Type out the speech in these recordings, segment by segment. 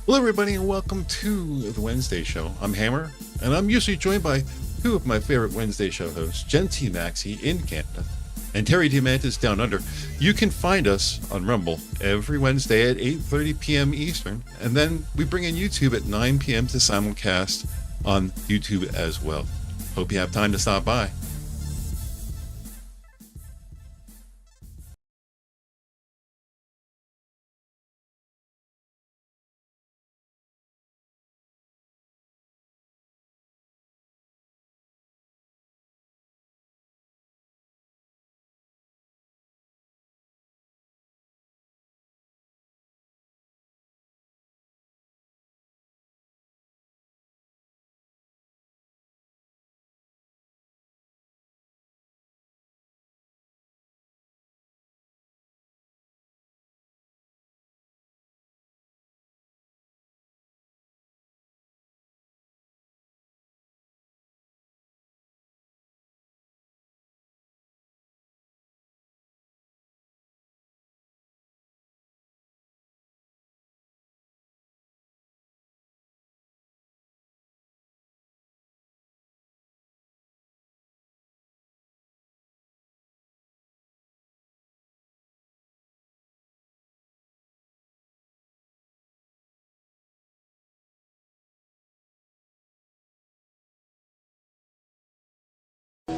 Hello, everybody, and welcome to the Wednesday show. I'm Hammer, and I'm usually joined by two of my favorite Wednesday show hosts, Jen TMaxi in Canada and Terry Diamantis down under. You can find us on Rumble every Wednesday at 8:30 p.m. Eastern, and then we bring in YouTube at 9 p.m. to simulcast on YouTube as well. Hope you have time to stop by.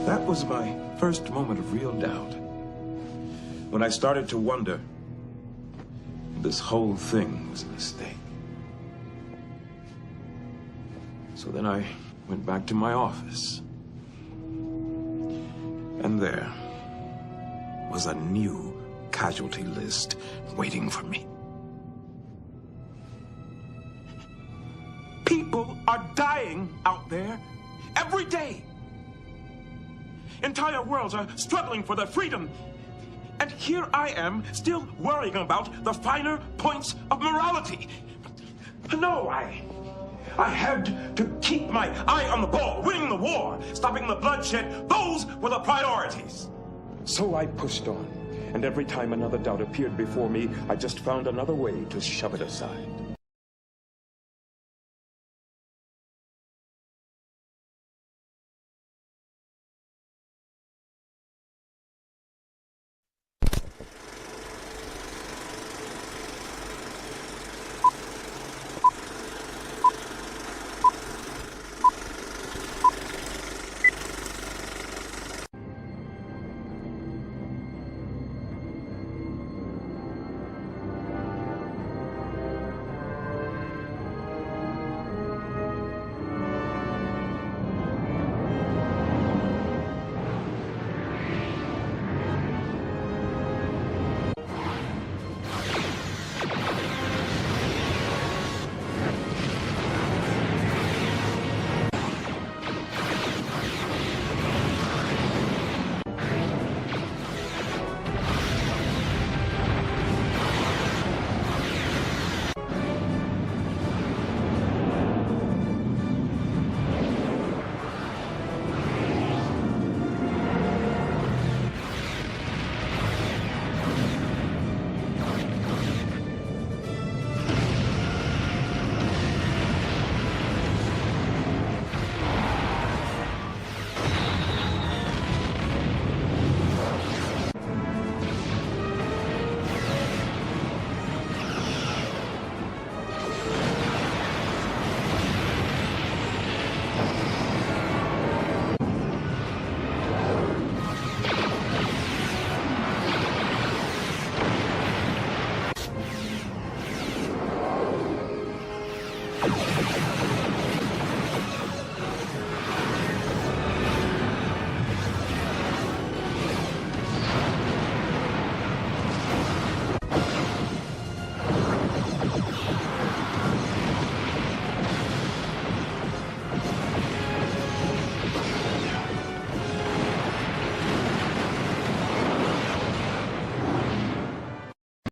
That was my first moment of real doubt. When I started to wonder if this whole thing was a mistake. So then I went back to my office. And there was a new casualty list waiting for me. People are dying out there every day. Entire worlds are struggling for their freedom. And here I am, still worrying about the finer points of morality. No, I had to keep my eye on the ball, winning the war, stopping the bloodshed. Those were the priorities. So I pushed on, and every time another doubt appeared before me, I just found another way to shove it aside.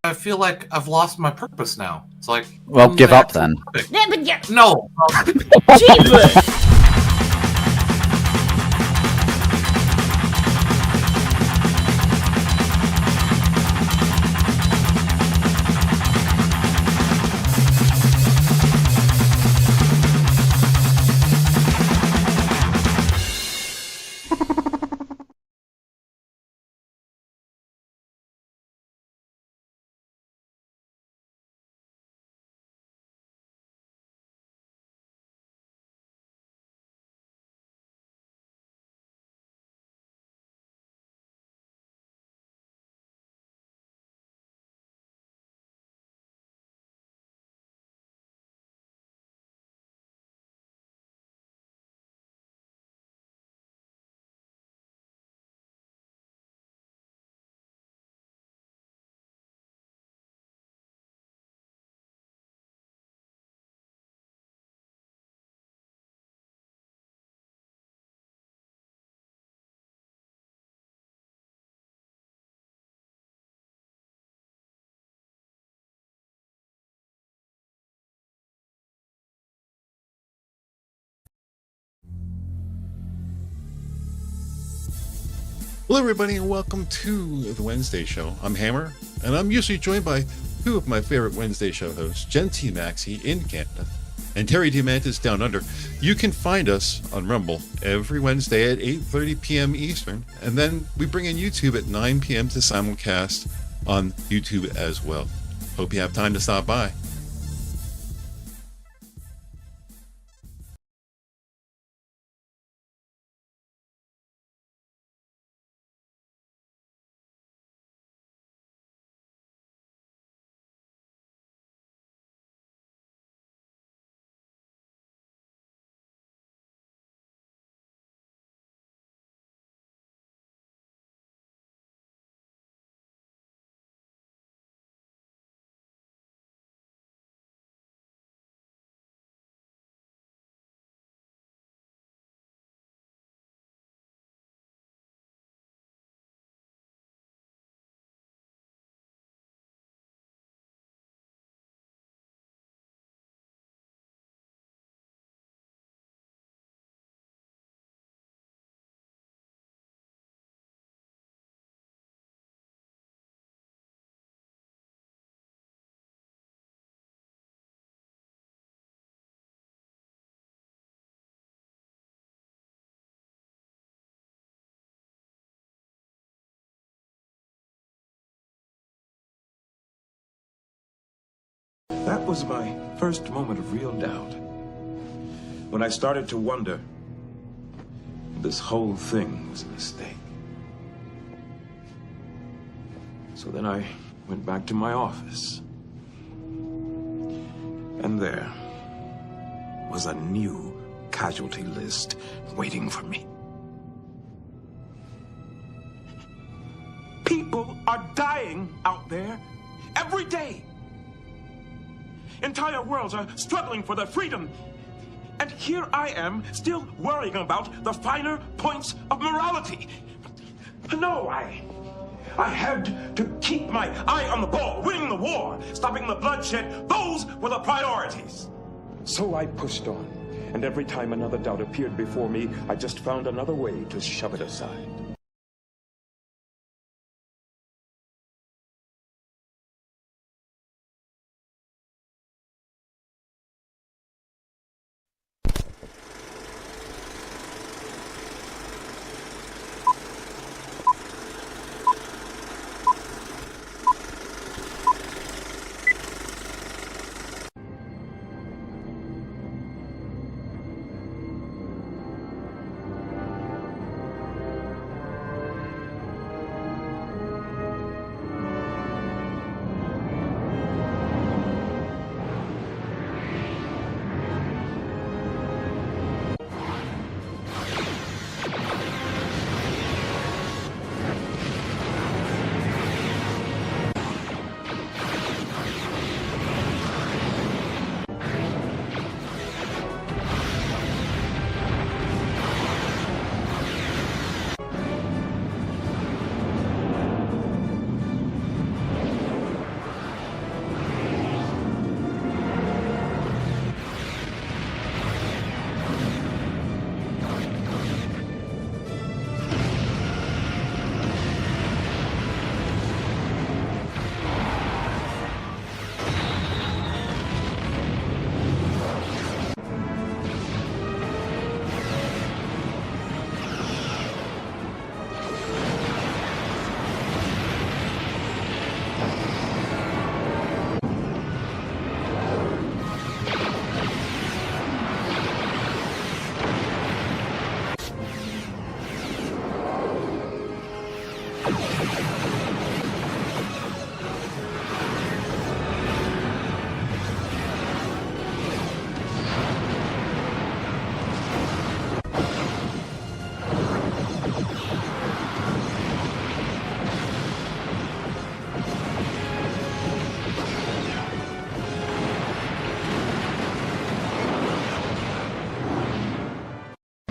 I feel like I've lost my purpose now. It's like, well, give up then. No. Hello, everybody, and welcome to the Wednesday show. I'm Hammer, and I'm usually joined by two of my favorite Wednesday show hosts, TMaxi in Canada and Terry Diamantis down under. You can find us on Rumble every Wednesday at 8:30 p.m. Eastern, and then we bring in YouTube at 9 p.m. to simulcast on YouTube as well. Hope you have time to stop by. That was my first moment of real doubt. When I started to wonder if this whole thing was a mistake. So then I went back to my office. And there was a new casualty list waiting for me. People are dying out there every day. Entire worlds are struggling for their freedom. And here I am, still worrying about the finer points of morality. No, I had to keep my eye on the ball, winning the war, stopping the bloodshed. Those were the priorities. So I pushed on, and every time another doubt appeared before me, I just found another way to shove it aside.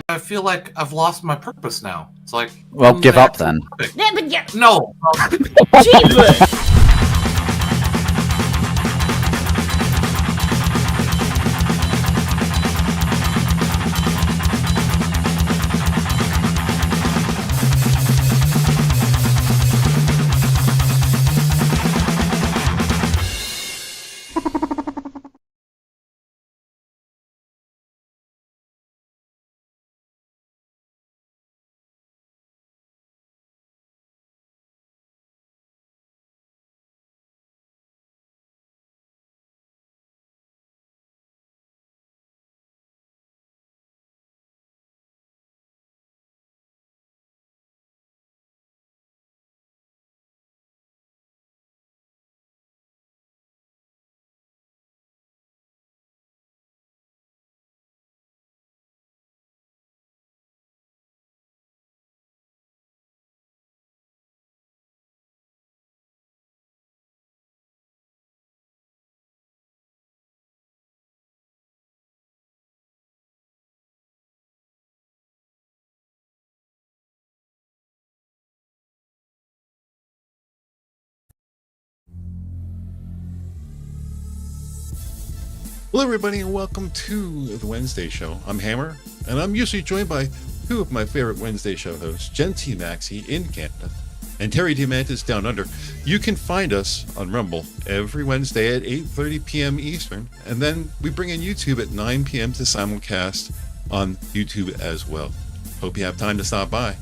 I feel like I've lost my purpose now. It's like, well, give up then. No. Jesus! Hello, everybody, and welcome to the Wednesday show. I'm Hammer, and I'm usually joined by two of my favorite Wednesday show hosts, TMaxi in Canada and Terry Diamantis down under. You can find us on Rumble every Wednesday at 8:30 p.m. Eastern, and then we bring in YouTube at 9 p.m. to simulcast on YouTube as well. Hope you have time to stop by.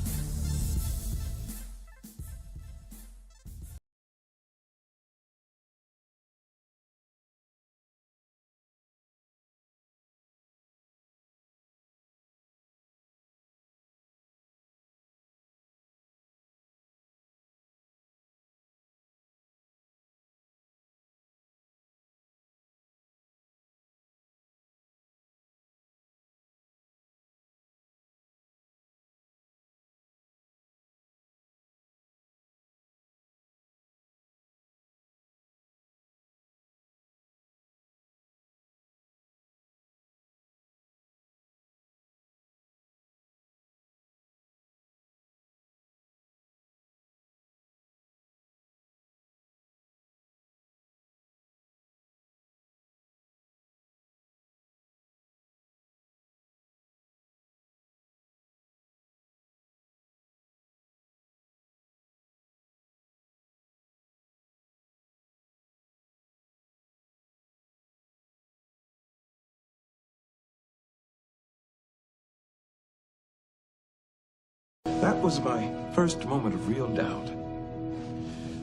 That was my first moment of real doubt.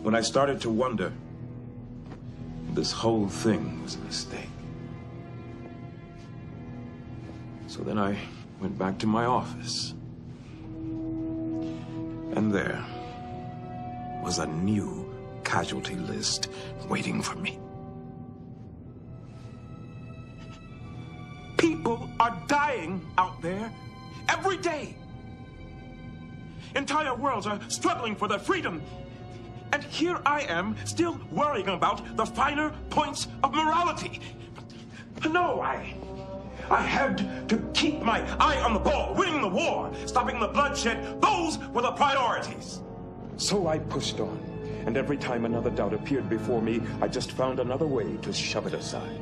When I started to wonder, this whole thing was a mistake. So then I went back to my office. And there was a new casualty list waiting for me. People are dying out there every day. Entire worlds are struggling for their freedom. And here I am, still worrying about the finer points of morality. No, I had to keep my eye on the ball, winning the war, stopping the bloodshed. Those were the priorities. So I pushed on, and every time another doubt appeared before me, I just found another way to shove it aside.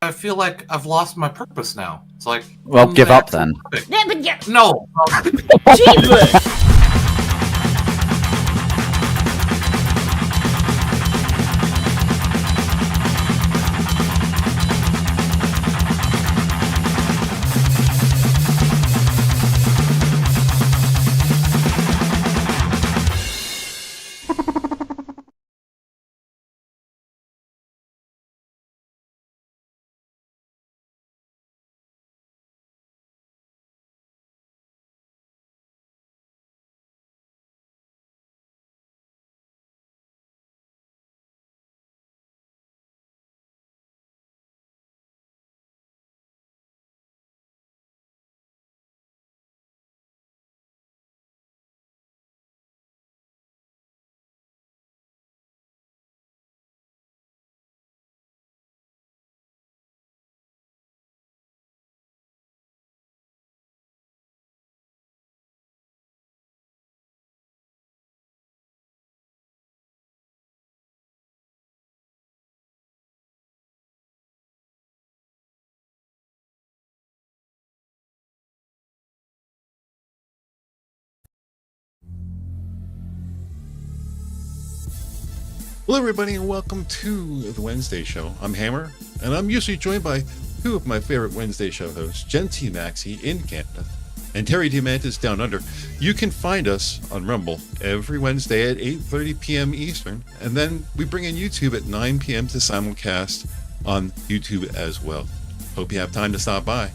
I feel like I've lost my purpose now. It's like, well, give up then. No. Jesus! Hello, everybody, and welcome to the Wednesday show. I'm Hammer, and I'm usually joined by two of my favorite Wednesday show hosts, TMaxi in Canada and Terry Diamantis down under. You can find us on Rumble every Wednesday at 8:30 p.m. Eastern, and then we bring in YouTube at 9 p.m. to simulcast on YouTube as well. Hope you have time to stop by.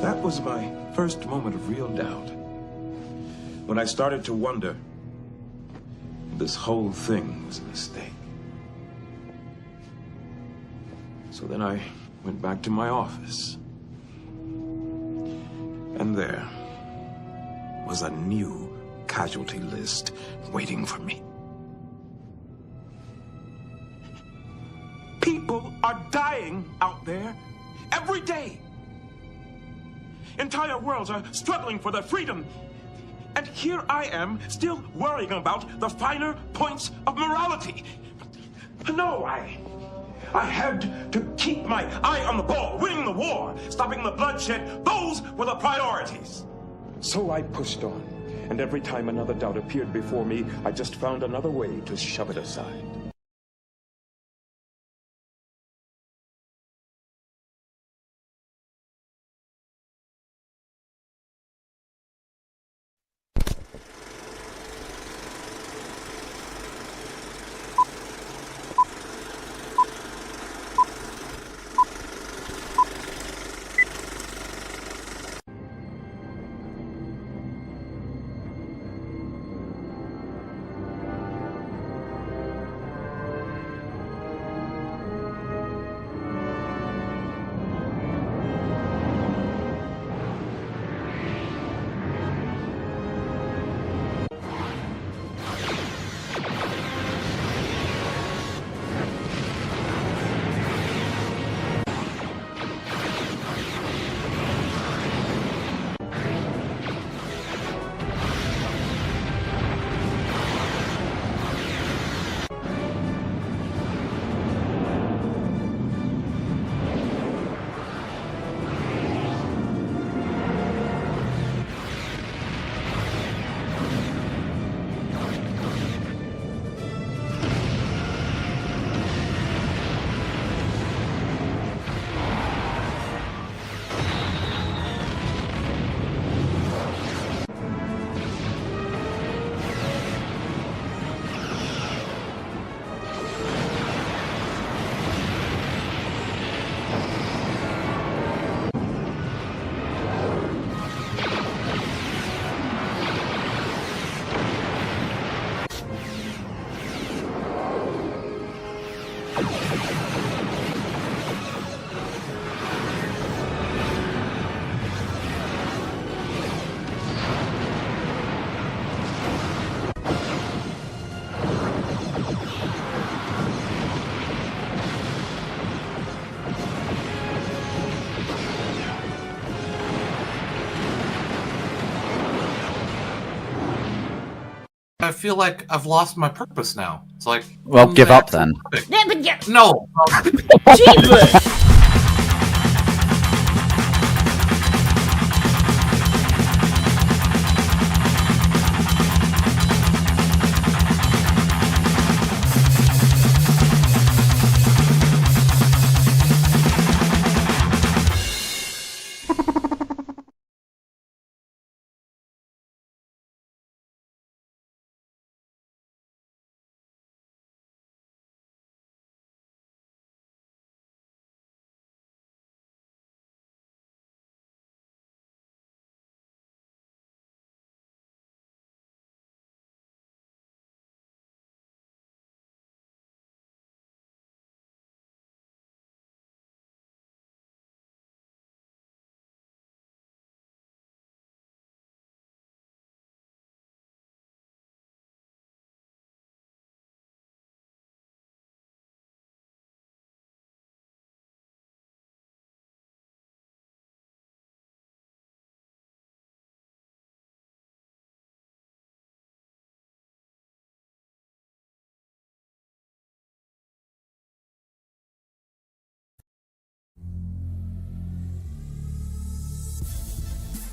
That was my first moment of real doubt. When I started to wonder if this whole thing was a mistake. So then I went back to my office. And there was a new casualty list waiting for me. People are dying out there every day. Entire worlds are struggling for their freedom. And here I am, still worrying about the finer points of morality. No, I had to keep my eye on the ball, winning the war, stopping the bloodshed. Those were the priorities. So I pushed on, and every time another doubt appeared before me, I just found another way to shove it aside. I feel like I've lost my purpose now. It's like, Well, give up then. No. Jesus!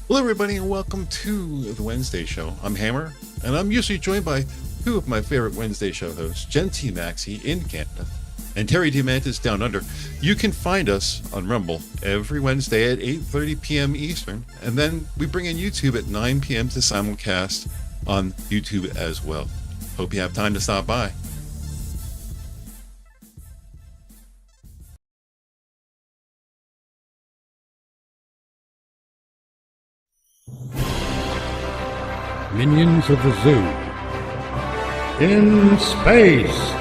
Hello, everybody, and welcome to the Wednesday show. I'm Hammer, and I'm usually joined by two of my favorite Wednesday show hosts, TMaxi in Canada and Terry Diamantis down under. You can find us on Rumble every Wednesday at 8:30 p.m. Eastern, and then we bring in YouTube at 9 p.m. to simulcast on YouTube as well. Hope you have time to stop by. Minions of the Zoo. In space.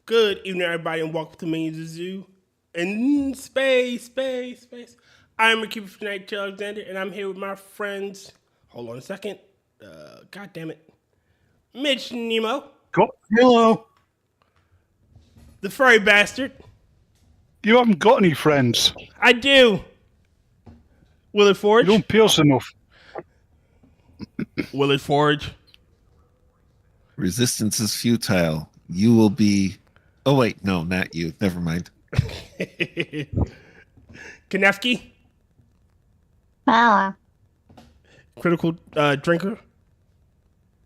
Good evening, everybody, and welcome to Minions of the Zoo in space. I'm your keeper for tonight, Tyr Alexander, and I'm here with my friends. Hold on a second. God damn it. Mitch Nemo. Hello. The furry bastard. You haven't got any friends. I do. Will it forge? You don't pierce enough. Will it forge? Resistance is futile. You will be... Oh, wait. No, not you. Never mind. Kefki. Ah. Critical drinker.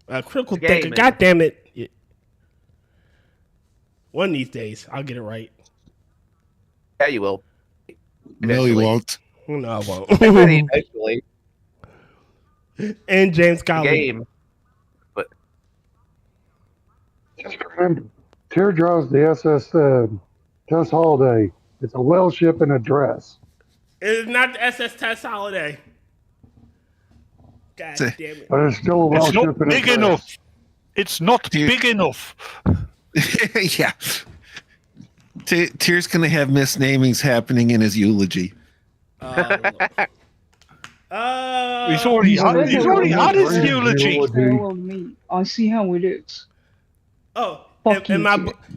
Critical Game, thinker. man. God damn it. Yeah. One of these days, I'll get it right. Yeah, you will. No, you won't. No, I won't. Eventually. And James Collins. Game. But Just remember, Teardraw's the SS Tess Holiday. It's a whale ship in a dress. It is not the SS Test Holiday. God damn it. But it's still a whale It's ship not in a big dress. enough. It's not big enough. Yeah. Tyr's going to have misnamings happening in his eulogy. He's already had his eulogy. Farewell to me. I see how it is. Oh, Fuck and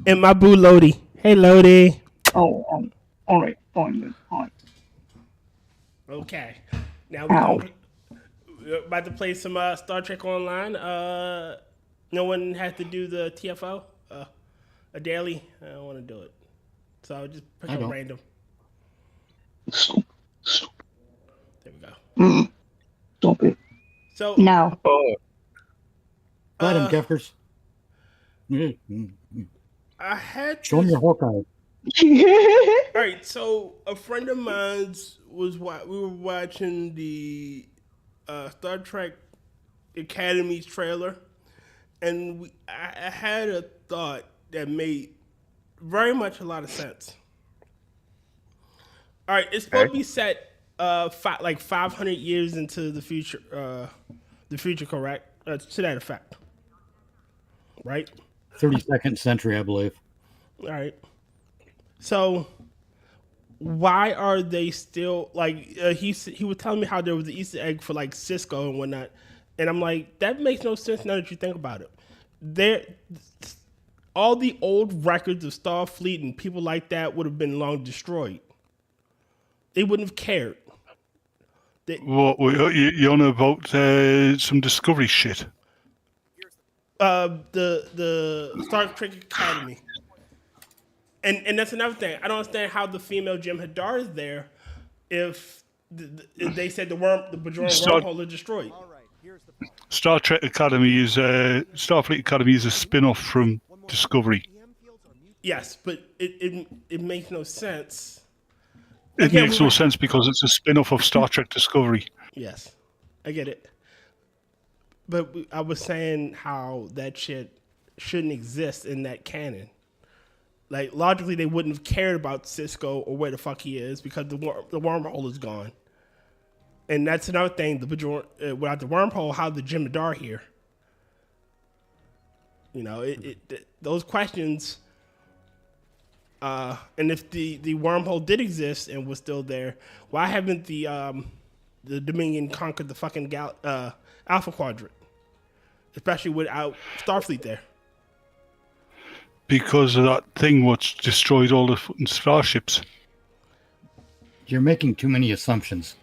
you, my boo Lodi. Hey, Lodi. Oh, all right, fine then. Fine. Okay. Now Ow. we're about to play some Star Trek Online. No one has to do the TFO, a daily. I don't want to do it, so I'll just pick up random. Stop. There we go. Stop it. So No. Got him, Jeffers. I had Show me your Hawkeye. All right, so a friend of mine's we were watching the Star Trek Academy's trailer, and I had a thought that made very much a lot of sense. All right, it's supposed to be set like 500 years into the future, correct? To that effect, right? 32nd century, I believe. All right. So, why are they still like? He was telling me how there was an Easter egg for like Cisco and whatnot, and I'm like, that makes no sense now that you think about it. All the old records of Starfleet and people like that would have been long destroyed. They wouldn't have cared. What, you on about some Discovery shit? The Star Trek Academy. And that's another thing. I don't understand how the female Jim Hadar is there if they said the Bajoran wormhole is destroyed. Star Trek Academy is Starfleet Academy is a spin-off from Discovery. Yes, but it makes no sense. It makes no sense because it's a spin-off of Star Trek Discovery. Yes, I get it. But I was saying how that shit shouldn't exist in that canon. Like, logically, they wouldn't have cared about Cisco or where the fuck he is because the wormhole is gone. And that's another thing. Without the wormhole, how did Jim Hadar here? You know, those questions. And if the wormhole did exist and was still there, why haven't the Dominion conquered the fucking Alpha Quadrant? especially without Starfleet there. Because of that thing which destroyed all the fucking starships. You're making too many assumptions.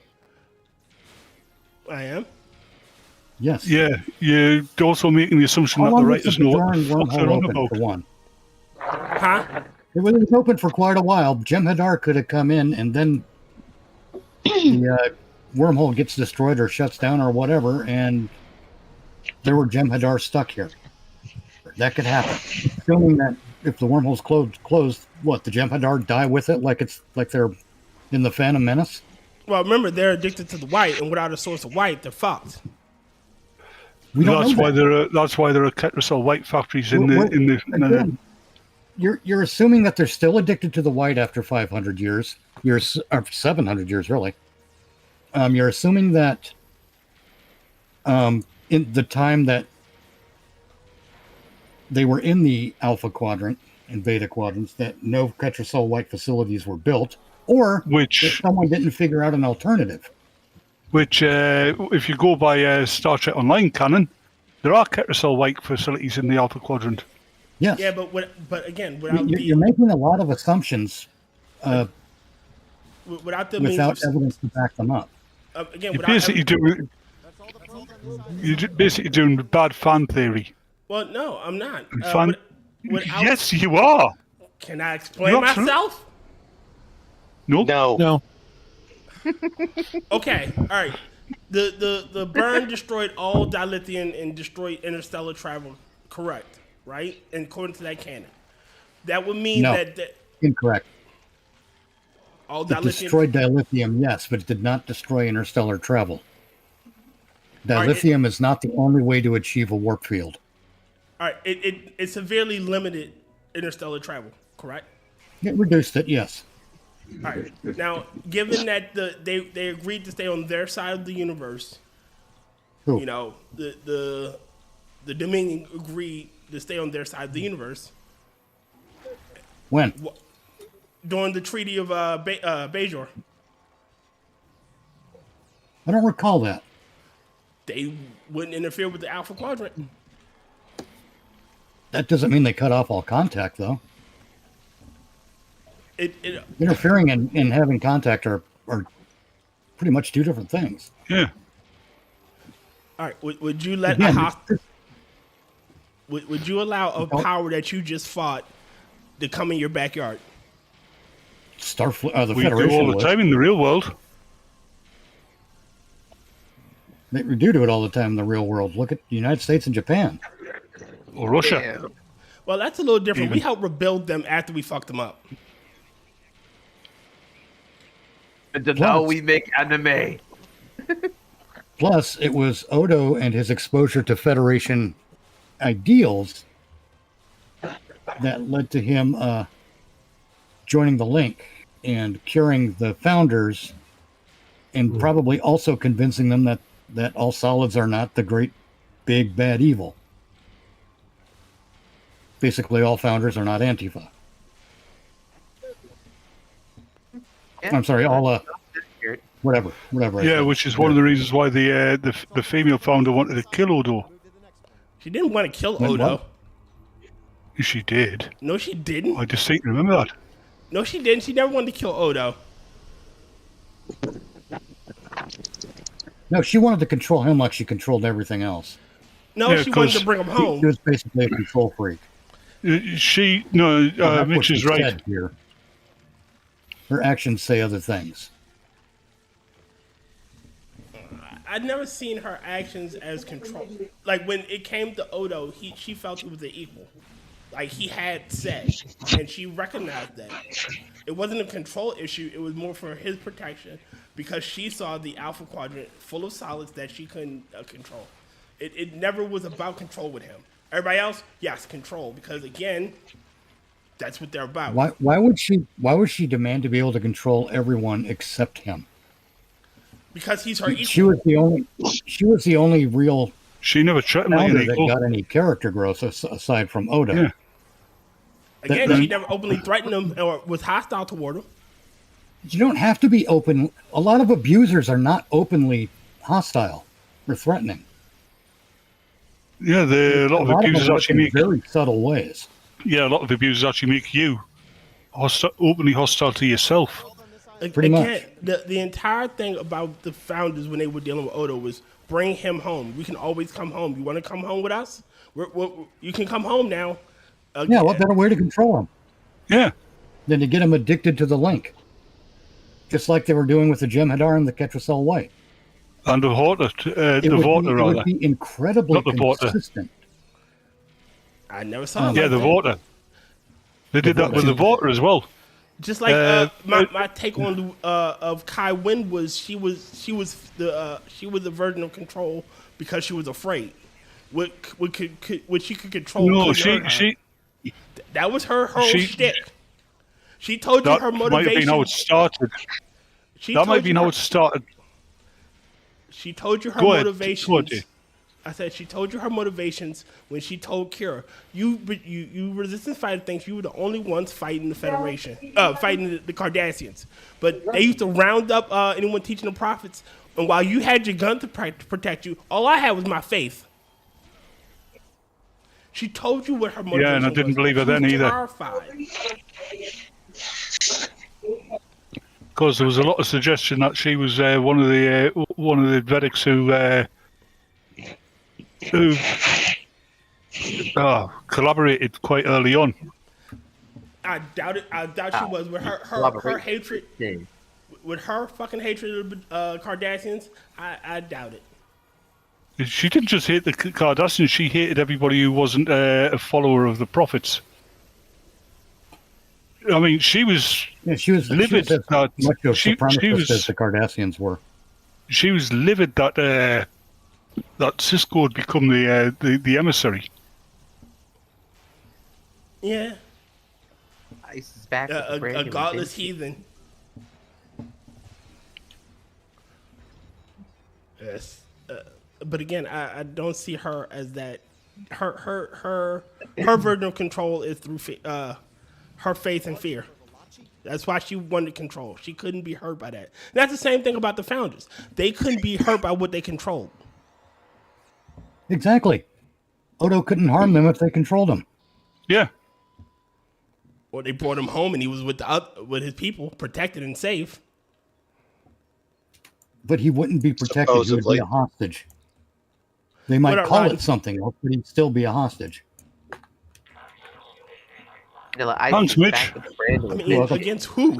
I am. Yes. Yeah, you're also making the assumption How that the long writers was the know what the Bajoran fuck they're wormhole on open, about. for one? Huh? It was open for quite a while. Jem'Hadar could have come in, and then the wormhole gets destroyed or shuts down or whatever, and there were Jem'Hadar stuck here. That could happen. Assuming that if the wormhole's closed, what, the Jem'Hadar die with it like they're in the Phantom Menace? Well, remember, they're addicted to the white, and without a source of white, they're fucked. That's why there are Ketracel white factories in the Again, you're assuming that they're still addicted to the white after 500 years, or 700 years, really. You're assuming that in the time that they were in the Alpha Quadrant and Beta Quadrants, that no Ketracel white facilities were built, or that someone didn't figure out an alternative. Which, if you go by Star Trek Online canon, there are Ketracel white facilities in the Alpha Quadrant. Yes. Yeah, but again, without You're making a lot of assumptions without the without means of, evidence to back them up. Again, You're without basically doing bad fan theory. Well, no, I'm not. Yes, you are. Can I explain myself? No. Okay, all right. The burn destroyed all dilithium and destroyed interstellar travel. Correct, right? And according to that canon, that would mean that incorrect. All It dilithium destroyed dilithium, yes, but it did not destroy interstellar travel. Dilithium is not the only way to achieve a warp field. All right, it severely limited interstellar travel. Correct. It reduced it, yes. All right. Now, given that they agreed to stay on their side of the universe, Who? you know, the Dominion agreed to stay on their side of the universe. When? During the Treaty of BLooZeR. I don't recall that. They wouldn't interfere with the Alpha Quadrant. That doesn't mean they cut off all contact, though. Interfering and having contact are pretty much two different things. Yeah. All right. Would you let would you allow a power that you just fought to come in your backyard? The we Federation do all the time in the real world. They do it all the time in the real world. Look at the United States and Japan. Or Russia. Yeah. Well, that's a little different. We helped rebuild them after we fucked them up. And now we make anime. Plus, it was Odo and his exposure to Federation ideals that led to him joining the Link and curing the founders, and probably also convincing them that all solids are not the great big bad evil. Basically, all founders are not Antifa. I'm sorry, all whatever. Yeah, which is one of the reasons why the female founder wanted to kill Odo. She didn't want to kill Wait, Odo. what? She did. No, she didn't. I just seem to remember that. No, she didn't. She never wanted to kill Odo. No, she wanted to control him like she controlled everything else. No, Yeah, she wanted 'cause to bring him home. She was basically a control freak. Mitch That's is what right. said here. Her actions say other things. I'd never seen her actions as control. Like when it came to Odo, she felt he was an equal. Like he had say, and she recognized that. It wasn't a control issue. It was more for his protection because she saw the Alpha Quadrant full of solids that she couldn't control. It never was about control with him. Everybody else, yes, control, because again, that's what they're about. Why would she demand to be able to control everyone except him? Because he's her equal. She was the only real She never treated him like founder an that equal. got any character growth aside from Odo. Yeah. Again, she never openly threatened him or was hostile toward him. You don't have to be open. A lot of abusers are not openly hostile or threatening. Yeah, a lot of abusers them actually in make very subtle ways. Yeah, a lot of abusers actually make you openly hostile to yourself. Pretty much. Again, the entire thing about the founders when they were dealing with Odo was bring him home. We can always come home. You want to come home with us? You can come home now. Yeah, what better way to control him? Yeah. Than to get him addicted to the link. Just like they were doing with the Jem'Hadar and the Ketracel White. And the Vorta, It would be incredibly Not the Vorta. consistent. I never saw it. Yeah, like the that. Vorta. They did that with the Vorta as well. Just like my take on of Kai Wynn was she was the version of control because she was afraid. What she could control. No, that was her whole she- shtick. She told you her motivation. Might have been how it started. That might have been how it started. She told you her Go ahead, motivations. go ahead, Jay. I said she told you her motivations when she told Kira, you resistance fighter thinks you were the only ones fighting the Federation, fighting the Cardassians. But they used to round up anyone teaching the prophets, and while you had your gun to protect you, all I had was my faith. She told you what her motivation was. Yeah, and I didn't believe her She was then either. terrified. Because there was a lot of suggestion that she was one of the Vedics who collaborated quite early on. I doubt it. I doubt she was with her hatred. With her fucking hatred of Cardassians, I doubt it. She didn't just hate the Cardassians; she hated everybody who wasn't a follower of the prophets. I mean, she was livid. She was as much of a supremacist as the Cardassians were. She was livid that that Cisco had become the emissary. Yeah. Ice is back. with the brand A new godless identity. heathen. Yes. But again, I don't see her as that. Her version of control is through her faith and fear. That's why she wanted control. She couldn't be hurt by that. And that's the same thing about the founders. They couldn't be hurt by what they controlled. Exactly. Odo couldn't harm them if they controlled him. Yeah. Or they brought him home and he was with his people, protected and safe. But he wouldn't be protected. He would Supposedly. be a hostage. They might What, call Ryan? it something else, but he'd still be a hostage. Thanks, Mitch. I mean, against who?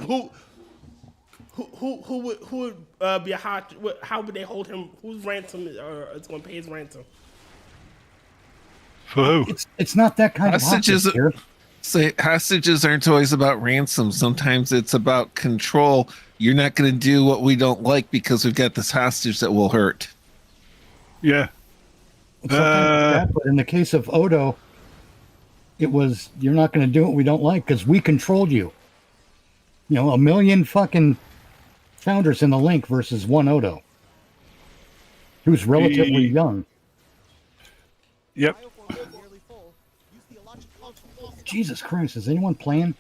Who would be a hot? How would they hold him? Whose ransom is going to pay his ransom? For who? It's not that kind Hostages, of hostage here. say hostages aren't always about ransom. Sometimes it's about control. You're not going to do what we don't like because we've got this hostage that will hurt. Yeah. Something like that, but in the case of Odo, it was, you're not going to do what we don't like because we controlled you. You know, 1 million fucking founders in the link versus one Odo, who's relatively young. Yep. Jesus Christ, is anyone playing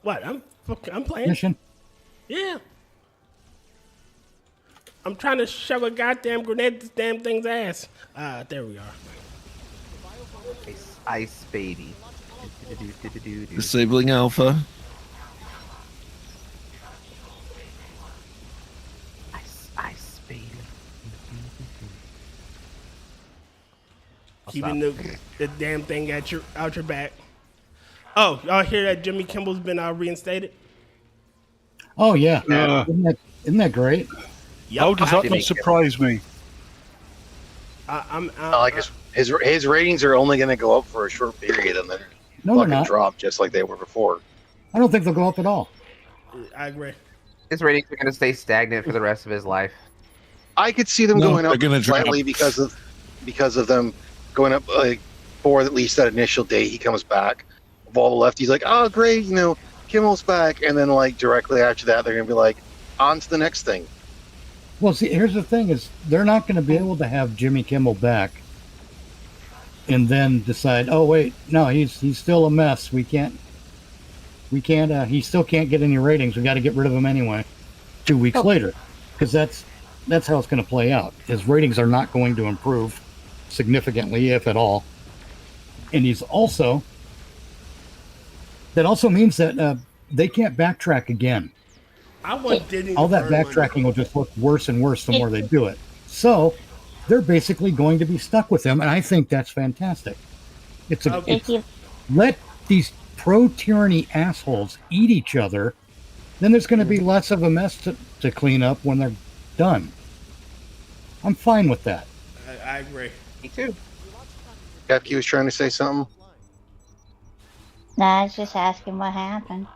What? I'm playing. Mission? Yeah. I'm trying to shove a goddamn grenade at this damn thing's ass. There we are. Ice baby. Disabling alpha. Ice baby. Keeping the damn thing out your back. Oh, y'all hear that Jimmy Kimball's been reinstated? Oh yeah, isn't that great? Yep. How does that not surprise me? I'm like his ratings are only going to go up for a short period and then No, they're fucking not. drop just like they were before. I don't think they'll go up at all. I agree. His ratings are going to stay stagnant for the rest of his life. I could see them No, going they're up gonna drop. slightly because of them going up like for at least that initial day he comes back. Of all the lefties, like, oh great, you know, Kimmel's back, and then like directly after that they're gonna be like, on to the next thing. Well, see, here's the thing: is they're not going to be able to have Jimmy Kimmel back, and then decide, oh wait, no, he's still a mess. We can't. He still can't get any ratings. We got to get rid of him anyway. 2 weeks later, because that's how it's going to play out. His ratings are not going to improve significantly, if at all. And that also means that they can't backtrack again. I want Disney All to that burn backtracking will just look worse and worse the more they do it. So they're basically going to be stuck with him, and I think that's fantastic. Let these pro-tyranny assholes eat each other, then there's going to be less of a mess to clean up when they're done. I'm fine with that. I agree. Me too. Kefki was trying to say something. Nah, I was just asking what happened.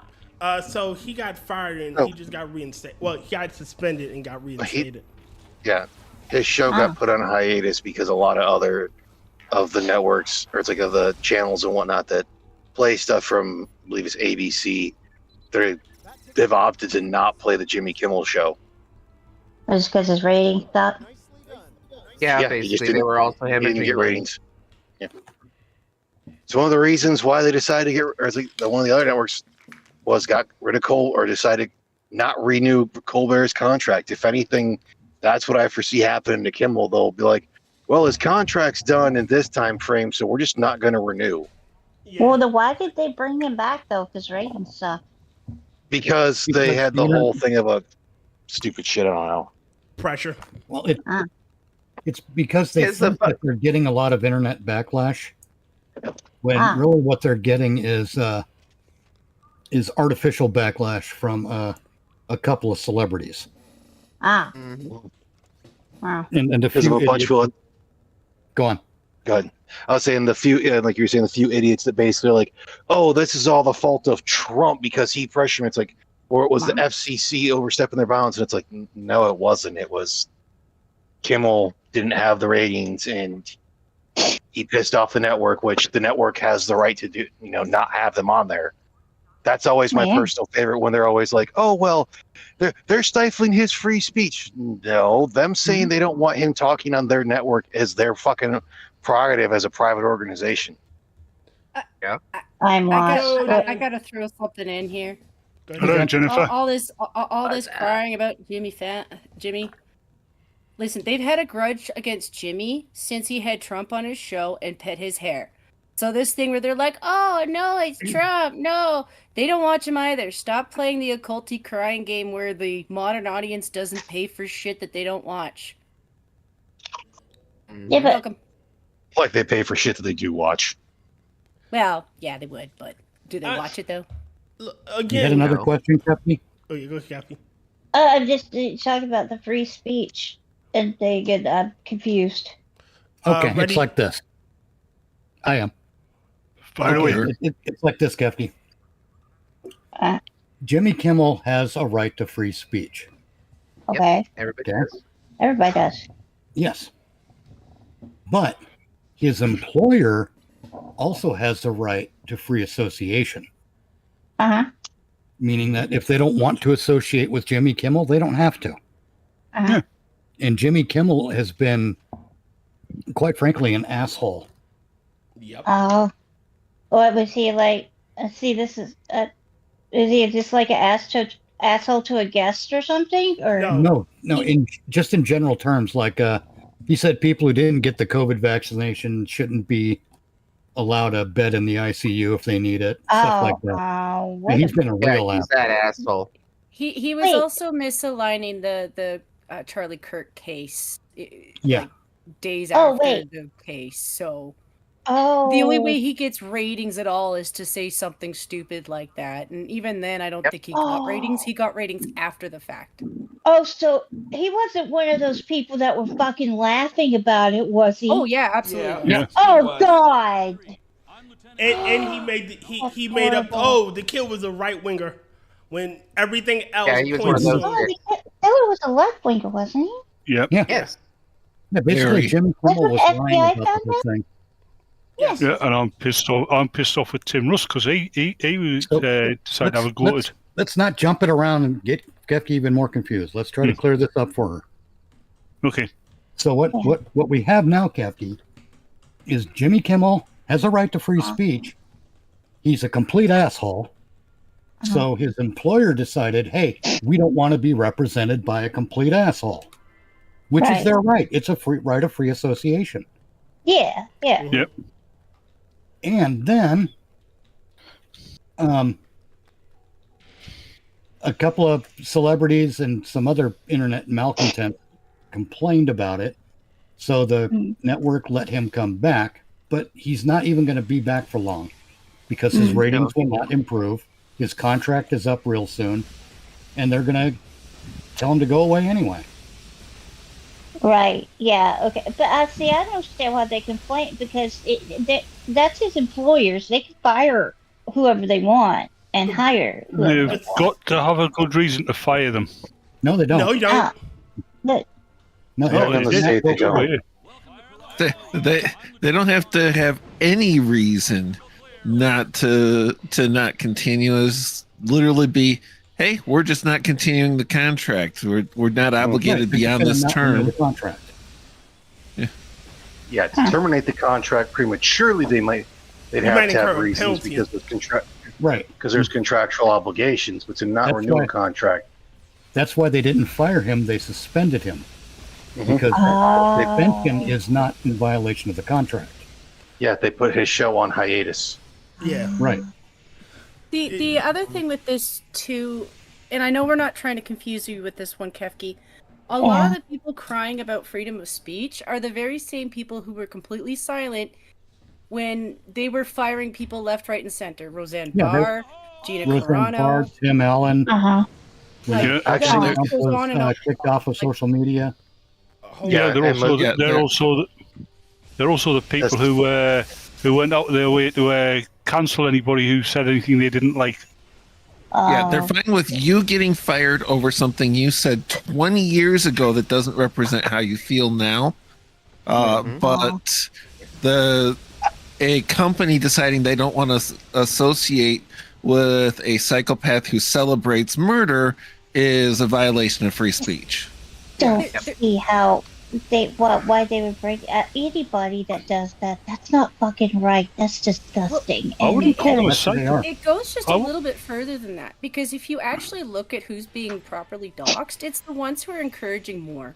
So he got fired and he just got reinstated. Well, he got suspended and got reinstated. Yeah, his show got put on hiatus because a lot of other of the networks, or it's like of the channels and whatnot that play stuff from, I believe it's ABC, they've opted to not play the Jimmy Kimmel show. Just because his ratings stopped? Yeah, basically they were also he didn't get ratings. Yeah. So one of the reasons why they decided to get, or it's like one of the other networks got rid of Cole, or decided not renew Colbert's contract. If anything, that's what I foresee happening to Kimmel. They'll be like, well, his contract's done in this time frame, so we're just not going to renew. Yeah. Well, then why did they bring him back, though, if his ratings suck? Because they had the whole thing of a stupid shit, I don't know. Pressure. Well, it's because they think that they're getting a lot of internet backlash, when really what they're getting is artificial backlash from a couple of celebrities. Wow. And a because few of a bunch of go on. Go ahead. I was saying the few, like you were saying, the few idiots that basically are like, oh, this is all the fault of Trump because he pressured him. It's like, or it was the FCC overstepping their bounds, and it's like, no, it wasn't. It was Kimmel didn't have the ratings, and he pissed off the network, which the network has the right to do, not have them on there. That's always my personal favorite, when they're always like, oh, well, they're stifling his free speech. No, them saying they don't want him talking on their network is their fucking prerogative as a private organization. I'm I gotta throw something in here. Hello, Jennifer. All this crying about Jimmy. Listen, they've had a grudge against Jimmy since he had Trump on his show and pet his hair. So this thing where they're like, oh, no, it's Trump. No, they don't watch him either. Stop playing the occulty crying game where the modern audience doesn't pay for shit that they don't watch. Yeah, but welcome. Like they pay for shit that they do watch. Well, yeah, they would, but do they watch it, though? Again, you had another question, Kefki? Oh, yeah, go, Kefki. I'm just talking about the free speech, and they get confused. Okay, it's like this. I am. It's like this, Kefki. Jimmy Kimmel has a right to free speech. Okay. Everybody does. Everybody does. Yes. But his employer also has the right to free association. Uh-huh. Meaning that if they don't want to associate with Jimmy Kimmel, they don't have to. Uh-huh. And Jimmy Kimmel has been, quite frankly, an asshole. Yep. Oh. What was he like? See, this is he just like an asshole to a guest or something? Or No. In general terms, like he said, people who didn't get the COVID vaccination shouldn't be allowed a bed in the ICU if they need it. Stuff like that. And he's been a real he's that asshole. He was also misaligning the Charlie Kirk case. Yeah. Days after the case, so the only way he gets ratings at all is to say something stupid like that, and even then I don't think he got ratings. He got ratings after the fact. Oh, so he wasn't one of those people that were fucking laughing about it, was he? Oh yeah, absolutely. Yeah. Oh God. And he made up. Oh, the kid was a right winger when everything else. Yeah, he was one of those. That was a left winger, wasn't he? Yep. Yeah. Yes. Yeah, basically, Jimmy Kimmel was lying about the whole thing. Yes. Yeah, and I'm pissed off with Tim Russ because he decided I was goated. Let's not jump it around and get Kefki even more confused. Let's try to clear this up for her. Okay. So what we have now, Kefki, is Jimmy Kimmel has a right to free speech. He's a complete asshole. So his employer decided, hey, we don't want to be represented by a complete asshole, which is their right. It's a right of free association. Yeah, yeah. Yep. And then, a couple of celebrities and some other internet malcontent complained about it. So the network let him come back, but he's not even going to be back for long because his ratings will not improve. His contract is up real soon, and they're going to tell him to go away anyway. Right. Yeah. Okay. But I don't understand why they complain because that's his employers. They can fire whoever they want and hire. They've got to have a good reason to fire them. No, they don't. No, you don't. No, they don't have to have any reason not to not continue. It's literally be, hey, we're just not continuing the contract. We're not obligated beyond this term. The contract. Yeah, to terminate the contract prematurely, they'd have to have reasons because of right. Because there's contractual obligations, but to not renew a contract. That's why they didn't fire him; they suspended him because suspension is not in violation of the contract. Yeah, they put his show on hiatus. Yeah, right. The other thing with this too, and I know we're not trying to confuse you with this one, Kefki. A lot of the people crying about freedom of speech are the very same people who were completely silent when they were firing people left, right, and center. Roseanne Barr, Gina Carano, Barr, Tim Allen. Actually, kicked off of social media. They're also the people who went out their way to cancel anybody who said anything they didn't like. Yeah, they're fine with you getting fired over something you said 20 years ago that doesn't represent how you feel now. But a company deciding they don't want to associate with a psychopath who celebrates murder is a violation of free speech. Don't see how why they would break anybody that does that. That's not fucking right. That's disgusting. I wouldn't call them a psychopath. It goes just a little bit further than that, because if you actually look at who's being properly doxxed, it's the ones who are encouraging more.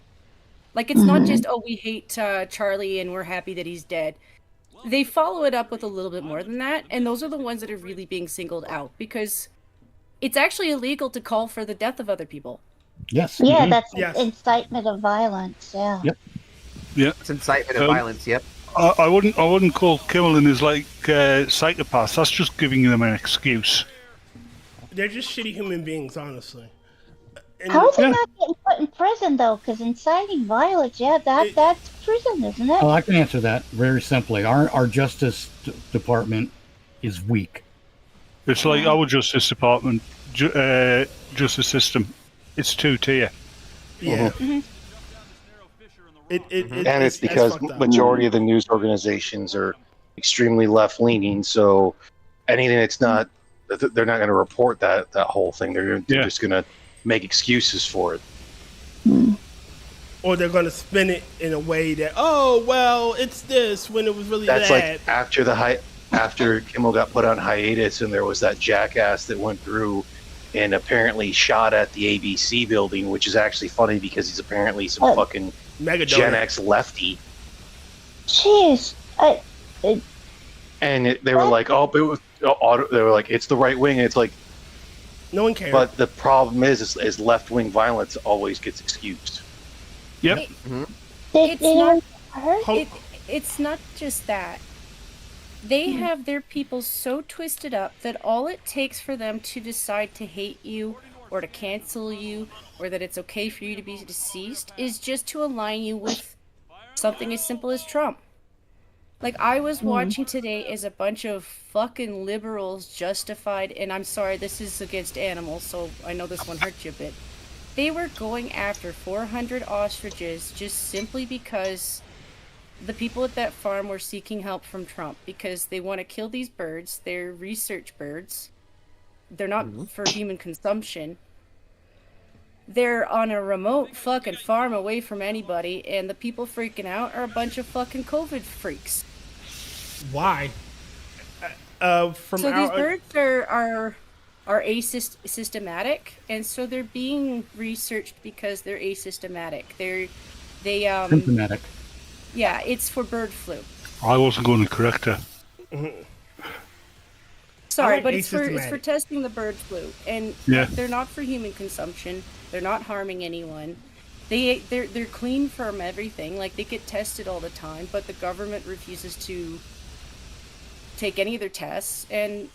Like, it's not just, oh, we hate Charlie and we're happy that he's dead. They follow it up with a little bit more than that, and those are the ones that are really being singled out, because it's actually illegal to call for the death of other people. Yes. Yeah, that's incitement of violence. Yeah. Yep. Yeah. It's incitement of violence. Yep. I wouldn't call Kimmel as like psychopaths. That's just giving them an excuse. They're just shitty human beings, honestly. And How is he not getting put in prison though? Because inciting violence, that's prison, isn't it? Oh, I can answer that very simply. Our Justice Department is weak. It's like our Justice Department, justice system. It's two-tier. Yeah. And it's because majority of the news organizations are extremely left-leaning, so anything that's not, they're not going to report that whole thing. They're just going to make excuses for it. Or they're going to spin it in a way that, oh, well, it's this, when it was really that's that. Like after Kimmel got put on hiatus and there was that jackass that went through and apparently shot at the ABC building, which is actually funny because he's apparently some fucking Gen X lefty. Jeez. They were like, oh, but it was, they were like, it's the right wing. And it's like, no one cares. But the problem is left-wing violence always gets excused. Yep. It's not just that. They have their people so twisted up that all it takes for them to decide to hate you or to cancel you or that it's okay for you to be deceased is just to align you with something as simple as Trump. Like, I was watching today as a bunch of fucking liberals justified, and I'm sorry, this is against animals, so I know this one hurt you a bit. They were going after 400 ostriches just simply because the people at that farm were seeking help from Trump because they want to kill these birds. They're research birds. They're not for human consumption. They're on a remote fucking farm away from anybody, and the people freaking out are a bunch of fucking COVID freaks. Why? So these birds are asystematic, and so they're being researched because they're asystematic. They symptomatic. Yeah, it's for bird flu. I wasn't going to correct her. Sorry, like but it's for asystematic. testing the bird flu, and Yeah. they're not for human consumption. They're not harming anyone. They're clean from everything. Like, they get tested all the time, but the government refuses to take any of their tests, and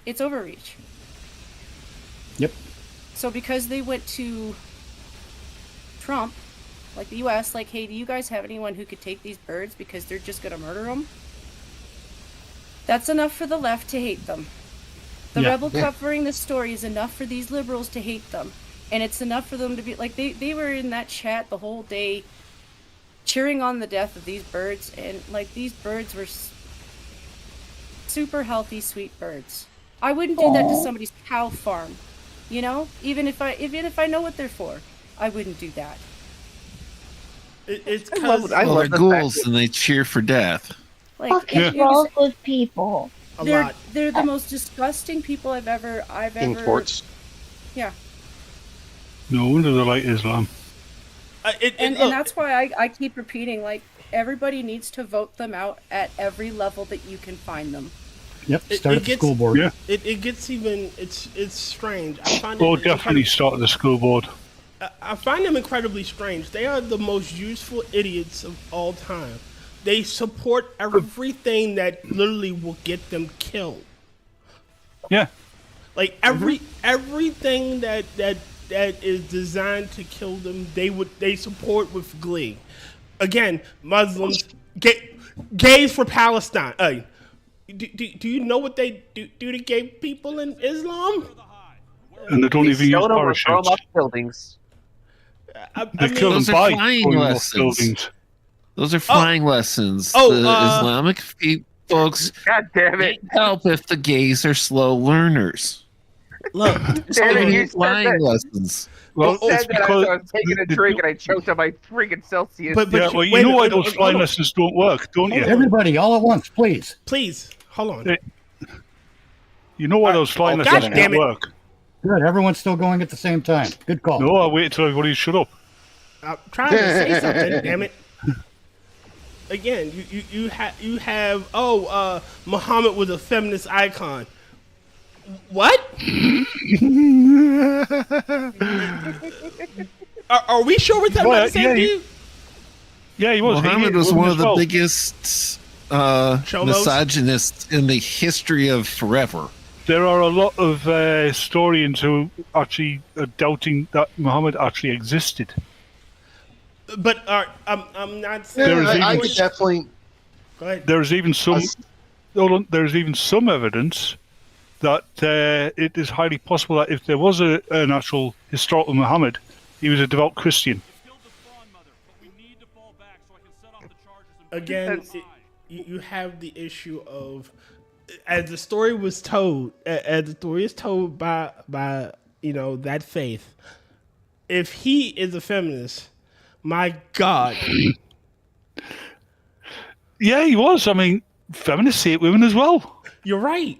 it's overreach. Yep. So because they went to Trump, like the U.S., like, hey, do you guys have anyone who could take these birds because they're just gonna murder them? That's enough for the left to hate them. The rebel covering this story is enough for these liberals to hate them. And it's enough for them to be like, they were in that chat the whole day cheering on the death of these birds, and like, these birds were super healthy, sweet birds. I wouldn't do that to somebody's cow farm, you know? Even if I know what they're for, I wouldn't do that. It's I love Well, they're the ghouls fact and they cheer for death. Like, What is wrong with people? they're the most disgusting people I've ever In sports. Yeah. No wonder they like Islam. And that's why I keep repeating, like, everybody needs to vote them out at every level that you can find them. Yep, start at the school board. Yeah. It gets even, it's strange. I find Oh, it definitely start at the school board. I find them incredibly strange. They are the most useful idiots of all time. They support everything that literally will get them killed. Yeah. Like everything that is designed to kill them, they support with glee. Again, Muslims, gays for Palestine. Do you know what they do to gay people in Islam? And they don't even use Throw them or throw 'em parachutes. off buildings. They kill them Those are by flying going off lessons. buildings. Those are flying lessons. Oh, the Islamic folks God damn it! can't help if the gays are slow learners. Look, Damn it, you said flying that. lessons. Well, You it's said that because as I was taking a drink and I choked on my freaking Celsius. yeah, well, you know why those flying lessons don't work, don't you? Everybody, all at once, please. Please, hold on. You know why those flying God lessons damn don't it. work? Good, everyone's still going at the same time. Good call. No, I'll wait until everybody shut up. I'm trying to say something. Damn it. Again, you have Muhammad was a feminist icon. What? are we sure we're talking about the same dude? Yeah, he was. Muhammad He was one of the well. biggest Chomos? misogynists in the history of forever. There are a lot of historians who actually are doubting that Muhammad actually existed. But I'm not saying. I could definitely. Go ahead. There's even some. There's even some evidence that it is highly possible that if there was an actual historical Muhammad, he was a devout Christian. Again, you have the issue of, as the story was told, as the story is told by that faith. If he is a feminist, my God. Yeah, he was. I mean, feminists hate women as well. You're right.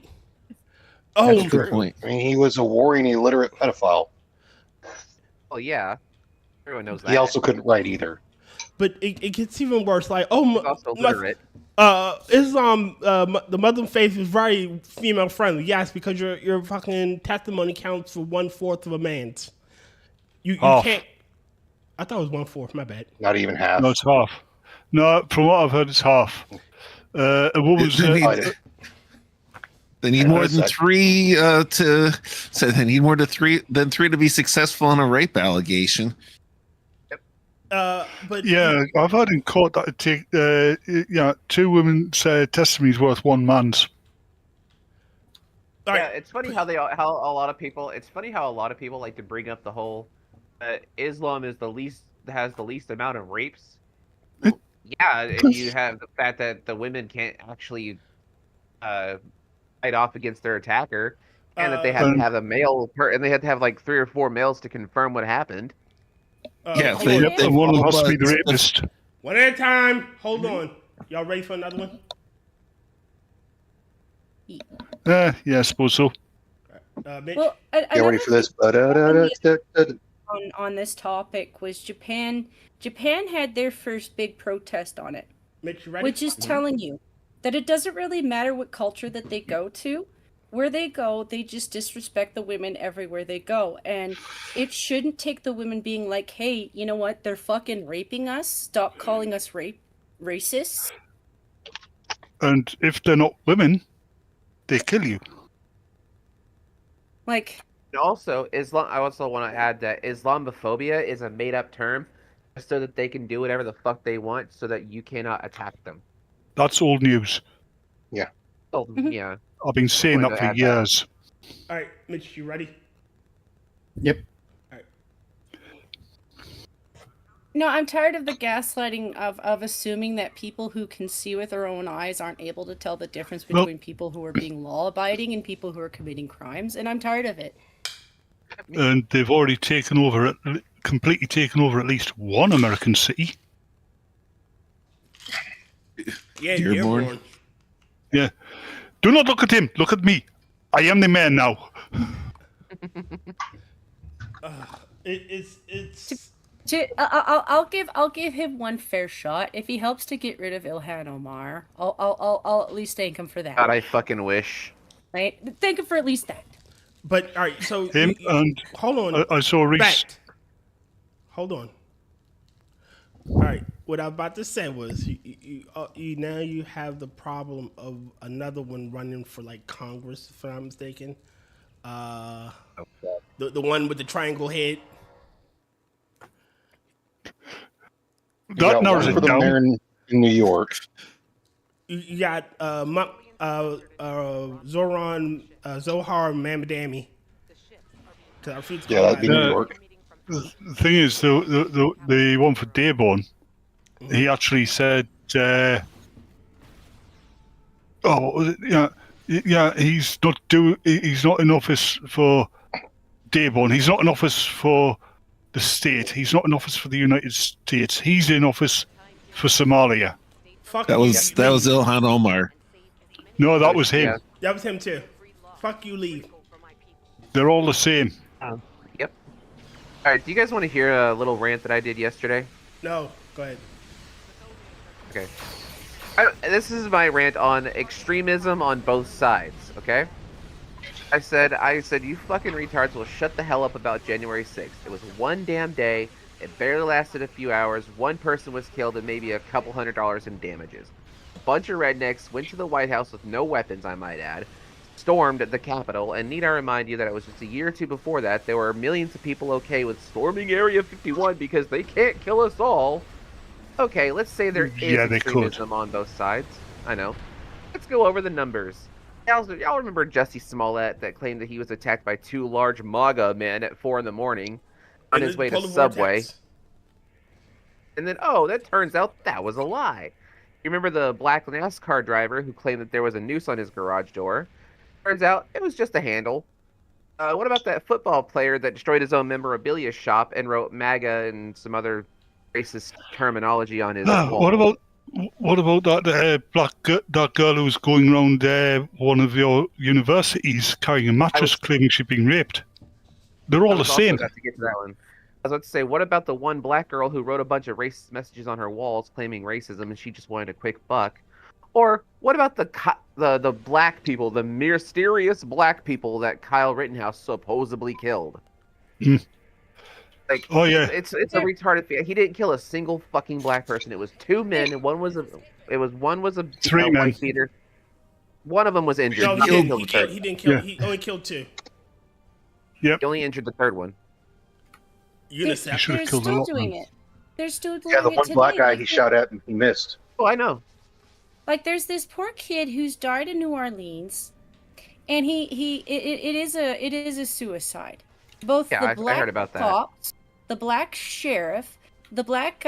That's a good point. I mean, he was a warring illiterate pedophile. Oh yeah, everyone knows that. He also couldn't write either. But it gets even worse. Like, He's also literate. Islam, the Muslim faith is very female friendly. Yes, because your fucking testimony counts for 1/4 of a man's. You can't. I thought it was 1/4. My bad. Not even half. No, it's half. No, from what I've heard, it's half. A woman's. They need more than three they need more than three to be successful in a rape allegation. But yeah, I've heard in court that it take 2 women's testimonies worth 1 man's. Yeah, it's funny how a lot of people. It's funny how a lot of people like to bring up the whole Islam is has the least amount of rapes. Yeah, if you have the fact that the women can't actually fight off against their attacker, and that they have to have a male, and they have to have like 3 or 4 males to confirm what happened. Yeah, one of them has to be the rapist. One at a time. Hold on. Y'all ready for another one? Yeah, I suppose so. Mitch? Well, Get ready for this. On this topic was Japan. Japan had their first big protest on it. Mitch, you ready? Which is telling you that it doesn't really matter what culture that they go to. Where they go, they just disrespect the women everywhere they go. And it shouldn't take the women being like, hey, you know what? They're fucking raping us. Stop calling us racists. And if they're not women, they kill you. Like, And also, Islam. I also want to add that Islamophobia is a made-up term, so that they can do whatever the fuck they want, so that you cannot attack them. That's old news. Yeah. Oh, yeah. I've been saying that for years. All right, Mitch, you ready? Yep. All right. no, I'm tired of the gaslighting of assuming that people who can see with their own eyes aren't able to tell the difference between people who are being law-abiding and people who are committing crimes, and I'm tired of it. And they've already completely taken over at least one American city. Yeah, Dearborn. Yeah. Do not look at him. Look at me. I am the man now. I'll give him one fair shot. If he helps to get rid of Ilhan Omar, I'll at least thank him for that. God, I fucking wish. Right? Thank him for at least that. But all right, so And hold on. I saw Reese. Fact. Hold on. All right, what I was about to say was you now you have the problem of another one running for like Congress, if I'm not mistaken. The one with the triangle head. That narrows it for the down. mayor in New York. You got Zohar Mamadami. Yeah, that'd be New York. The thing is, the one for Dearborn, he actually said, yeah, he's not in office for Dearborn. He's not in office for the state. He's not in office for the United States. He's in office for Somalia. That was Ilhan Omar. No, that was him. Yeah. That was him too. Fuck you, leave. They're all the same. Yep. All right. Do you guys want to hear a little rant that I did yesterday? No. Go ahead. Okay. This is my rant on extremism on both sides. Okay. I said, you fucking retards will shut the hell up about January 6th. It was one damn day. It barely lasted a few hours. One person was killed and maybe a couple $100 in damages. A bunch of rednecks went to the White House with no weapons, I might add, stormed the Capitol, and need I remind you that it was just a year or two before that, there were millions of people okay with storming Area 51 because they can't kill us all. Okay, let's say there is extremism on both sides. I know. Let's go over the numbers. Y'all remember Jussie Smollett that claimed that he was attacked by two large MAGA men at 4 a.m. on his way to Subway. And then, that turns out that was a lie. You remember the black NASCAR driver who claimed that there was a noose on his garage door? Turns out it was just a handle. What about that football player that destroyed his own memorabilia shop and wrote MAGA and some other racist terminology on his wall? What about that girl who was going around one of your universities carrying a mattress claiming she'd been raped? They're all the same. To get to that one. I was about to say, what about the one black girl who wrote a bunch of racist messages on her walls claiming racism and she just wanted a quick buck? Or what about the black people, the mysterious black people that Kyle Rittenhouse supposedly killed? Like, it's a retarded thing. He didn't kill a single fucking black person. It was two men, and one was a white beater. One of them was injured. No, he didn't kill. He only killed two. Yep. He only injured the third one. They're still doing it. They're still doing it. Yeah, the one black guy he shot at and he missed. Oh, I know. Like, there's this poor kid who's died in New Orleans, and it is a suicide. Both the black I heard about that. cops, the black sheriff, the black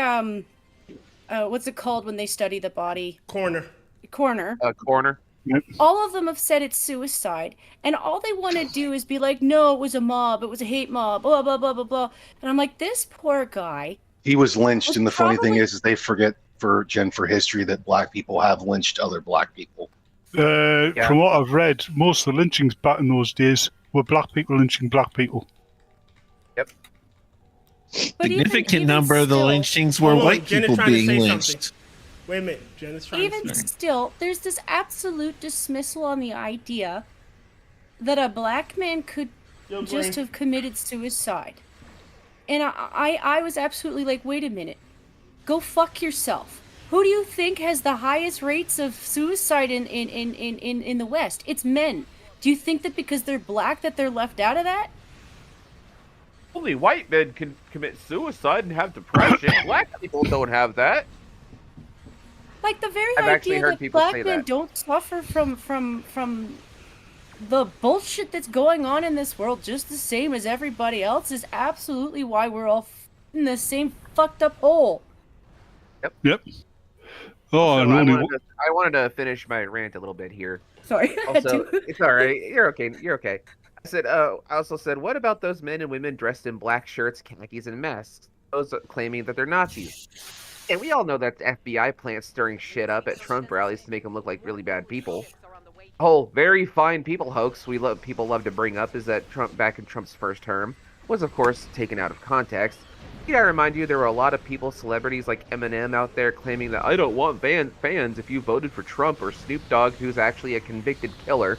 what's it called when they study the body? Coroner. Coroner. Yep. All of them have said it's suicide, and all they want to do is be like, no, it was a mob, it was a hate mob, blah blah blah blah blah. And I'm like, this poor guy. He was lynched, and the funny thing is they forget for history that black people have lynched other black people. From what I've read, most of the lynchings back in those days were black people lynching black people. Yep. Significant number of the lynchings were white people being lynched. Wait a minute, Jen is trying Even to speak. still, there's this absolute dismissal on the idea that a black man could just have committed suicide. And I was absolutely like, wait a minute. Go fuck yourself. Who do you think has the highest rates of suicide in the West? It's men. Do you think that because they're black that they're left out of that? Only white men can commit suicide and have depression. Black people don't have that. Like the very I've actually idea heard that people black say men that. don't suffer from the bullshit that's going on in this world just the same as everybody else is absolutely why we're all in the same fucked up hole. Yep. Oh, So and I only wanted to finish my rant a little bit here. Sorry. I had Also, to. it's all right. You're okay. You're okay. I also said, what about those men and women dressed in black shirts, khakis, and masks? Those claiming that they're Nazis. And we all know that the FBI plans stirring shit up at Trump rallies to make them look like really bad people. The whole very fine people hoax people love to bring up is that Trump, back in Trump's first term, was of course taken out of context. I remind you, there were a lot of people, celebrities like Eminem out there claiming that I don't want fans if you voted for Trump, or Snoop Dogg, who's actually a convicted killer,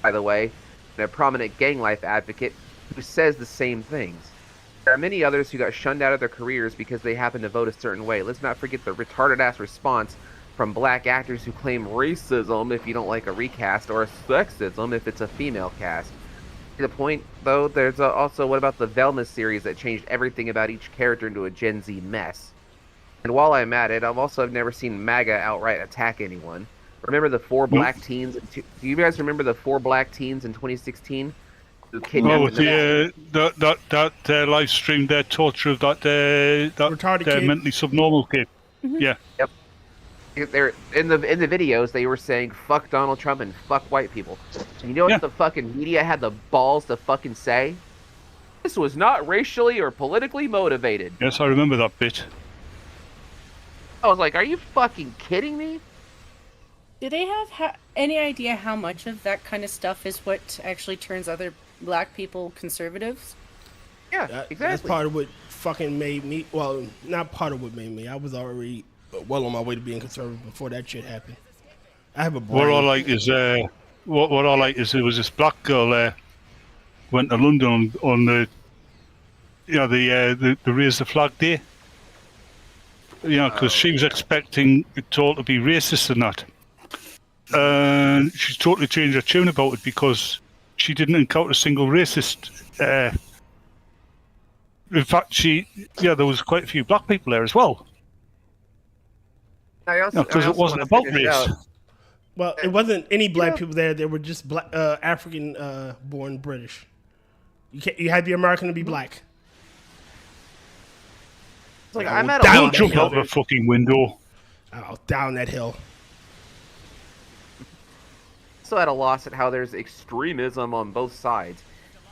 by the way, and a prominent gang life advocate who says the same things. There are many others who got shunned out of their careers because they happen to vote a certain way. Let's not forget the retarded-ass response from black actors who claim racism if you don't like a recast, or sexism if it's a female cast. To the point, though, there's also what about the Velma series that changed everything about each character into a Gen Z mess? And while I'm at it, I've never seen MAGA outright attack anyone. Remember the four black teens? Do you guys remember the 4 black teens in 2016 who kidnapped? that live stream, their torture of that kid. mentally subnormal kid. Yeah. Yep. They're in the videos. They were saying "fuck Donald Trump" and "fuck white people." And you know what the fucking media had the balls to fucking say? This was not racially or politically motivated. Yes, I remember that bit. I was like, "Are you fucking kidding me?" Do they have any idea how much of that kind of stuff is what actually turns other black people conservatives? Yeah, That's exactly. part of what fucking made me. Well, not part of what made me. I was already well on my way to being conservative before that shit happened. I have a brain. What I like is what I like is there was this black girl there went to London on the the Raise the Flag Day. Because she was expecting it all to be racist and that. And she's totally changed her tune about it because she didn't encounter a single racist. In fact, there was quite a few black people there as well. Because it wasn't about race. Well, it wasn't any black people there. They were just black, African born British. You had to be American to be black. It's like, I'm at Don't jump out the fucking window. Oh, down that hill. So at a loss at how there's extremism on both sides.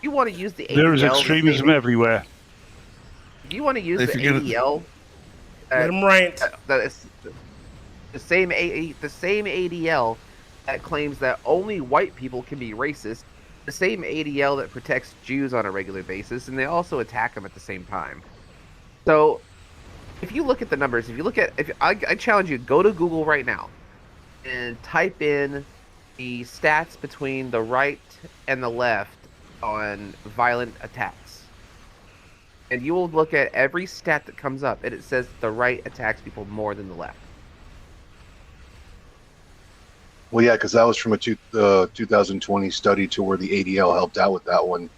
You want to use the ADL? There is extremism everywhere. Do you want to use the ADL? Let them rant. The same ADL that claims that only white people can be racist. The same ADL that protects Jews on a regular basis, and they also attack them at the same time. So, if you look at the numbers, I challenge you, go to Google right now and type in the stats between the right and the left on violent attacks. And you will look at every stat that comes up, and it says the right attacks people more than the left. Well, yeah, because that was from a 2020 study to where the ADL helped out with that one.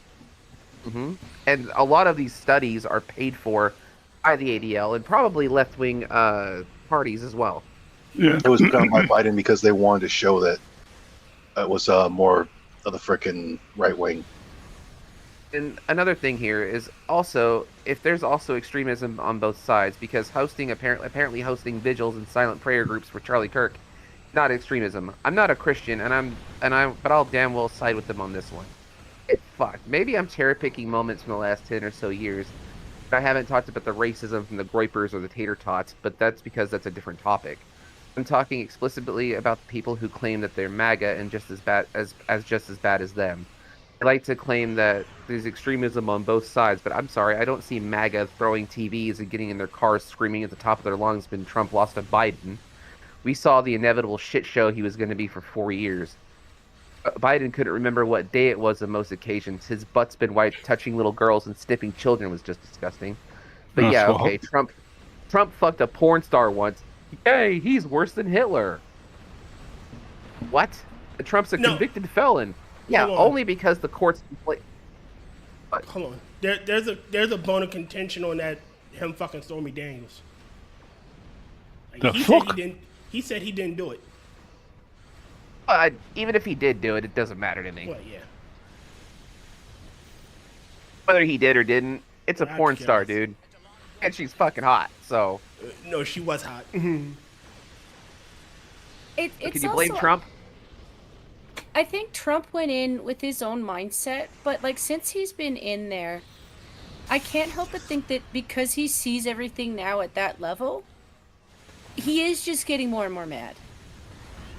Mm-hmm. And a lot of these studies are paid for by the ADL and probably left-wing parties as well. Yeah, it was done by Biden because they wanted to show that it was more of the frickin' right wing. And another thing here is also, if there's also extremism on both sides, because apparently hosting vigils and silent prayer groups for Charlie Kirk, not extremism. I'm not a Christian, but I'll damn well side with them on this one. Fuck. Maybe I'm cherry picking moments from the last 10 or so years. I haven't talked about the racism from the Groypers or the Tater Tots, but that's because that's a different topic. I'm talking explicitly about the people who claim that they're MAGA and just as bad as them. They like to claim that there's extremism on both sides, but I'm sorry, I don't see MAGA throwing TVs and getting in their cars screaming at the top of their lungs when Trump lost to Biden. we saw the inevitable shit show he was going to be for 4 years. Biden couldn't remember what day it was on most occasions. His butt's been wiped, touching little girls and sniffing children was just disgusting. But That's yeah, what- okay, Trump fucked a porn star once. Yay, he's worse than Hitler. What? Trump's a convicted felon. Yeah, Hold on. only because the courts. Hold on. There's a bone of contention on that. Him fucking Stormy Daniels. Like, he said he didn't do it. Even if he did do it, it doesn't matter to me. Well, yeah. Whether he did or didn't, it's a Not porn star, jealous. dude. And she's fucking hot, so. No, she was hot. Can It's you blame also- Trump? I think Trump went in with his own mindset, but like since he's been in there, I can't help but think that because he sees everything now at that level, he is just getting more and more mad.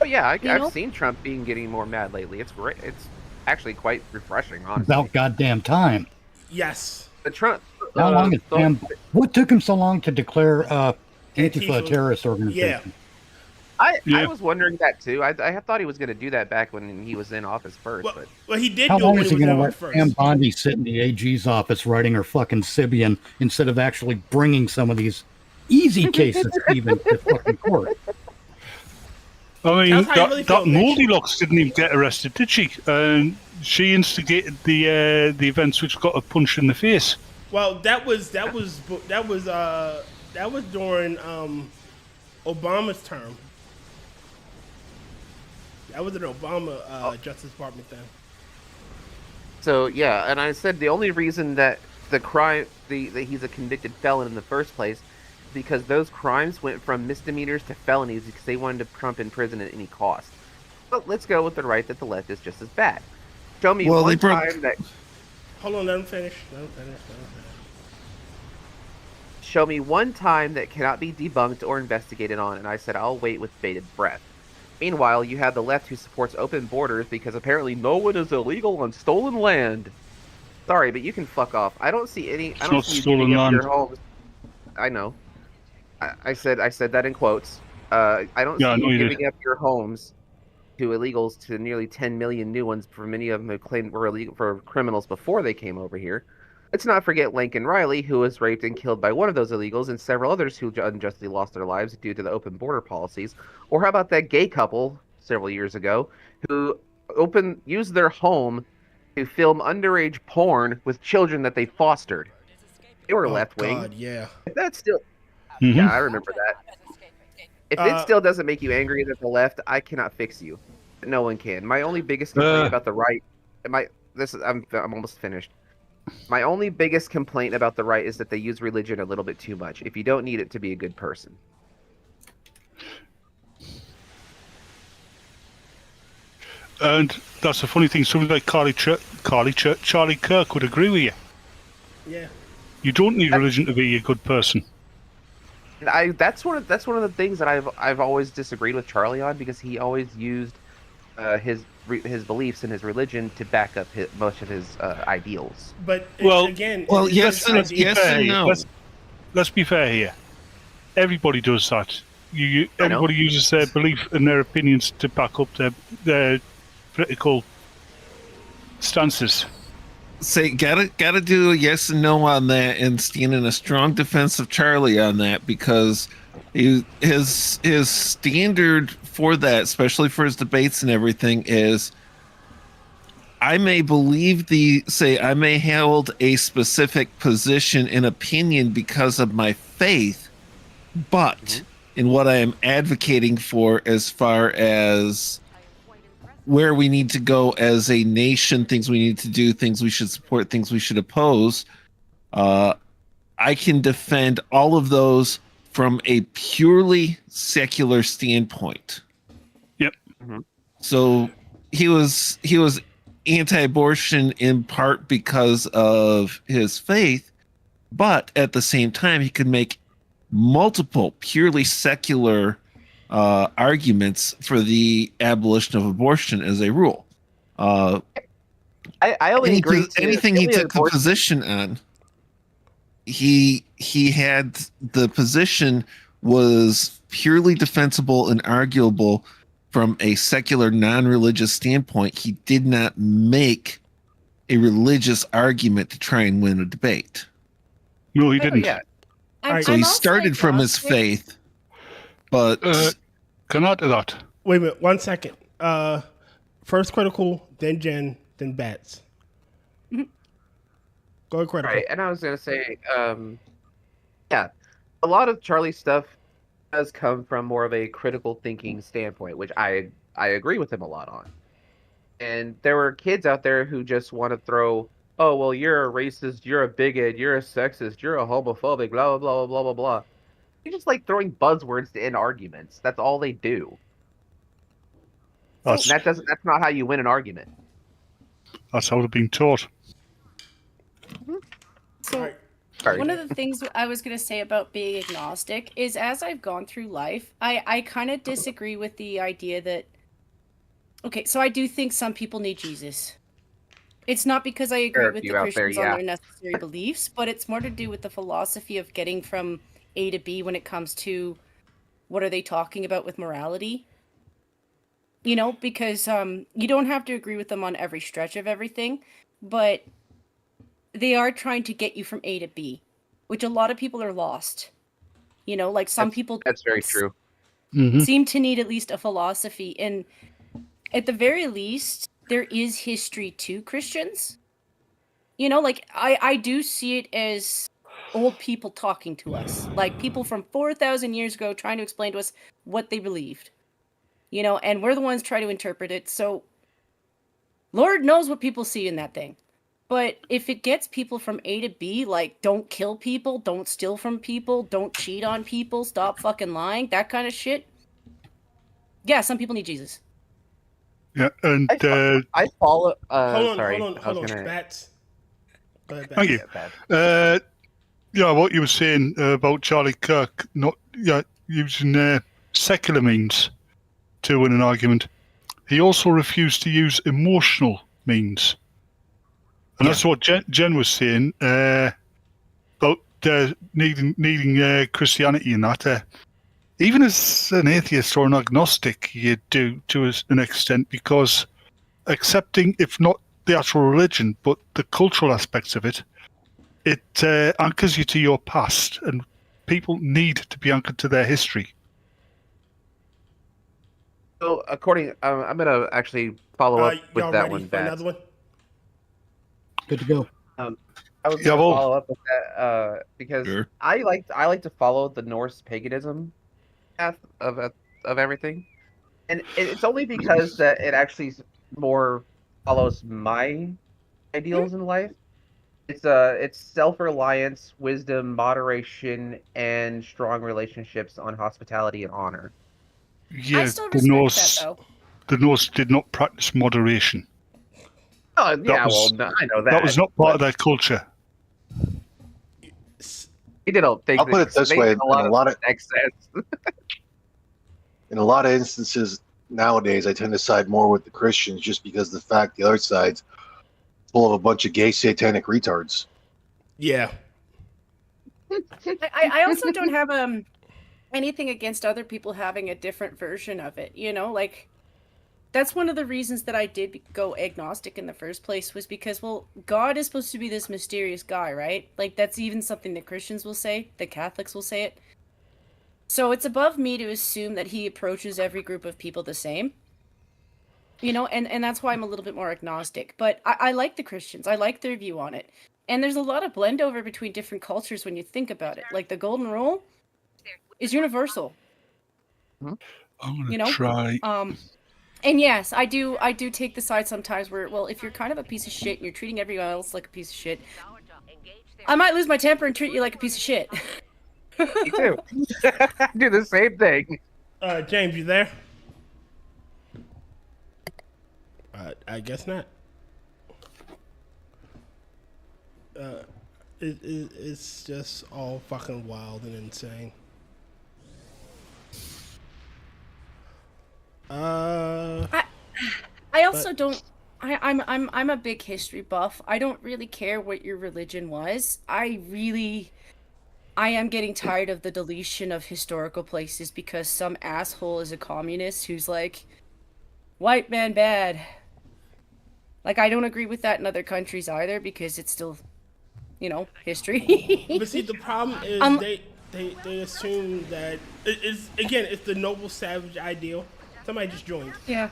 Oh yeah, You know? I've seen Trump getting more mad lately. It's great. It's actually quite refreshing, honestly. About goddamn time. Yes. The Trump. How long is damn? What took him so long to declare Antifa a Antifa. terrorist organization? I was wondering that too. I thought he was going to do that back when he was in office first. But Well, he did How do it long when is he he was going to in let first. Pam Bondi sit in the AG's office writing her fucking Sibian instead of actually bringing some of these easy cases even to fucking court? I mean, Tell us how you really feel, that Mitch. Goldilocks didn't even get arrested, did she? She instigated the events which got a punch in the face. Well, that was during Obama's term. That was an Obama Justice Department thing. so yeah, and I said the only reason that that he's a convicted felon in the first place, because those crimes went from misdemeanors to felonies because they wanted to Trump in prison at any cost. But let's go with the right that the left is just as bad. Show me one time that. Hold on, let him finish. Show me one time that cannot be debunked or investigated on, and I said I'll wait with bated breath. Meanwhile, you have the left who supports open borders because apparently no one is illegal on stolen land. Sorry, but you can fuck off. I don't see any. I don't not see you stolen giving up land. your homes. I know. I said that in quotes. I don't Yeah, I see know you you giving up your homes to illegals, to nearly 10 million new ones, for many of them who claimed were illegal for criminals before they came over here. Let's not forget Lincoln Riley, who was raped and killed by one of those illegals, and several others who unjustly lost their lives due to the open border policies. Or how about that gay couple several years ago who used their home to film underage porn with children that they fostered? They were left wing. God, yeah. That's still. Mm-hmm. Yeah, I remember that. If it still doesn't make you angry that the left, I cannot fix you. No one can. My only biggest complaint about the right, I'm almost finished. My only biggest complaint about the right is that they use religion a little bit too much. If you don't need it to be a good person. And that's the funny thing. Somebody like Charlie Kirk would agree with you. Yeah. You don't need religion to be a good person. That's one of the things that I've always disagreed with Charlie on, because he always used his beliefs and his religion to back up most of his ideals. But again, yes and no. Let's be fair here. Everybody does that. Everybody uses their belief and their opinions to back up their political stances. Say gotta do a yes and no on that, and stand in a strong defense of Charlie on that, because his standard for that, especially for his debates and everything, is I may I may hold a specific position and opinion because of my faith, but in what I am advocating for as far as where we need to go as a nation, things we need to do, things we should support, things we should oppose, I can defend all of those from a purely secular standpoint. Yep. So he was anti-abortion in part because of his faith, but at the same time he could make multiple purely secular arguments for the abolition of abortion as a rule. I only agree to anything he took a position on. He had the position was purely defensible and arguable from a secular, non-religious standpoint. He did not make a religious argument to try and win a debate. No, he didn't. Yeah. So he started from his faith, but can I add to that? Wait a minute, 1 second. First Critical, then Jen, then Bats. Go ahead, Critical. Right, and I was gonna say, yeah, a lot of Charlie's stuff does come from more of a critical thinking standpoint, which I agree with him a lot on. And there were kids out there who just want to throw, oh well, you're a racist, you're a bigot, you're a sexist, you're a homophobic, blah blah blah blah blah blah. You just like throwing buzzwords to end arguments. That's all they do. That's not how you win an argument. That's how they've been taught. So, one of the things I was going to say about being agnostic is as I've gone through life, I kind of disagree with the idea that, okay, so I do think some people need Jesus. It's not because I agree with the Christians on their necessary beliefs, but it's more to do with the philosophy of getting from A to B when it comes to what are they talking about with morality. You know, because you don't have to agree with them on every stretch of everything, but they are trying to get you from A to B, which a lot of people are lost. You know, like some people... That's very true. Seem to need at least a philosophy. And at the very least, there is history to Christians. You know, like, I do see it as old people talking to us. Like, people from 4,000 years ago trying to explain to us what they believed. You know, and we're the ones trying to interpret it. So, Lord knows what people see in that thing. But if it gets people from A to B, like, don't kill people, don't steal from people, don't cheat on people, stop fucking lying, that kind of shit. Yeah, some people need Jesus. Yeah, and I follow. Hold sorry, on. Bats. Go ahead, Bats. Thank you. Yeah, what you were saying about Charlie Kirk not using secular means to win an argument. He also refused to use emotional means. And that's what Jen was saying about needing Christianity and that. Even as an atheist or an agnostic, you do to an extent, because accepting, if not the actual religion, but the cultural aspects of it, it anchors you to your past, and people need to be anchored to their history. So, according, I'm gonna actually follow up with that one. Another one. Good to go. I was gonna follow up with that because I like to follow the Norse paganism path of everything, and it's only because that it actually more follows my ideals in life. It's self-reliance, wisdom, moderation, and strong relationships on hospitality and honor. Yeah, the Norse did not practice moderation. Oh, yeah, I know that. That was not part of their culture. He did all things. I'll put it this way: in a lot of excess. in a lot of instances nowadays, I tend to side more with the Christians just because of the fact the other side's full of a bunch of gay satanic retards. Yeah. I also don't have anything against other people having a different version of it. You know, like, that's one of the reasons that I did go agnostic in the first place, was because, well, God is supposed to be this mysterious guy, right? Like, that's even something that Christians will say, that Catholics will say it. So it's above me to assume that he approaches every group of people the same. You know, and that's why I'm a little bit more agnostic. But I like the Christians. I like their view on it. And there's a lot of blend over between different cultures when you think about it. Like, the golden rule is universal. I'm gonna try. And yes, I do take the side sometimes where, well, if you're kind of a piece of shit and you're treating everyone else like a piece of shit, I might lose my temper and treat you like a piece of shit. Me too. I do the same thing. James, you there? I guess not. It's just all fucking wild and insane. I also don't. I'm a big history buff. I don't really care what your religion was. I really I am getting tired of the deletion of historical places because some asshole is a communist who's like, white man bad. Like, I don't agree with that in other countries either because it's still, history. But see, the problem is they assume that it's the noble savage ideal. Somebody just joined. Yeah.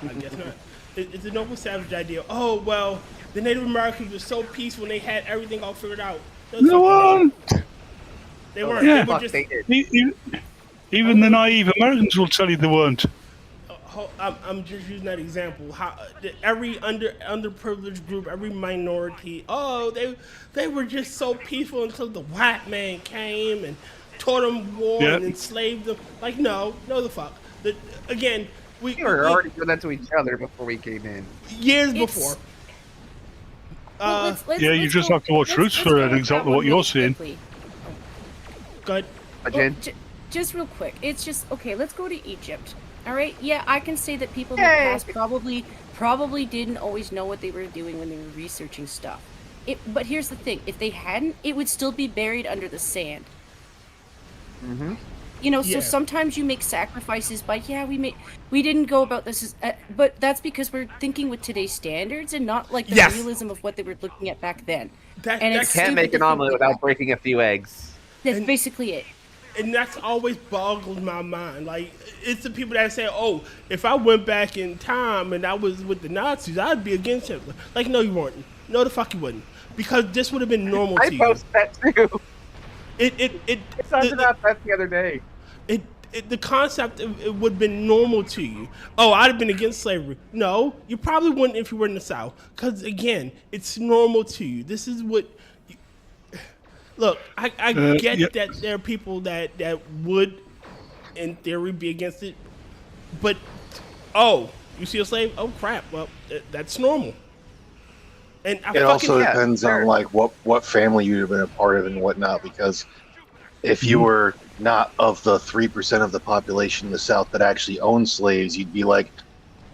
I guess not. It's the noble savage ideal. Oh well, the Native Americans were so peaceful and they had everything all figured out. No, they weren't. Yeah. They were just. Even the naive Americans will tell you they weren't. I'm just using that example. How every underprivileged group, every minority, they were just so peaceful until the white man came and taught them war and enslaved them. Like no the fuck. Again, we were already doing that to each other before we came in. Years before. You just have to watch Roots for an example of what you're saying. Good. Just real quick, it's just okay. Let's go to Egypt. All right. Yeah, I can say that people in the past probably didn't always know what they were doing when they were researching stuff. But here's the thing: if they hadn't, it would still be buried under the sand. Mm-hmm. So sometimes you make sacrifices by we didn't go about this but that's because we're thinking with today's standards and not like the realism of what they were looking at back then. You can't make an omelet without breaking a few eggs. That's basically it. And that's always boggles my mind. Like, it's the people that say, oh, if I went back in time and I was with the Nazis, I'd be against Hitler. Like, no, you weren't. No, the fuck you wouldn't. Because this would have been normal to you. I posted that too. I talked about that the other day. The concept, it would have been normal to you. Oh, I'd have been against slavery. No, you probably wouldn't if you were in the South. Because, again, it's normal to you. This is what... Look, I get that there are people that would, in theory, be against it. But, you see a slave? Oh, crap. Well, that's normal. And it also depends on, like, what family you've been a part of and whatnot. Because if you were not of the 3% of the population in the South that actually owned slaves, you'd be like,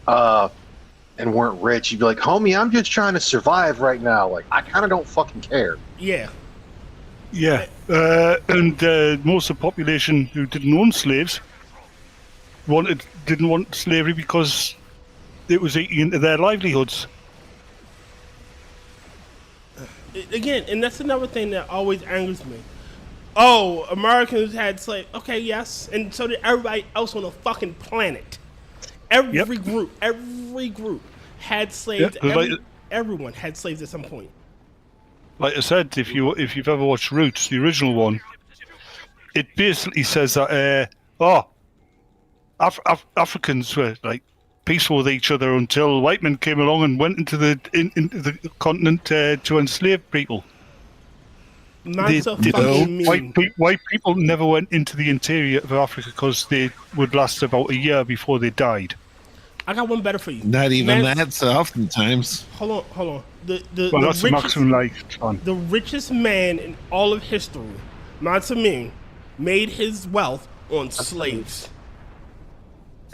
and weren't rich, you'd be like, homie, I'm just trying to survive right now. Like, I kind of don't fucking care. Yeah. Yeah, and most of the population who didn't own slaves didn't want slavery because it was eating into their livelihoods. Again, and that's another thing that always angers me. Oh, Americans had slaves. Okay, yes, and so did everybody else on the fucking planet. Every group had slaves. Everyone had slaves at some point. Like I said, if you've ever watched Roots, the original one, it basically says that Africans were like peaceful with each other until white men came along and went into the continent to enslave people. White people never went into the interior of Africa because they would last about a year before they died. I got one better for you. Not even that, so oftentimes. Hold on. That's the maximum lifespan. The richest man in all of history, MOTZ, made his wealth on slaves.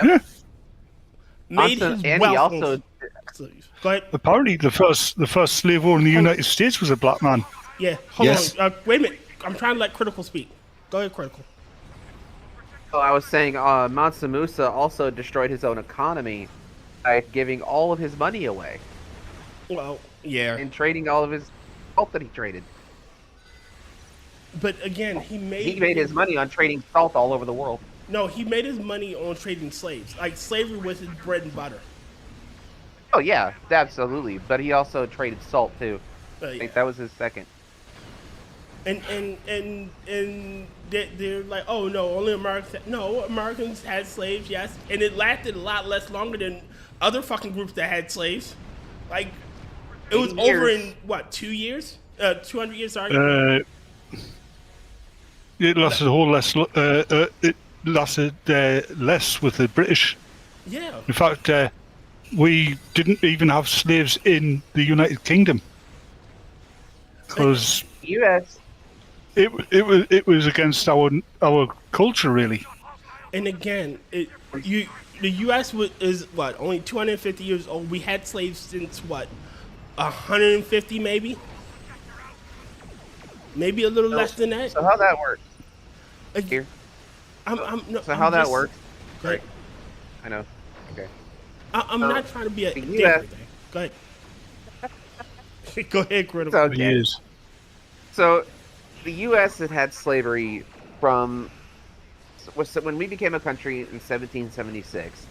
Yeah. Made his wealth on slaves. Go ahead. Apparently, the first slave owner in the United States was a black man. Yeah. Hold on. Wait a minute. I'm trying to let Critical speak. Go ahead, Critical. So I was saying, Mansa also destroyed his own economy by giving all of his money away. Well, yeah. And trading all of his salt that he traded. But again, he made his money on trading salt all over the world. No, he made his money on trading slaves. Like, slavery was his bread and butter. Oh, yeah, absolutely. But he also traded salt, too. I think that was his second. And they're like, oh no, only Americans. No, Americans had slaves, yes, and it lasted a lot less longer than other fucking groups that had slaves. Like, it was over in what, 2 years? 200 years. Sorry. It lasted a whole less. It lasted less with the British. Yeah. In fact, we didn't even have slaves in the United Kingdom because U.S. It was against our culture, really. And again, the U.S. is what, only 250 years old. We had slaves since what, 150 maybe. Maybe a little less than that. So how that works? Here. No, so how that works? Right. I know. Okay. I'm not trying to be a the dick. US Go ahead. Go ahead, Critical. Okay. So, the U.S. had slavery from when we became a country in 1776.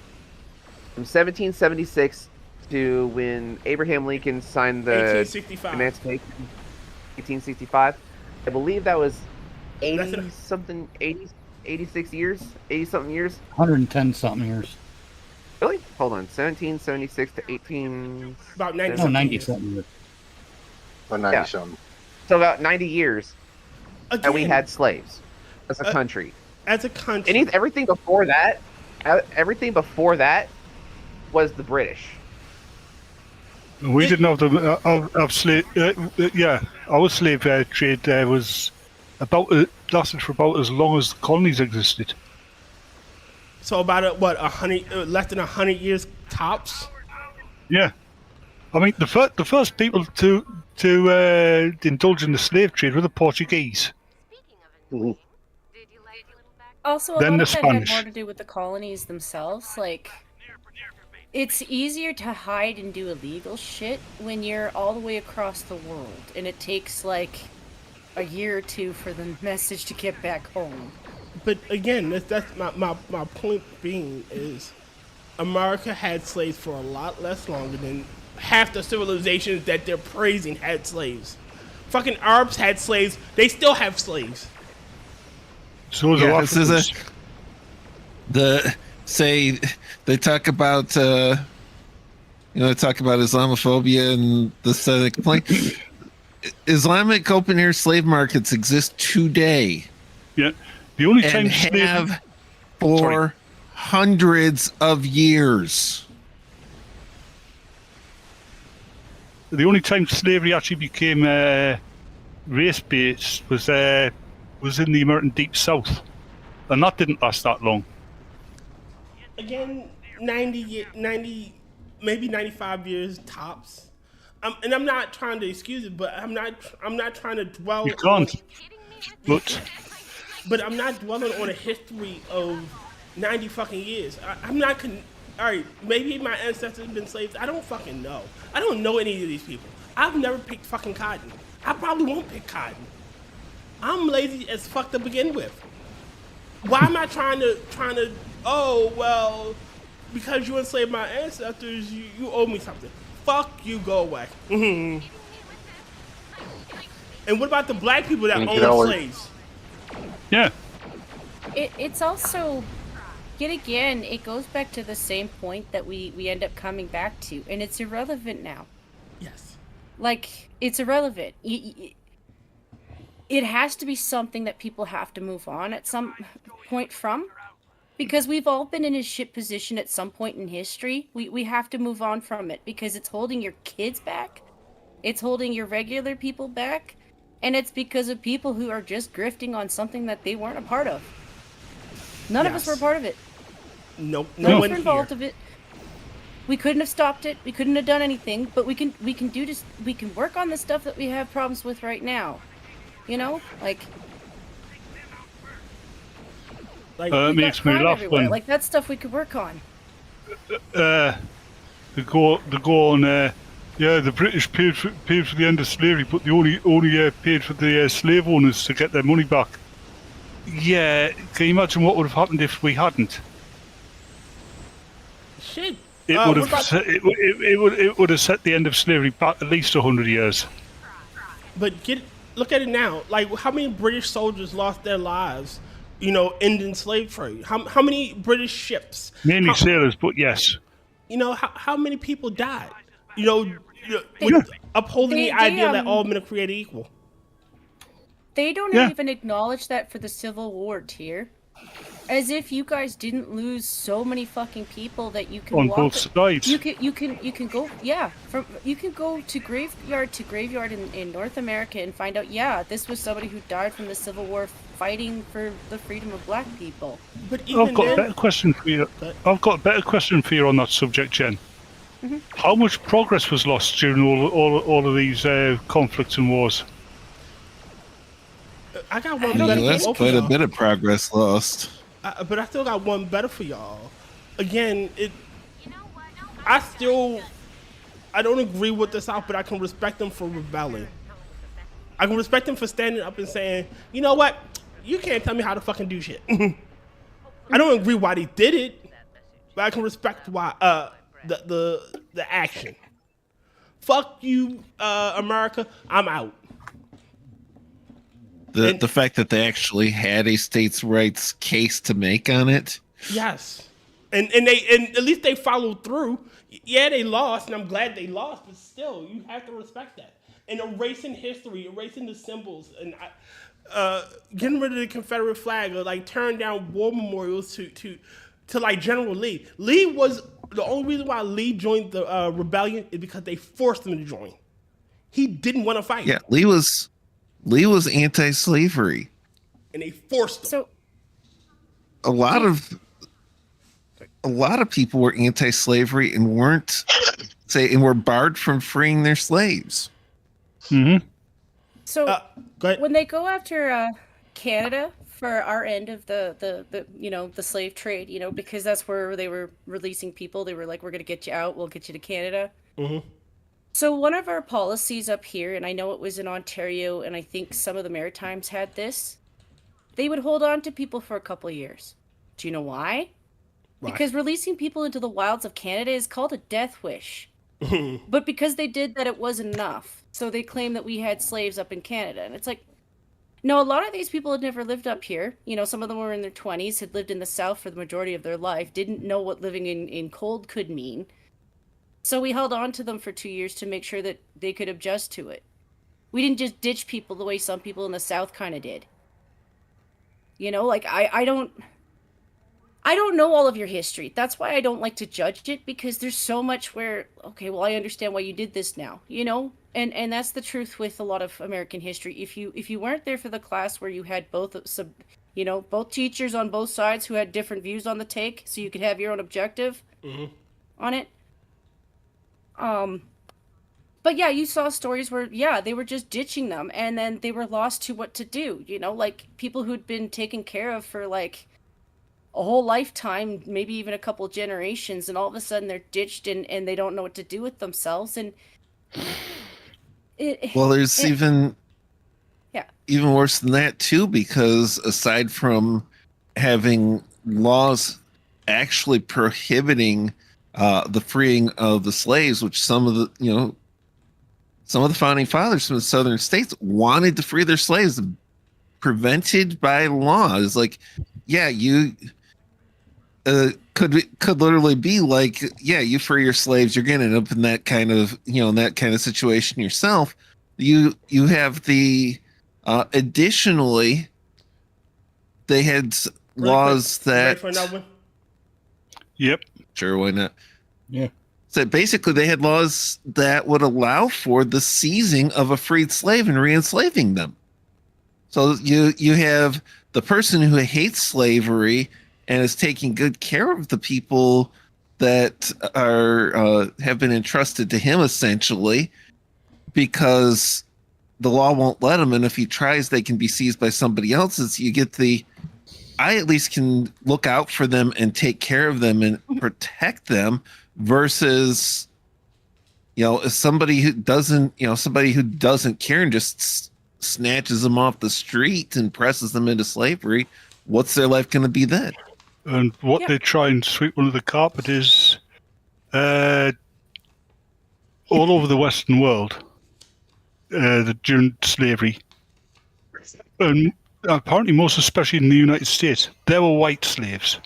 From 1776 to when Abraham Lincoln signed the 1865. Emancipation, 1865. I believe that was 86 years, 80 something years. 110 something years. Really? Hold on, 1776 to 18. About 90. No, 90 something years. Or 90 something. So about 90 years, and we Again. had slaves as a country. As a country. Everything before that, was the British. We didn't have the slave. Yeah, our slave trade was lasted for about as long as the colonies existed. So about less than 100 years tops. Yeah, I mean the first people to indulge in the slave trade were the Portuguese. Also, a Then lot the of that had Spanish. more to do with the colonies themselves. Like, it's easier to hide and do illegal shit when you're all the way across the world, and it takes like a year or two for the message to get back home. But again, that's my point being is America had slaves for a lot less longer than half the civilizations that they're praising had slaves. Fucking Arabs had slaves. They still have slaves. So yeah, this is they talk about Islamophobia and the Semitic complaint. Islamic open air slave markets exist today. Yeah, the only and time have for hundreds of years. The only time slavery actually became race-based was in the American Deep South, and that didn't last that long. Again, 90, maybe 95 years tops. And I'm not trying to excuse it, but I'm not trying to dwell. You can't. But I'm not dwelling on a history of 90 fucking years. I'm not. All right, maybe my ancestors have been slaves. I don't fucking know. I don't know any of these people. I've never picked fucking cotton. I probably won't pick cotton. I'm lazy as fuck to begin with. Why am I trying to? Oh well, because you enslaved my ancestors, you owe me something. Fuck you, go away. And what about the black people that own slaves? Yeah. It's also, yet again, it goes back to the same point that we end up coming back to, and it's irrelevant now. Yes. Like, it's irrelevant. It has to be something that people have to move on at some point from. Because we've all been in a shit position at some point in history. We have to move on from it because it's holding your kids back. It's holding your regular people back. And it's because of people who are just grifting on something that they weren't a part of. None of us were a part of it. Nope. None of us were involved of it. We couldn't have stopped it. We couldn't have done anything. But we can do this. We can work on the stuff that we have problems with right now. You know? Like it makes me laugh when like that stuff we could work on. they go on. Yeah, the British paid for the end of slavery, but they only paid for the slave owners to get their money back. Yeah, can you imagine what would have happened if we hadn't? Shit. It would have set the end of slavery back at least 100 years. But look at it now. Like, how many British soldiers lost their lives? You know, ending slave trade. How many British ships? Mainly sailors, but yes. You know, how many people died? You know, with upholding the idea that all men are created equal. They don't even acknowledge that for the Civil War, Tyr. As if you guys didn't lose so many fucking people that you can on walk both sides. You can go you can go to graveyard in North America and find out this was somebody who died from the Civil War fighting for the freedom of black people. But I've got a better question for you. I've got a better question for you on that subject, Jen. Mm-hmm. How much progress was lost during all of these conflicts and wars? I got one In the better U.S., for both quite of a y'all. bit of progress lost. But I still got one better for y'all. Again, I don't agree with the South, but I can respect them for rebelling. I can respect them for standing up and saying, you know what? You can't tell me how to fucking do shit. I don't agree why they did it, but I can respect why the action. Fuck you, America. I'm out. The fact that they actually had a states' rights case to make on it. Yes, and at least they followed through. Yeah, they lost, and I'm glad they lost, but still, you have to respect that. And erasing history, erasing the symbols, and getting rid of the Confederate flag, or like tearing down war memorials to like General Lee. Lee was the only reason why Lee joined the rebellion is because they forced him to join. He didn't want to fight. Yeah, Lee was anti-slavery, and they forced him. So a lot of people were anti-slavery and were barred from freeing their slaves. Mm-hmm. So when they go after Canada for our end of the slave trade, because that's where they were releasing people. They were like, we're going to get you out. We'll get you to Canada. Mm-hmm. So one of our policies up here, and I know it was in Ontario, and I think some of the Maritimes had this, they would hold on to people for a couple of years. Do you know why? Because releasing people into the wilds of Canada is called a death wish. But because they did that, it wasn't enough. So they claim that we had slaves up in Canada. And it's like, no, a lot of these people had never lived up here. Some of them were in their 20s, had lived in the South for the majority of their life, didn't know what living in cold could mean. So we held on to them for 2 years to make sure that they could adjust to it. We didn't just ditch people the way some people in the South kind of did. I don't know all of your history. That's why I don't like to judge it, because there's so much where, okay, well, I understand why you did this now, and that's the truth with a lot of American history. If you weren't there for the class where you had both teachers on both sides who had different views on the take, so you could have your own objective on it. But yeah, you saw stories where, they were just ditching them, and then they were lost to what to do, like people who'd been taken care of for like a whole lifetime, maybe even a couple generations, and all of a sudden they're ditched and they don't know what to do with themselves. And there's even worse than that too, because aside from having laws actually prohibiting the freeing of the slaves, which some of the founding fathers from the southern states wanted to free their slaves, prevented by law. It's like, you could literally be like, you free your slaves, you're gonna end up in that kind of situation yourself. You have the additionally, they had laws that. Yep. Sure, why not? Yeah. So basically, they had laws that would allow for the seizing of a freed slave and re-enslaving them. So you have the person who hates slavery and is taking good care of the people that are have been entrusted to him, essentially, because the law won't let him, and if he tries, they can be seized by somebody else. You get I at least can look out for them and take care of them and protect them, versus somebody who doesn't care and just snatches them off the street and presses them into slavery. What's their life going to be then? And what they try and sweep under the carpet is all over the Western world, during slavery, and apparently most especially in the United States, there were white slaves.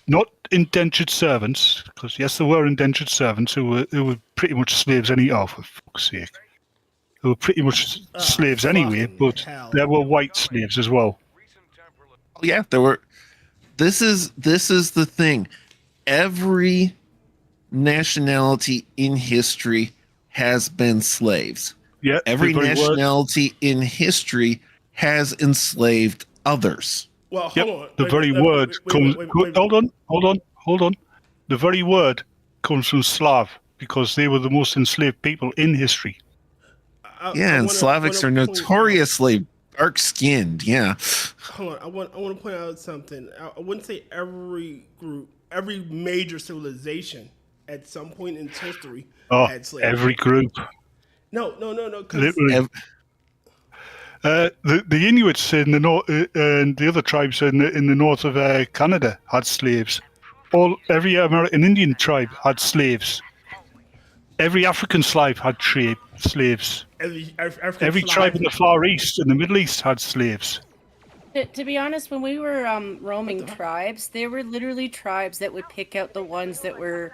Not indentured servants, because yes, there were indentured servants who were pretty much slaves anyhow, for fuck's sake. Who were pretty much slaves anyway, but there were white slaves as well. Yeah, there were. This is the thing. Every nationality in history has been slaves. Yeah. Every nationality in history has enslaved others. Well, hold on. The very word comes. Hold on. The very word comes from Slav, because they were the most enslaved people in history. And Slavics are notoriously Dark skinned, yeah. Hold on, I want to point out something. I wouldn't say every group, every major civilization at some point in its history had slavery. Every group. No. 'Cause Literally. The Inuits in the north and the other tribes in the north of Canada had slaves. Every American Indian tribe had slaves. Every African tribe had slaves. Every tribe in the Far East and the Middle East had slaves. To be honest, when we were roaming tribes, there were literally tribes that would pick out the ones that were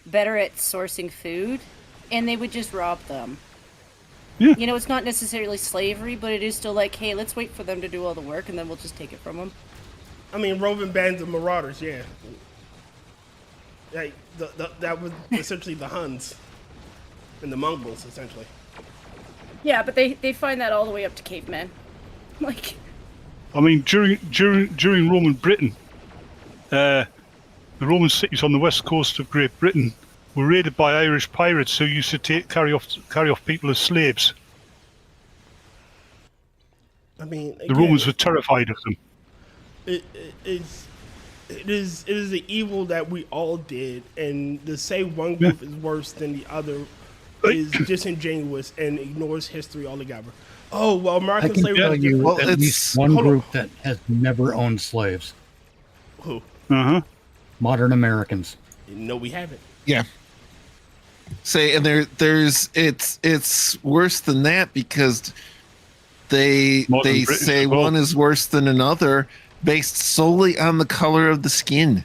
better at sourcing food, and they would just rob them. Yeah. You know, it's not necessarily slavery, but it is still like, hey, let's wait for them to do all the work, and then we'll just take it from them. I mean, roving bands of marauders, yeah. Like, that was essentially the Huns and the Mongols, essentially. Yeah, but they find that all the way up to cavemen. Like, I mean, during Roman Britain, the Roman cities on the west coast of Great Britain were raided by Irish pirates who used to carry off people as slaves. I mean, the Romans were terrified of them. It is the evil that we all did, and to say one group is worse than the other is disingenuous and ignores history altogether. Oh well, I American can slavery. tell you Well, at least one group that has never owned slaves. Who? Modern Americans. No, we haven't. Yeah. Say, and it's worse than that because they British say as well. one is worse than another based solely on the color of the skin.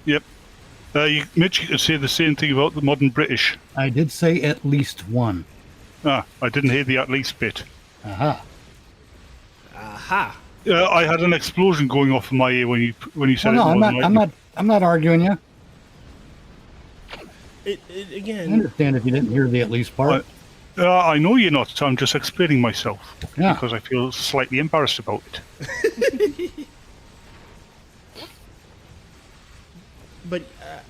Yep. Mitch, you could say the same thing about the modern British. I did say at least one. I didn't hear the at least bit. Aha. I had an explosion going off in my ear when you said Well, no, it. I'm not arguing you. Again. I understand if you didn't hear the at least part. I know you're not. So I'm just explaining myself Yeah. because I feel slightly embarrassed about it. But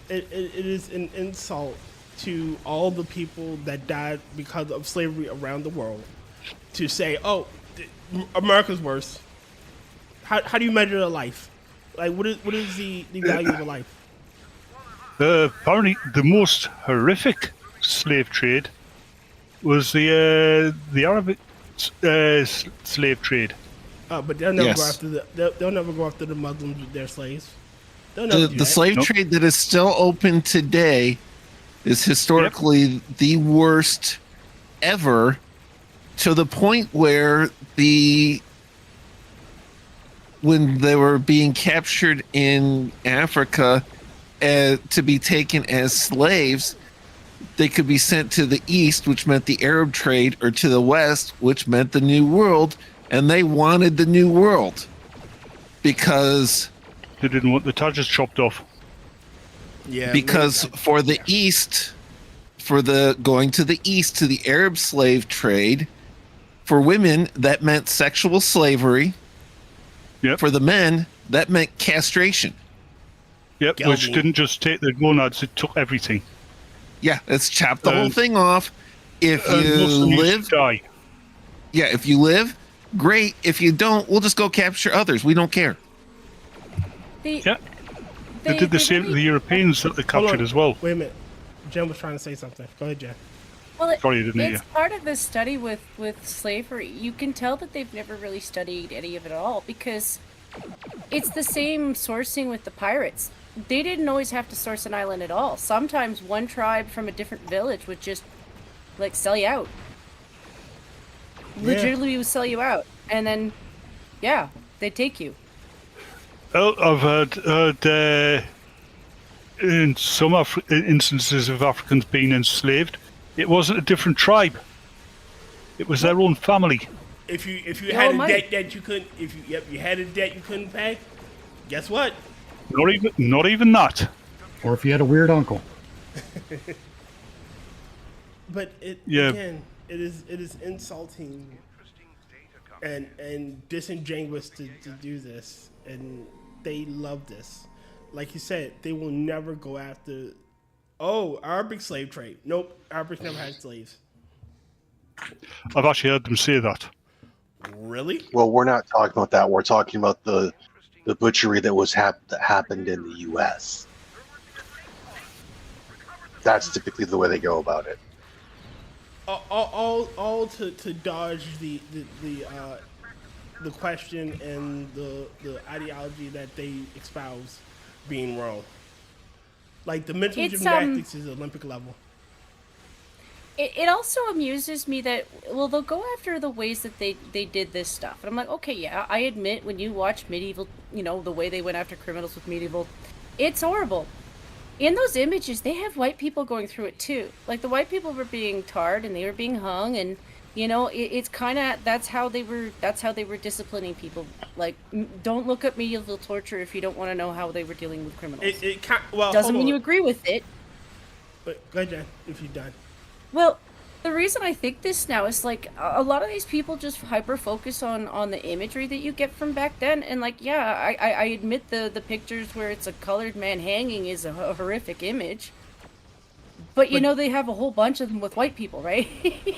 it is an insult to all the people that died because of slavery around the world to say, "Oh, America's worse." How do you measure a life? Like, what is the value of a life? Apparently, the most horrific slave trade was the Arabic slave trade. But they'll never go after they'll never go after the Muslims with their slaves. The slave trade that is still open today is historically the worst ever, to the point where when they were being captured in Africa to be taken as slaves, they could be sent to the east, which meant the Arab trade, or to the west, which meant the New World, and they wanted the New World because they didn't want the Tajas chopped off. Yeah. Because for the east, going to the east to the Arab slave trade, for women that meant sexual slavery. Yep. For the men that meant castration. Yep, which didn't just take the gonads; it took everything. Yeah, let's chop the whole thing off. If you live, die. Yeah, if you live, great. If you don't, we'll just go capture others. We don't care. They did the same to the Europeans that they captured as well. Wait a minute. Jen was trying to say something. Go ahead, Jen. Well, Sorry, didn't it's part of the study with slavery. You can tell that they've never really studied any of it at all because it's the same sourcing with the pirates. They didn't always have to source an island at all. Sometimes one tribe from a different village would just like sell you out. Legitimately would sell you out, and then they'd take you. Well, I've heard in some instances of Africans being enslaved, it wasn't a different tribe. It was their own family. If you had a debt that you couldn't, you had a debt you couldn't pay, guess what? Not even that. Or if you had a weird uncle. But again, it is insulting and disingenuous to do this, and they love this. Like you said, they will never go after. Oh, Arabic slave trade. Nope, Arabics never had slaves. I've actually heard them say that. Really? Well, we're not talking about that. We're talking about the butchery that happened in the U.S. That's typically the way they go about it. All to dodge the question and the ideology that they espouse being wrong. Like the mental gymnastics is Olympic level. It also amuses me that, well, they'll go after the ways that they did this stuff. And I'm like, okay, yeah, I admit when you watch medieval, you know, the way they went after criminals with medieval, it's horrible. In those images, they have white people going through it too. Like the white people were being tarred and they were being hung, and you know, it's kind of that's how they were disciplining people. Like, don't look at medieval torture if you don't want to know how they were dealing with criminals. Well, doesn't mean you agree with it. But go ahead, Jen, if you're done. Well, the reason I think this now is like a lot of these people just hyper focus on the imagery that you get from back then, and like, yeah, I admit the pictures where it's a colored man hanging is a horrific image, but you know they have a whole bunch of them with white people, right?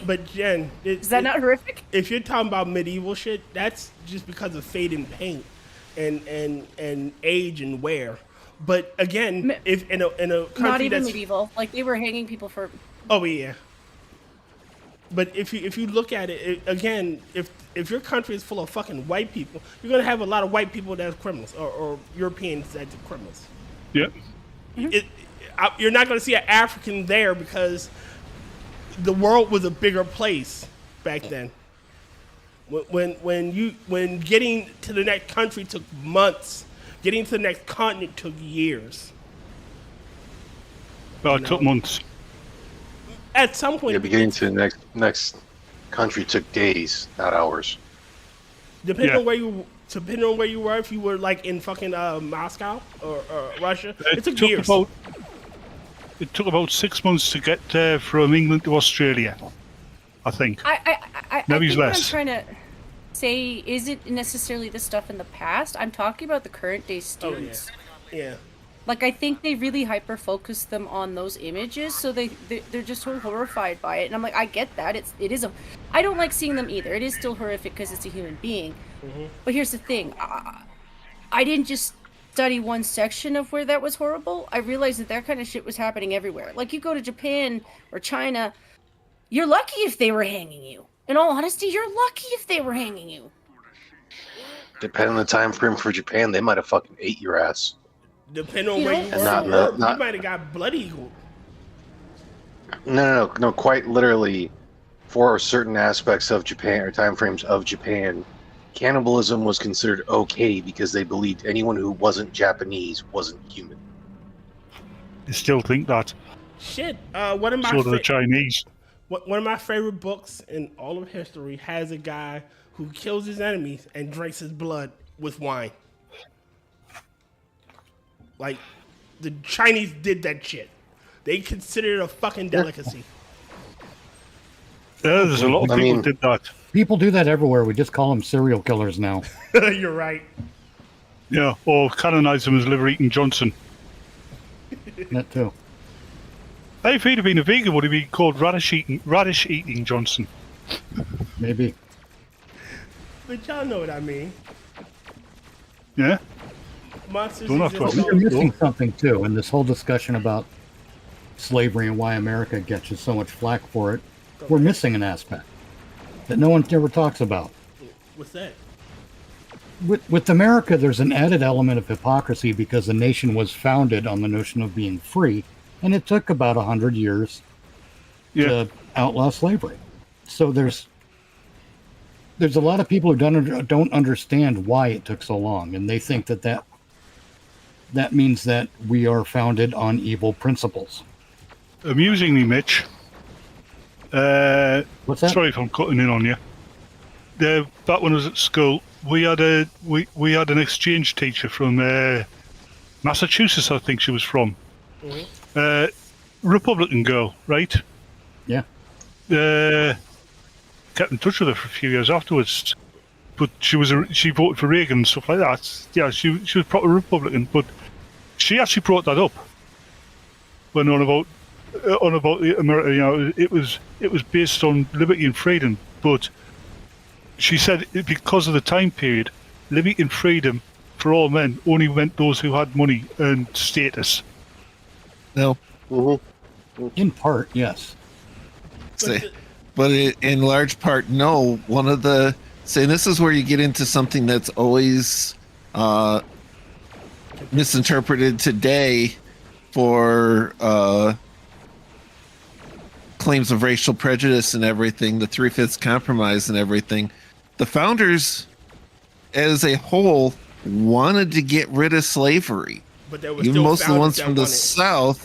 But Jen, is that not horrific? If you're talking about medieval shit, that's just because of fade and paint, and age and wear. But again, if in a country not even that's medieval, like they were hanging people for. Oh yeah. But if you look at it again, if your country is full of fucking white people, you're gonna have a lot of white people that's criminals or Europeans that's criminals. Yep. You're not gonna see an African there because the world was a bigger place back then. When getting to the next country took months, getting to the next continent took years. Well, it took months. At some point, getting to the next country took days, not hours. Depending on where you were, if you were like in fucking Moscow or Russia, it took years. It took about 6 months to get from England to Australia, I think. I Maybe think less. what I'm trying to say isn't necessarily the stuff in the past. I'm talking about the current day students. Oh, yeah. Like, I think they really hyper-focus them on those images, so they're just so horrified by it. And I'm like, I get that. It is I don't like seeing them either. It is still horrific because it's a human being. Mm-hmm. But here's the thing. I didn't just study one section of where that was horrible. I realized that kind of shit was happening everywhere. Like, you go to Japan or China, you're lucky if they were hanging you. In all honesty, you're lucky if they were hanging you. Depending on the time frame for Japan, they might have fucking ate your ass. Depending on where you were, you might have got blood eagle. No, quite literally, for certain aspects of Japan or time frames of Japan, cannibalism was considered okay because they believed anyone who wasn't Japanese wasn't human. I still think that. Shit, one of my so do the Chinese. One of my favorite books in all of history has a guy who kills his enemies and drinks his blood with wine. Like, the Chinese did that shit. They considered it a fucking delicacy. Yeah, there's a lot of people did that. People do that everywhere. We just call them serial killers now. You're right. Yeah, or canonize them as liver-eating Johnson. That too. Hey, if he'd have been a vegan, would he be called radish-eating Johnson? Maybe. But y'all know what I mean. Yeah? You're missing something too in this whole discussion about slavery and why America gets you so much flack for it. We're missing an aspect that no one ever talks about. What's that? With America, there's an added element of hypocrisy because the nation was founded on the notion of being free, and it took about 100 years to outlaw slavery. So there's a lot of people who don't understand why it took so long, and they think that means that we are founded on evil principles. Amusingly, Mitch. What's that? Sorry if I'm cutting in on you. Back when I was at school, we had an exchange teacher from Massachusetts, I think she was from. Mm-hmm. Republican girl, right? Yeah. Kept in touch with her for a few years afterwards. But she voted for Reagan and stuff like that. Yeah, she was proper Republican, but she actually brought that up when on about the America. You know, it was based on liberty and freedom, but she said because of the time period, liberty and freedom for all men only meant those who had money and status. No. In part, yes. But in large part, no. One of the this is where you get into something that's always misinterpreted today for claims of racial prejudice and everything, the 3/5 compromise and everything. The founders, as a whole, wanted to get rid of slavery. But there were Even still most of the ones founders from that the wanted-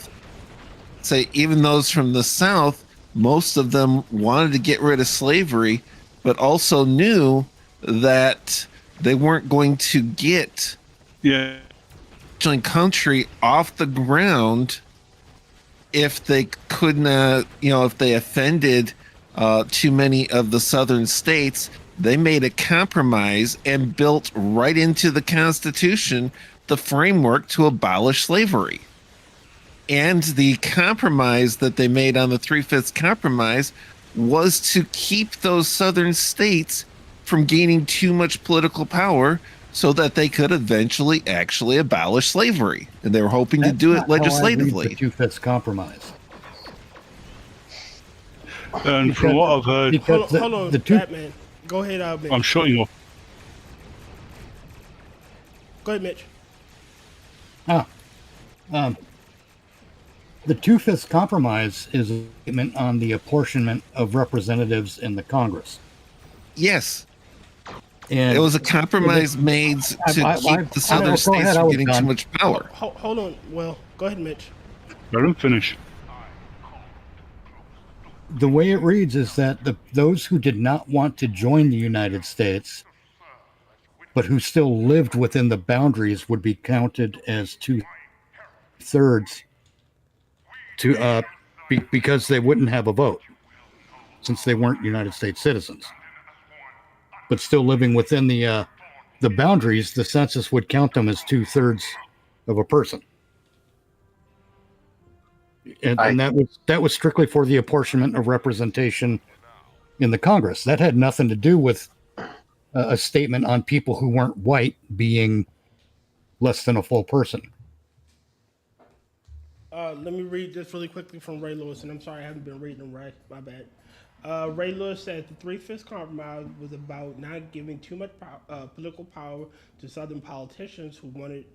South, even those from the South, most of them wanted to get rid of slavery, but also knew that they weren't going to get country off the ground if they could not, if they offended too many of the southern states. They made a compromise and built right into the Constitution the framework to abolish slavery. And the compromise that they made on the 3/5 compromise was to keep those southern states from gaining too much political power so that they could eventually actually abolish slavery. And they were hoping to do it legislatively. The 2/5 compromise. And from what I've heard... Hold on, Batman. Go ahead, Mitch. I'm shutting up. Go ahead, Mitch. The 2/5 compromise is a statement on the apportionment of representatives in the Congress. Yes. And it was a compromise made to keep the southern states from getting too much power. Hold on. Well, go ahead, Mitch. Let him finish. The way it reads is that those who did not want to join the United States, but who still lived within the boundaries, would be counted as 2/3 because they wouldn't have a vote, since they weren't United States citizens. But still living within the boundaries, the census would count them as 2/3 of a person. And that was strictly for the apportionment of representation in the Congress. That had nothing to do with a statement on people who weren't white being less than a full person. Let me read this really quickly from Ray Lewis, and I'm sorry I haven't been reading them right. My bad. Ray Lewis said the 3/5 compromise was about not giving too much political power to Southern politicians who wanted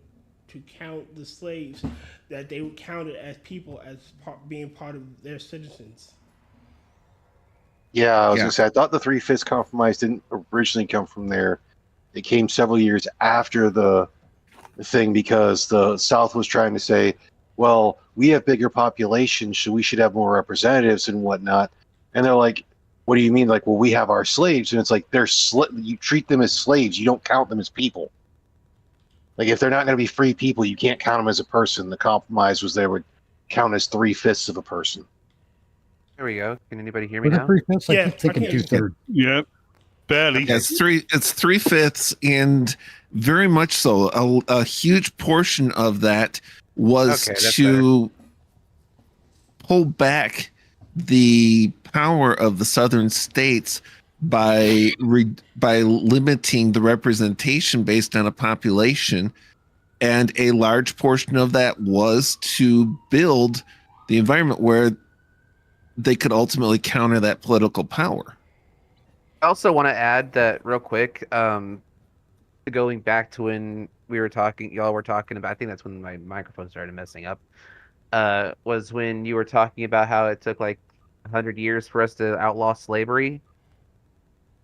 to count the slaves that they would count it as people, as being part of their citizens. Yeah, I was going to say, I thought the 3/5 compromise didn't originally come from there. It came several years after the thing because the South was trying to say, well, we have bigger populations, so we should have more representatives and whatnot. And they're like, what do you mean? Like, well, we have our slaves. And it's like, you treat them as slaves. You don't count them as people. Like, if they're not going to be free people, you can't count them as a person. The compromise was they would count as 3/5 of a person. There we go. Can anybody hear me now? 3/5, I keep thinking 2/3. Yeah, barely. Yeah, it's 3/5, and very much so. A huge portion of that was to pull back the power of the southern states by limiting the representation based on a population, and a large portion of that was to build the environment where they could ultimately counter that political power. I also want to add that real quick, going back to when y'all were talking about, I think that's when my microphone started messing up, was when you were talking about how it took like 100 years for us to outlaw slavery.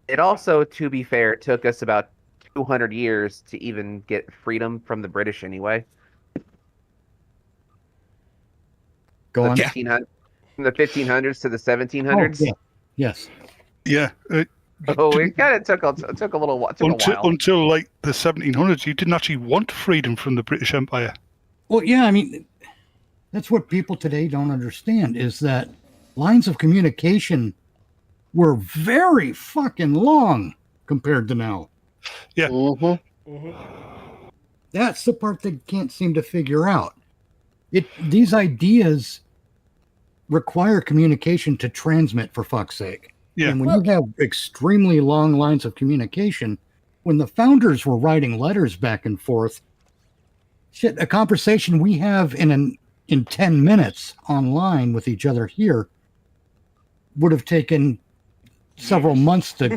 It also, to be fair, took us about 200 years to even get freedom from the British anyway. Go on. From the 1500s to the 1700s. Oh, yeah. Yes. Yeah. It kind of took a little while. Until like the 1700s, you didn't actually want freedom from the British Empire. Well, yeah, I mean, that's what people today don't understand, is that lines of communication were very fucking long compared to now. Yeah. That's the part they can't seem to figure out. These ideas require communication to transmit, for fuck's sake. Yeah. And when you have extremely long lines of communication, when the founders were writing letters back and forth, shit, a conversation we have in 10 minutes online with each other here would have taken several months to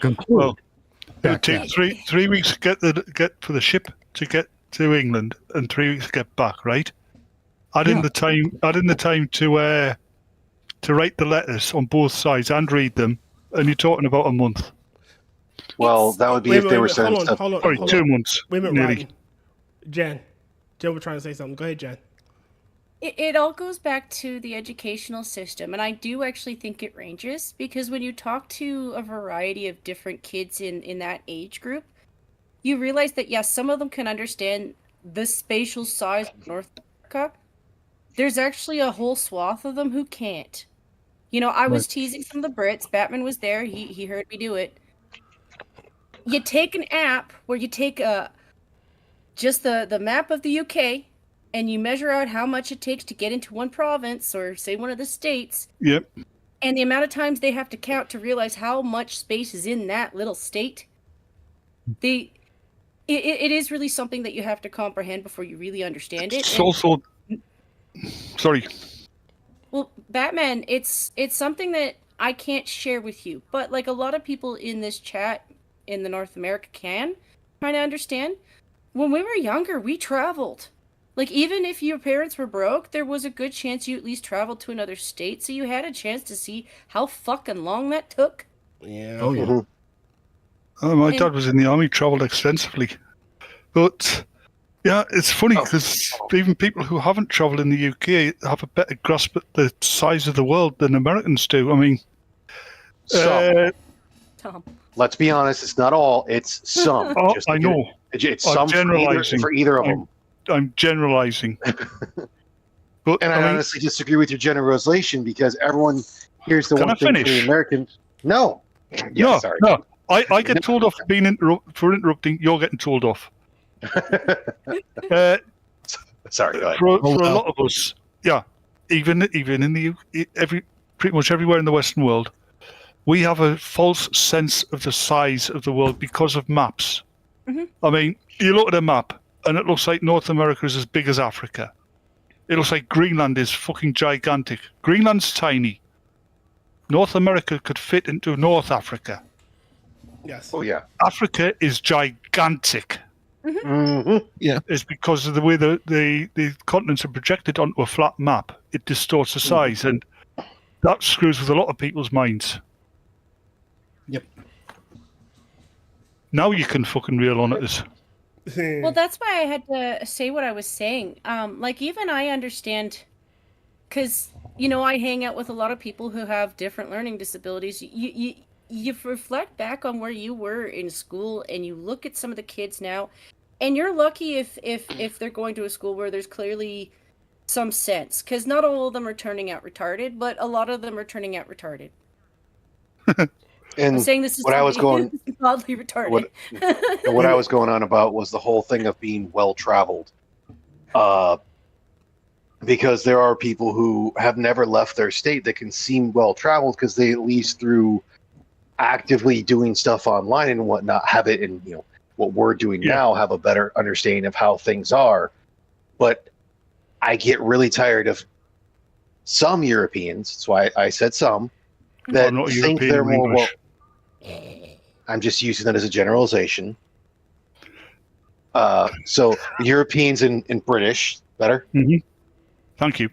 conclude. Well, it would take 3 weeks to get for the ship to get to England and 3 weeks to get back, right? Add in the time to write the letters on both sides and read them, and you're talking about a month. Well, that would be if they were sending stuff. Sorry, 2 months. Wait a minute, nearly. Rodney. Jen was trying to say something. Go ahead, Jen. It all goes back to the educational system, and I do actually think it ranges, because when you talk to a variety of different kids in that age group, you realize that, yes, some of them can understand the spatial size of North America. There's actually a whole swath of them who can't. You know, I was teasing some of the Brits. Batman was there. He heard me do it. You take an app where you take just the map of the UK, and you measure out how much it takes to get into one province or, say, one of the states. Yep. And the amount of times they have to count to realize how much space is in that little state. It is really something that you have to comprehend before you really understand it. It's also... Sorry. Well, Batman, it's something that I can't share with you, but like a lot of people in this chat in the North America can kind of understand. When we were younger, we traveled. Like, even if your parents were broke, there was a good chance you at least traveled to another state, so you had a chance to see how fucking long that took. Yeah. Oh, yeah. My dad was in the army, travelled extensively. But, yeah, it's funny because even people who haven't travelled in the UK have a better grasp at the size of the world than Americans do. I mean... Tom. Let's be honest, it's not all, it's some. Oh, I know. It's some for either of them. I'm generalizing. But and I honestly disagree with your generalization because everyone here's the one thing for the Americans. No. No, sorry. no. I get told off for interrupting. You're getting told off. Sorry, go ahead. For a lot of us, yeah, even in the pretty much everywhere in the Western world, we have a false sense of the size of the world because of maps. Mm-hmm. I mean, you look at a map, and it looks like North America is as big as Africa. It looks like Greenland is fucking gigantic. Greenland's tiny. North America could fit into North Africa. Yes. Oh, yeah. Africa is gigantic. Mm-hmm. Yeah. It's because of the way the continents are projected onto a flat map. It distorts the size, and that screws with a lot of people's minds. Yep. Now you can fucking reel on it. Well, that's why I had to say what I was saying. Like, even I understand, because, you know, I hang out with a lot of people who have different learning disabilities. You reflect back on where you were in school, and you look at some of the kids now, and you're lucky if they're going to a school where there's clearly some sense, because not all of them are turning out retarded, but a lot of them are turning out retarded. And I'm saying this is what I was going, oddly retarded. What I was going on about was the whole thing of being well-traveled. Because there are people who have never left their state that can seem well-traveled because they, at least through actively doing stuff online and whatnot, have it in, you know, what we're doing now, have a better understanding of how things are. But I get really tired of some Europeans, that's why I said some, that think they're more well. I'm just using that as a generalization. So Europeans and British, better? Mm-hmm. Thank you.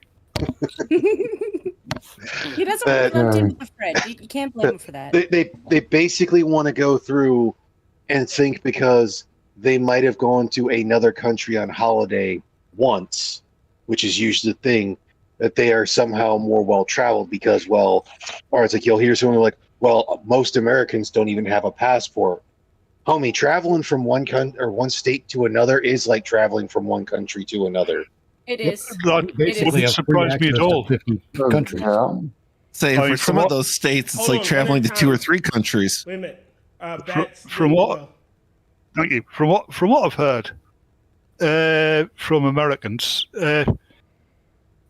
He doesn't want to lump in with a friend. You can't blame him for that. They basically want to go through and think because they might have gone to another country on holiday once, which is usually the thing, that they are somehow more well-traveled because, well, or it's like you'll hear someone like, well, most Americans don't even have a passport. Homie, traveling from one state to another is like traveling from one country to another. It is. That wouldn't surprise me at all. Countries. Say, for some of those states, it's like traveling to 2 or 3 countries. Wait a minute. From what I've heard from Americans,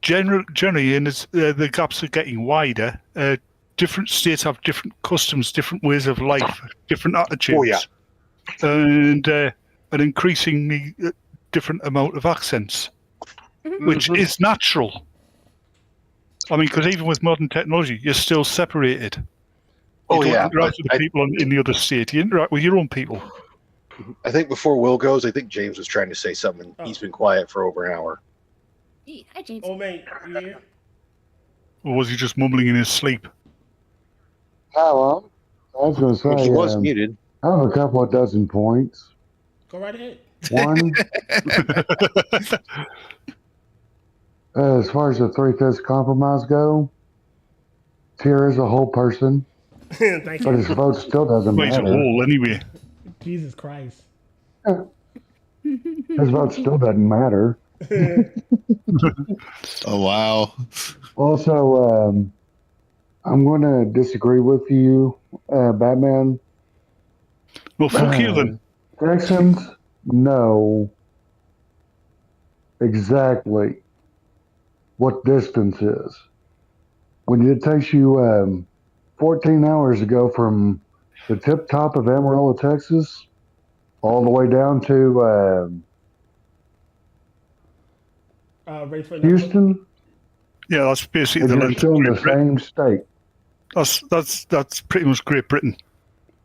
generally, and the gaps are getting wider. different states have different customs, different ways of life, different attitudes. Oh, yeah. And an increasingly different amount of accents, which is natural. I mean, because even with modern technology, you're still separated. You don't interact with the people in the other state. You interact with your own people. I think before Will goes, I think James was trying to say something. He's been quiet for over an hour. Hey, hi, James. Oh, mate. Yeah. Or was he just mumbling in his sleep? Oh, I was going to say, He was muted. I have a couple of dozen points. Go right ahead. One, as far as the three-fifths compromise go, Tyr is a whole person, Thank but you. his vote still doesn't Well, he's a matter. whole anyway. Jesus Christ. His vote still doesn't matter. Oh, wow. Also, I'm going to disagree with you, Batman. Well, fuck you then. Texans know exactly what distance is. When it takes you 14 hours to go from the tip top of Amarillo, Texas, all the way down to Ready for Houston, Yeah, that's basically and the you're length still of in Great the Britain. same state. That's pretty much Great Britain.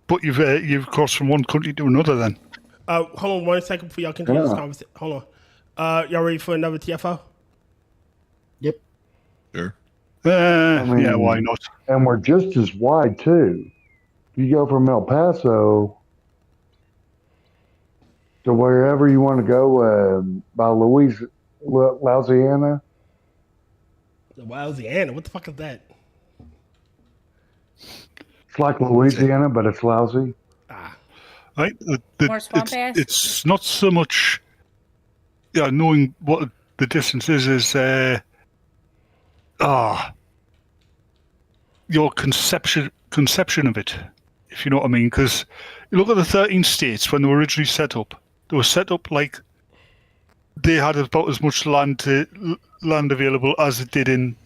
But you've crossed from one country to another then. Hold on 1 second before y'all continue this Yeah. conversation. Hold on. Y'all ready for another TFO? Yep. Sure. Yeah, why not? And we're just as wide, too. You go from El Paso to wherever you want to go by Louisiana. Louisiana? What the fuck is that? It's like Louisiana, but it's lousy. Right? More swamp ass? It's not so much knowing what the distance is your conception of it, if you know what I mean. Because you look at the 13 states when they were originally set up. They were set up like they had about as much land available as it did in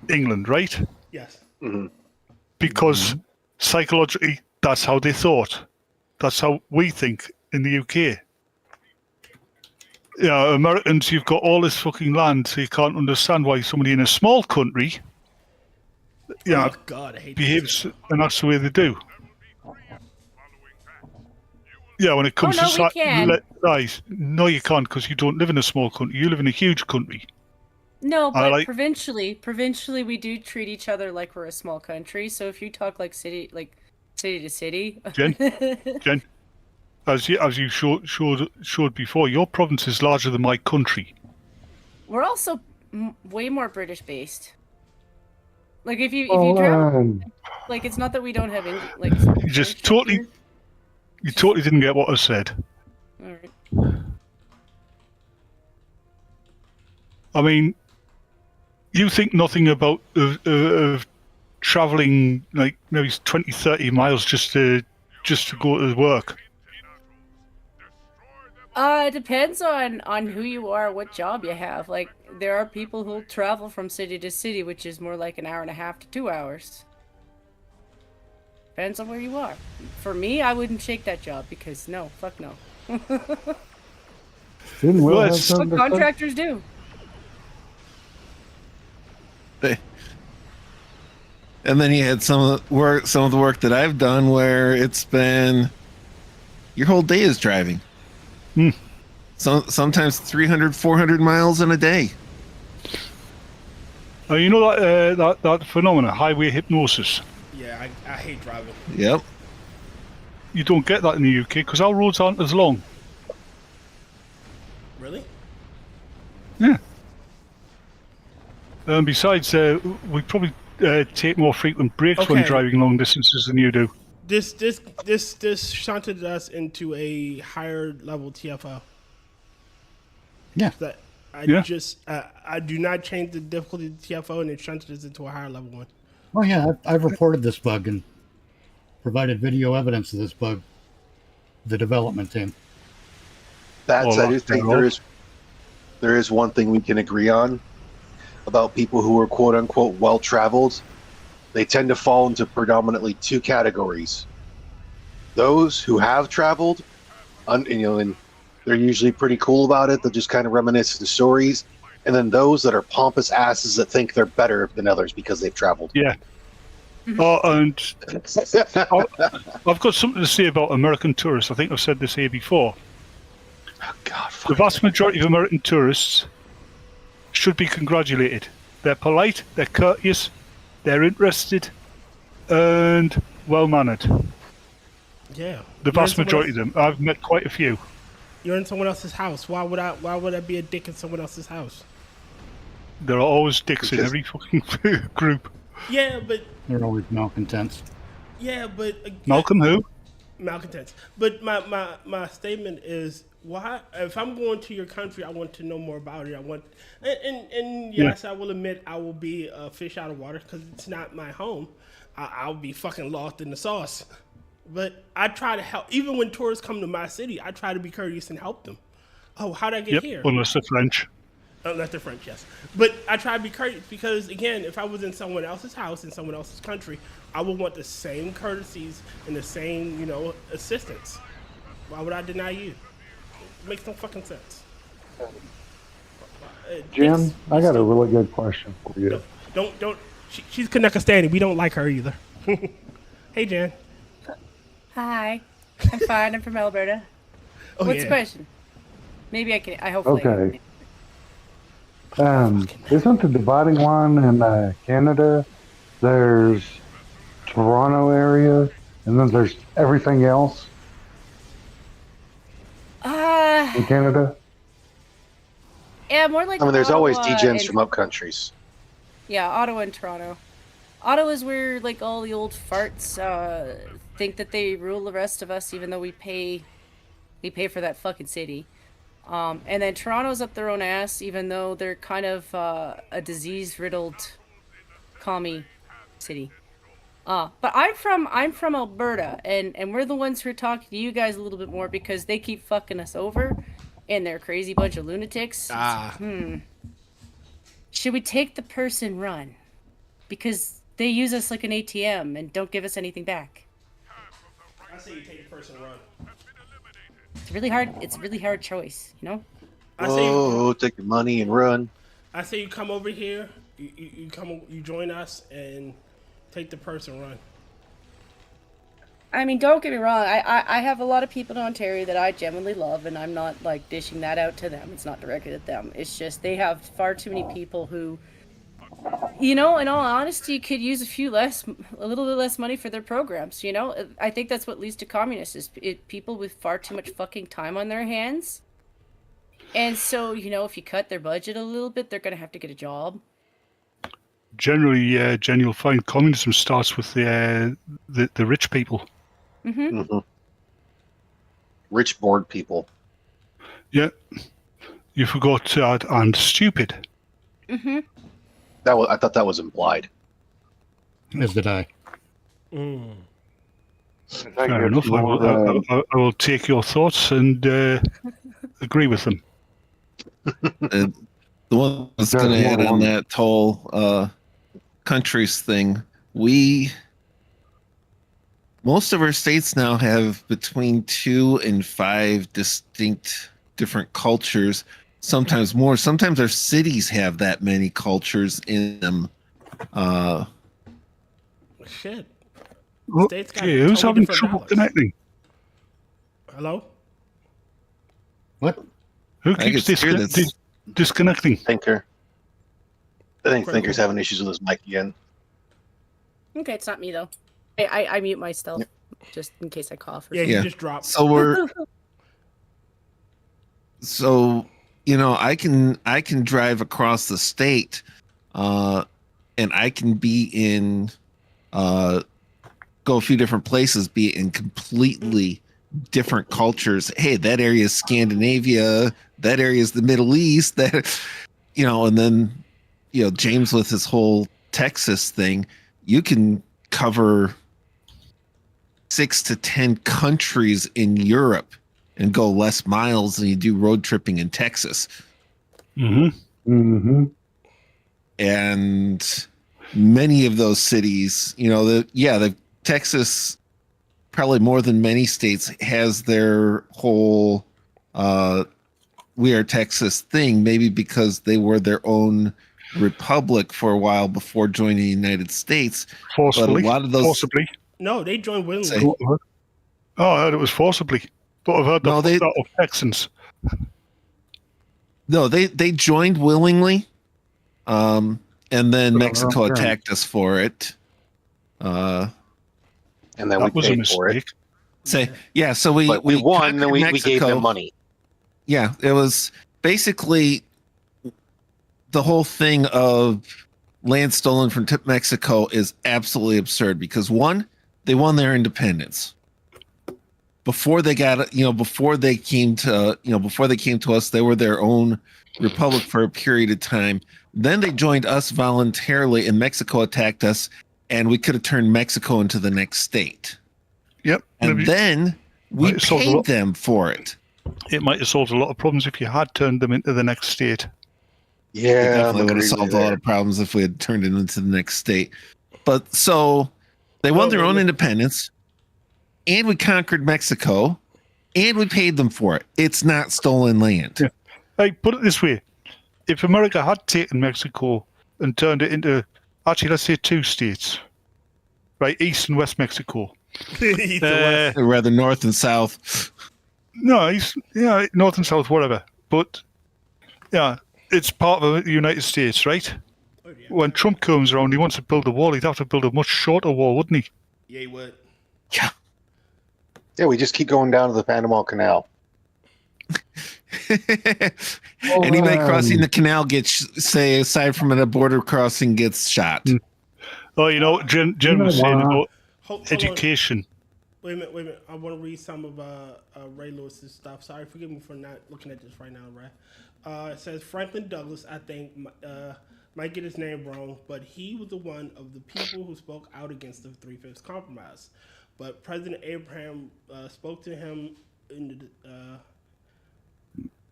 England, right? Yes. Because psychologically, that's how they thought. That's how we think in the UK. Yeah, Americans, you've got all this fucking land, so you can't understand why somebody in a small country, Oh, God, I hate behaves, and that's the way they do. Yeah, when it comes no, to we can. size, no, you can't, because you don't live in a small country. You live in a huge country. No, but provincially, we do treat each other like we're a small country. So if you talk like city to city, Jen, as you showed before, your province is larger than my country. we're also way more British based. Like if you travel, like it's not that we don't have like. You just totally didn't get what I said. All right. I mean, you think nothing about of traveling like maybe 20, 30 miles just to go to work. It depends on who you are, what job you have. Like there are people who'll travel from city to city, which is more like an hour and a half to 2 hours. Depends on where you are. For me, I wouldn't shake that job because no, fuck no. Didn't Will have What something to say? contractors do. And then you had some of the work that I've done where it's been your whole day is driving. Sometimes 300, 400 miles in a day. You know that phenomenon, highway hypnosis. Yeah, I hate driving. Yep. You don't get that in the UK because our roads aren't as long. Really? Yeah. Besides, we probably take more frequent breaks when Okay. driving long distances than you do. This shunted us into a higher level TFO. Yeah. That I Yeah. I do not change the difficulty of the TFO, and it shunted us into a higher level one. Oh yeah, I've reported this bug and provided video evidence of this bug. The development team. I do think there is one thing we can agree on about people who are quote unquote well traveled. they tend to fall into predominantly two categories. Those who have traveled, and they're usually pretty cool about it. They'll just kind of reminisce the stories. And then those that are pompous asses that think they're better than others because they've traveled. Yeah. Oh, and I've got something to say about American tourists. I think I've said this here before. Oh, God, the vast majority of American tourists should be congratulated. They're polite, they're courteous, they're interested, and well-mannered. Yeah. The vast majority of them. I've met quite a few. You're in someone else's house. Why would I be a dick in someone else's house? There are always dicks in every fucking group. Yeah, but they're always malcontents. Yeah, but Malcolm who? Malcontents. But my statement is, why? If I'm going to your country, I want to know more about it. I want, and yes, I will admit I will be a fish out of water because it's not my home. I'll be fucking lost in the sauce. But I try to help. Even when tourists come to my city, I try to be courteous and help them. Oh, how'd I get here? Unless they're French. Unless they're French, yes. But I try to be courteous because, again, if I was in someone else's house in someone else's country, I would want the same courtesies and the same, assistance. Why would I deny you? It makes no fucking sense. Jim, I got a really good question for you. Don't. She's Kanekistani. We don't like her either. Hey, Jan. Hi. I'm fine. I'm from Alberta. What's the question? Maybe I can. I hopefully. Okay. Isn't the dividing line in Canada? There's Toronto area, and then there's everything else in Canada. Yeah, more like. I mean, there's always Ottawa degens and- from up countries. Yeah, Ottawa and Toronto. Ottawa is where like all the old farts think that they rule the rest of us, even though we pay for that fucking city. And then Toronto's up their own ass, even though they're kind of a disease-riddled commie city. But I'm from Alberta, and we're the ones who are talking to you guys a little bit more because they keep fucking us over, and they're a crazy bunch of lunatics. Should we take the purse and run? Because they use us like an ATM and don't give us anything back. I say you take the purse and run. It's really hard. It's a really hard choice, you know. Take your money and run. I say you come over here. You join us and take the purse and run. I mean, don't get me wrong. I have a lot of people in Ontario that I genuinely love, and I'm not like dishing that out to them. It's not directed at them. It's just they have far too many people who, in all honesty, could use a little bit less money for their programs. I think that's what leads to communists is people with far too much fucking time on their hands. And so, if you cut their budget a little bit, they're gonna have to get a job. Generally, Jen, you'll find communism starts with the rich people. Mm-hmm. Rich bored people. Yeah, you forgot that and stupid. Mm-hmm. I thought that was implied. As did I. Fair enough. I will take your thoughts and agree with them. The one that's going to add on that whole countries thing, most of our states now have between 2 and 5 distinct different cultures, sometimes more. Sometimes our cities have that many cultures in them. Shit. States got who's having trouble connecting? Hello? What? Who keeps disconnecting? Thinker. I think Thinker's having issues with his mic again. Okay, it's not me though. I mute myself just in case I cough. Or you just dropped. So I can drive across the state, and I can be in, go a few different places, be in completely different cultures. Hey, that area is Scandinavia. That area is the Middle East. And then, James with his whole Texas thing, you can cover 6 to 10 countries in Europe and go less miles than you do road tripping in Texas. Mm-hmm. And many of those cities, the Texas, probably more than many states, has their whole "We Are Texas" thing. Maybe because they were their own republic for a while before joining the United States. Forcibly. But a lot of those, forcibly. No, they joined willingly. Oh, I heard it was forcibly. But I've heard that of Texans. No, they joined willingly, and then Mexico okay. attacked us for it. And then That we was a paid for it. mistake. So we won, and then we conquered gave Mexico. them money. Yeah, it was basically the whole thing of land stolen from Mexico is absolutely absurd because one, they won their independence. Before they got, before they came to us, they were their own republic for a period of time. Then they joined us voluntarily, and Mexico attacked us, and we could have turned Mexico into the next state. Yep. And then we paid them for it. It might have solved a lot of problems if you had turned them into the next state. Yeah, it definitely would have solved a lot of problems if we had turned it into the next state. But so they won their own independence, and we conquered Mexico, and we paid them for it. It's not stolen land. Yeah. Hey, put it this way. If America had taken Mexico and turned it into, actually, let's say 2 states, right, East and West Mexico. Rather North and South. No, North and South, whatever. But, yeah, it's part of the United States, right? Oh, yeah. When Trump comes around, he wants to build a wall. He'd have to build a much shorter wall, wouldn't he? Yeah, he would. Yeah. Yeah, we just keep going down to the Panama Canal. Anybody crossing the canal gets, aside from a border crossing, gets shot. Oh, Jen was saying about education. Wait a minute. I want to read some of Ray Lewis's stuff. Sorry, forgive me for not looking at this right now, Ray. It says Franklin Douglas, I think, might get his name wrong, but he was the one of the people who spoke out against the 3/5 compromise. But President Abraham spoke to him in the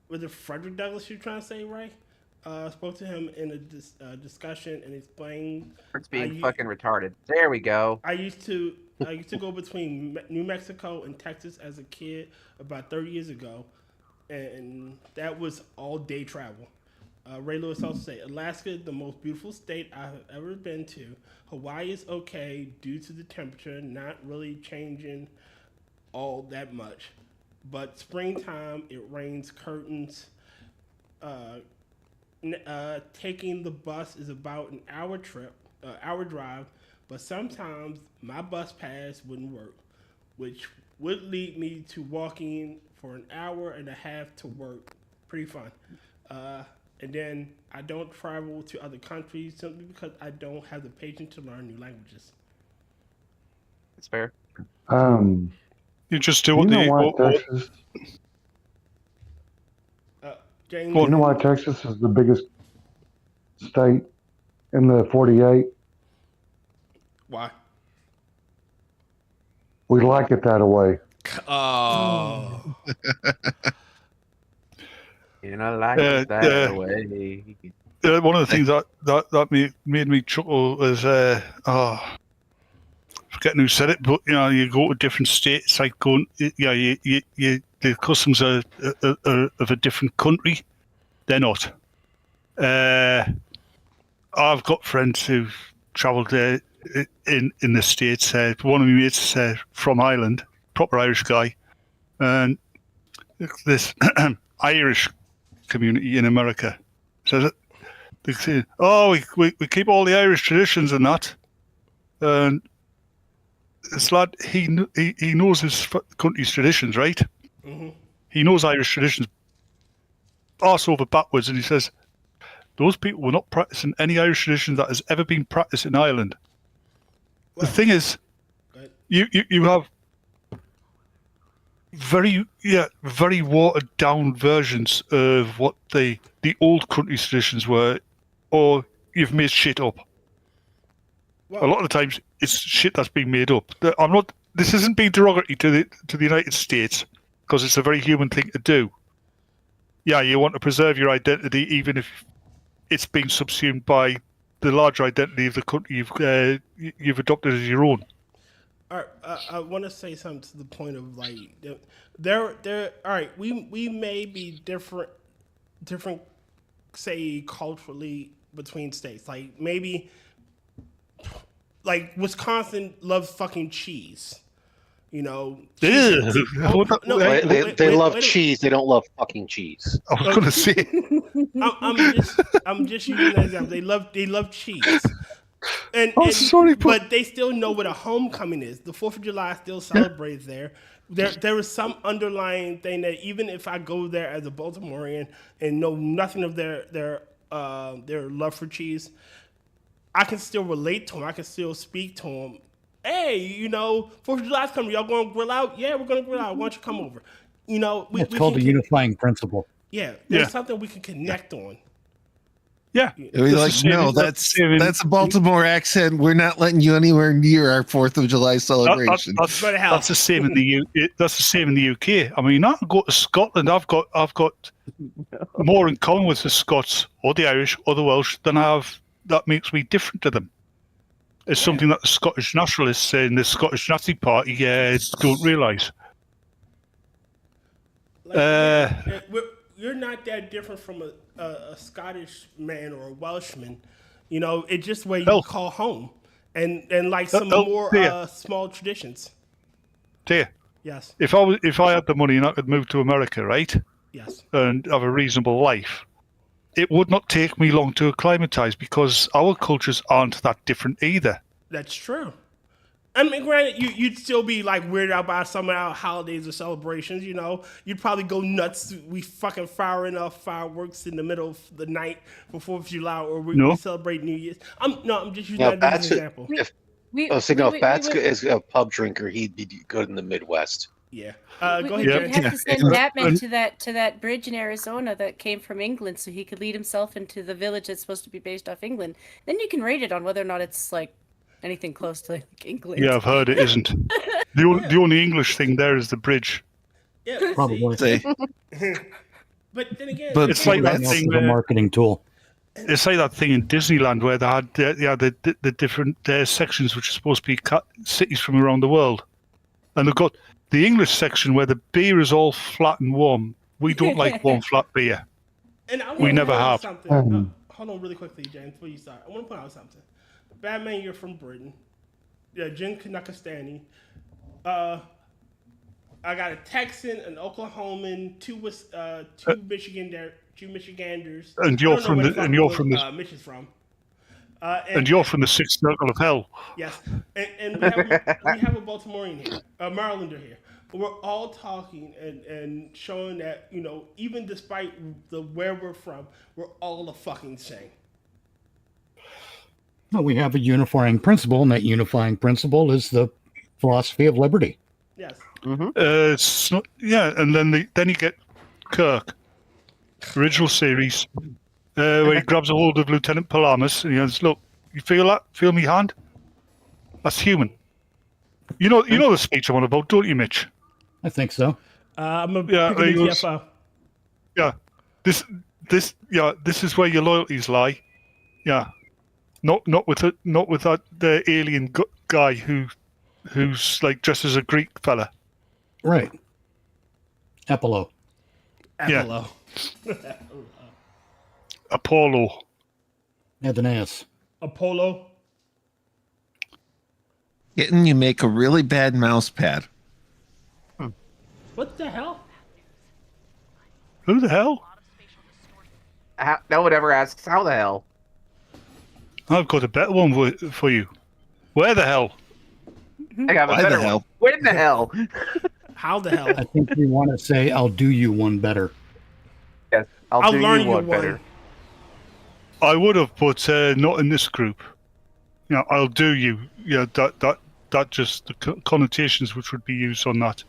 was it Frederick Douglass you're trying to say, Ray? Spoke to him in a discussion and explained. It's being fucking retarded. There we go. I used to go between New Mexico and Texas as a kid about 30 years ago, and that was all day travel. Ray Lewis also said, Alaska is the most beautiful state I have ever been to. Hawaii is okay due to the temperature, not really changing all that much. But springtime, it rains curtains. Taking the bus is about an hour drive, but sometimes my bus pass wouldn't work, which would lead me to walking for an hour and a half to work. Pretty fun. And then I don't travel to other countries simply because I don't have the patience to learn new languages. It's fair. You just do what Texas, James, you know why Texas is the biggest state in the 48? Why? We like it that way. Oh. You know, like it that way. One of the things that made me chuckle is forgetting who said it, but you go to different states, like going, the customs are of a different country. They're not. I've got friends who've travelled there in the States. One of my mates from Ireland, proper Irish guy, and this Irish community in America says, they say, "Oh, we keep all the Irish traditions and that." And this lad, he knows his country's traditions, right? Mm-hmm. He knows Irish traditions, arse over backwards, and he says, those people were not practicing any Irish tradition that has ever been practiced in Ireland. Well, the thing is, you have very watered down versions of what the old country's traditions were, or you've made shit up. Well, a lot of the times it's shit that's being made up. This isn't being derogatory to the United States, because it's a very human thing to do. Yeah, you want to preserve your identity even if it's being subsumed by the larger identity of the country you've adopted as your own. All right, I want to say something to the point of like, there. All right, we may be different, say culturally between states. Like maybe, like Wisconsin loves fucking cheese. You know, they love cheese. They don't love fucking cheese. I was going to say. I'm just using an example. They love cheese. Sorry, but they still know what a homecoming is. The 4th of July still celebrates there. There is some underlying thing that even if I go there as a Baltimorean and know nothing of their love for cheese, I can still relate to them. I can still speak to them. Hey, you know, 4th of July's coming. Y'all going to grill out? Yeah, we're going to grill out. Why don't you come over? You know, it's called the unifying principle. Yeah, there's something we can connect on. Yeah, we're like, no, that's a Baltimore accent. We're not letting you anywhere near our 4th of July celebration. That's the same in the That's the same in the UK. I mean, I go to Scotland. I've got more in common with the Scots or the Irish or the Welsh than I have. That makes me different to them. It's something that the Scottish nationalists and the Scottish Nazi Party don't realise. You're not that different from a Scottish man or a Welshman. You know, it's just where you call home and like some more small traditions. Dear. Yes. If I had the money and I could move to America, right? Yes. And have a reasonable life, it would not take me long to acclimatise because our cultures aren't that different either. That's true. I mean, granted, you'd still be like weirded out by some of our holidays or celebrations. You know, you'd probably go nuts. We fucking firing off fireworks in the middle of the night for 4th of July, or we celebrate New Year's. I'm just using that as an example. If Bats is a pub drinker, he'd be good in the Midwest. Yeah. Go ahead. You'd have to send Batman to that bridge in Arizona that came from England, so he could lead himself into the village that's supposed to be based off England. Then you can rate it on whether or not it's like anything close to like England. Yeah, I've heard it isn't. The only English thing there is the bridge. Yeah, probably. But then again, it's like that thing. A marketing tool. It's like that thing in Disneyland where they had the different sections which are supposed to be cities from around the world, and they've got the English section where the beer is all flat and warm. We don't like warm, flat beer. And we never have. Hold on really quickly, James, before you start. I want to point out something. Batman, you're from Britain. Yeah, Jin Kanakastani. I got a Texan, an Oklahoman, two Michiganders. And you're from the Mitch is from. And you're from the Sixth Circle of Hell. Yes, and we have a Baltimorean here, a Marylander here. But we're all talking and showing that, you know, even despite where we're from, we're all the fucking same. Well, we have a unifying principle, and that unifying principle is the philosophy of liberty. Yes. And then you get Kirk, original series, where he grabs a hold of Lieutenant Palamas and he goes, "Look, you feel that? Feel me hand? That's human." You know the speech I'm on about, don't you, Mitch? I think so. I'm a TFO. Yeah. This is where your loyalties lie. Yeah. Not with that the alien guy who's like dressed as a Greek fella. Right. Apollo. Yeah. Apollo. Edeneus. Apollo. Getting you make a really bad mouse pad. What the hell? Who the hell? No one ever asks how the hell. I've got a better one for you. Where the hell? I got a Why better the hell? one. When the hell? How the hell? I think we want to say, "I'll do you one better." Yes, I'll do learn you one better. I would have, but not in this group. You know, I'll do you. Yeah, that just the connotations which would be used on that.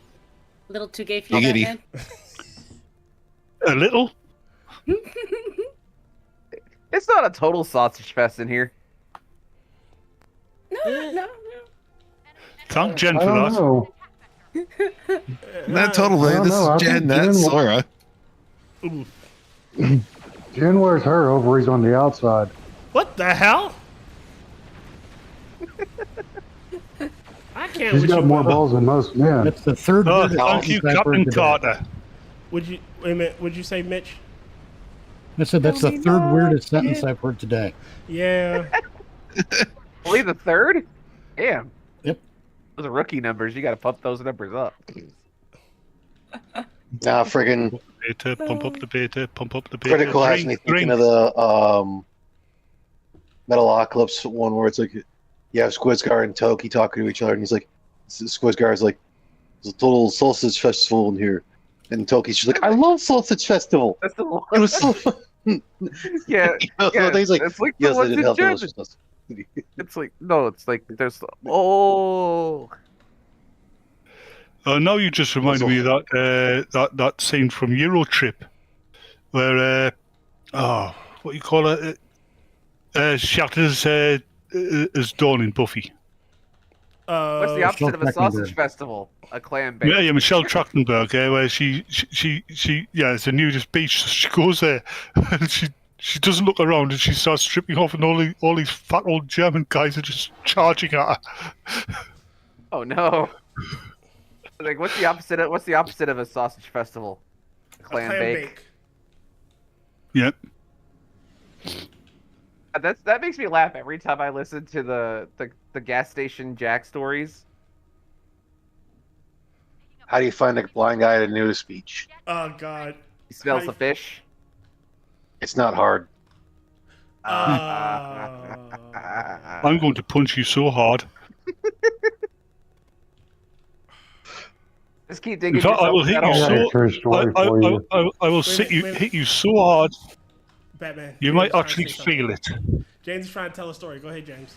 A little too gay for you, Giggity. Batman? A little. It's not a total sausage fest in here. No. Thank Jen I for don't that. know. Not totally. I don't This know. I is Jen, think that's Jen Sora. Jen wears her ovaries on the outside. What the hell? can't. He's with got you, more Will. balls than most men. That's the third Oh, weirdest thank you, sentence I've heard Captain today. Carter. Would you wait a minute? Would you say Mitch? I said that's the third weirdest sentence I've heard today. Yeah. Only the third? Damn. Yep. Those are rookie numbers. You got to pump those numbers up. Nah, friggin' Beta, pump up the beta, pump up the beta. Critical has me thinking of the Metalocalypse one where it's like you have Squidgar and Toki talking to each other, and he's like, Squidgar's like, there's a total sausage festival in here, and Toki's just like, I love sausage festival. That's the one. It was so fun. Yeah, yeah. He's like, it's like yes, the I ones did in have German. delicious festival. It's like no, it's like there's oh. Now you just reminded me of that scene from Euro Trip, where what do you call it? Shatters is dawn in Buffy. What's the opposite of a sausage festival? A clam bake. Yeah, Michelle Trachtenberg, where she it's a nudist beach. So she goes there and she doesn't look around and she starts stripping off, and all these fat old German guys are just charging at her. Oh no. Like, what's the opposite of a sausage festival? A clam bake. Yep. That makes me laugh every time I listen to the gas station Jack stories. How do you find a blind guy at a nudist beach? Oh God. He smells the fish. It's not hard. I'm going to punch you so hard. Just keep digging. In fact, I will hit you so. I will hit you so hard. Batman. You might actually feel it. James is trying to tell a story. Go ahead, James.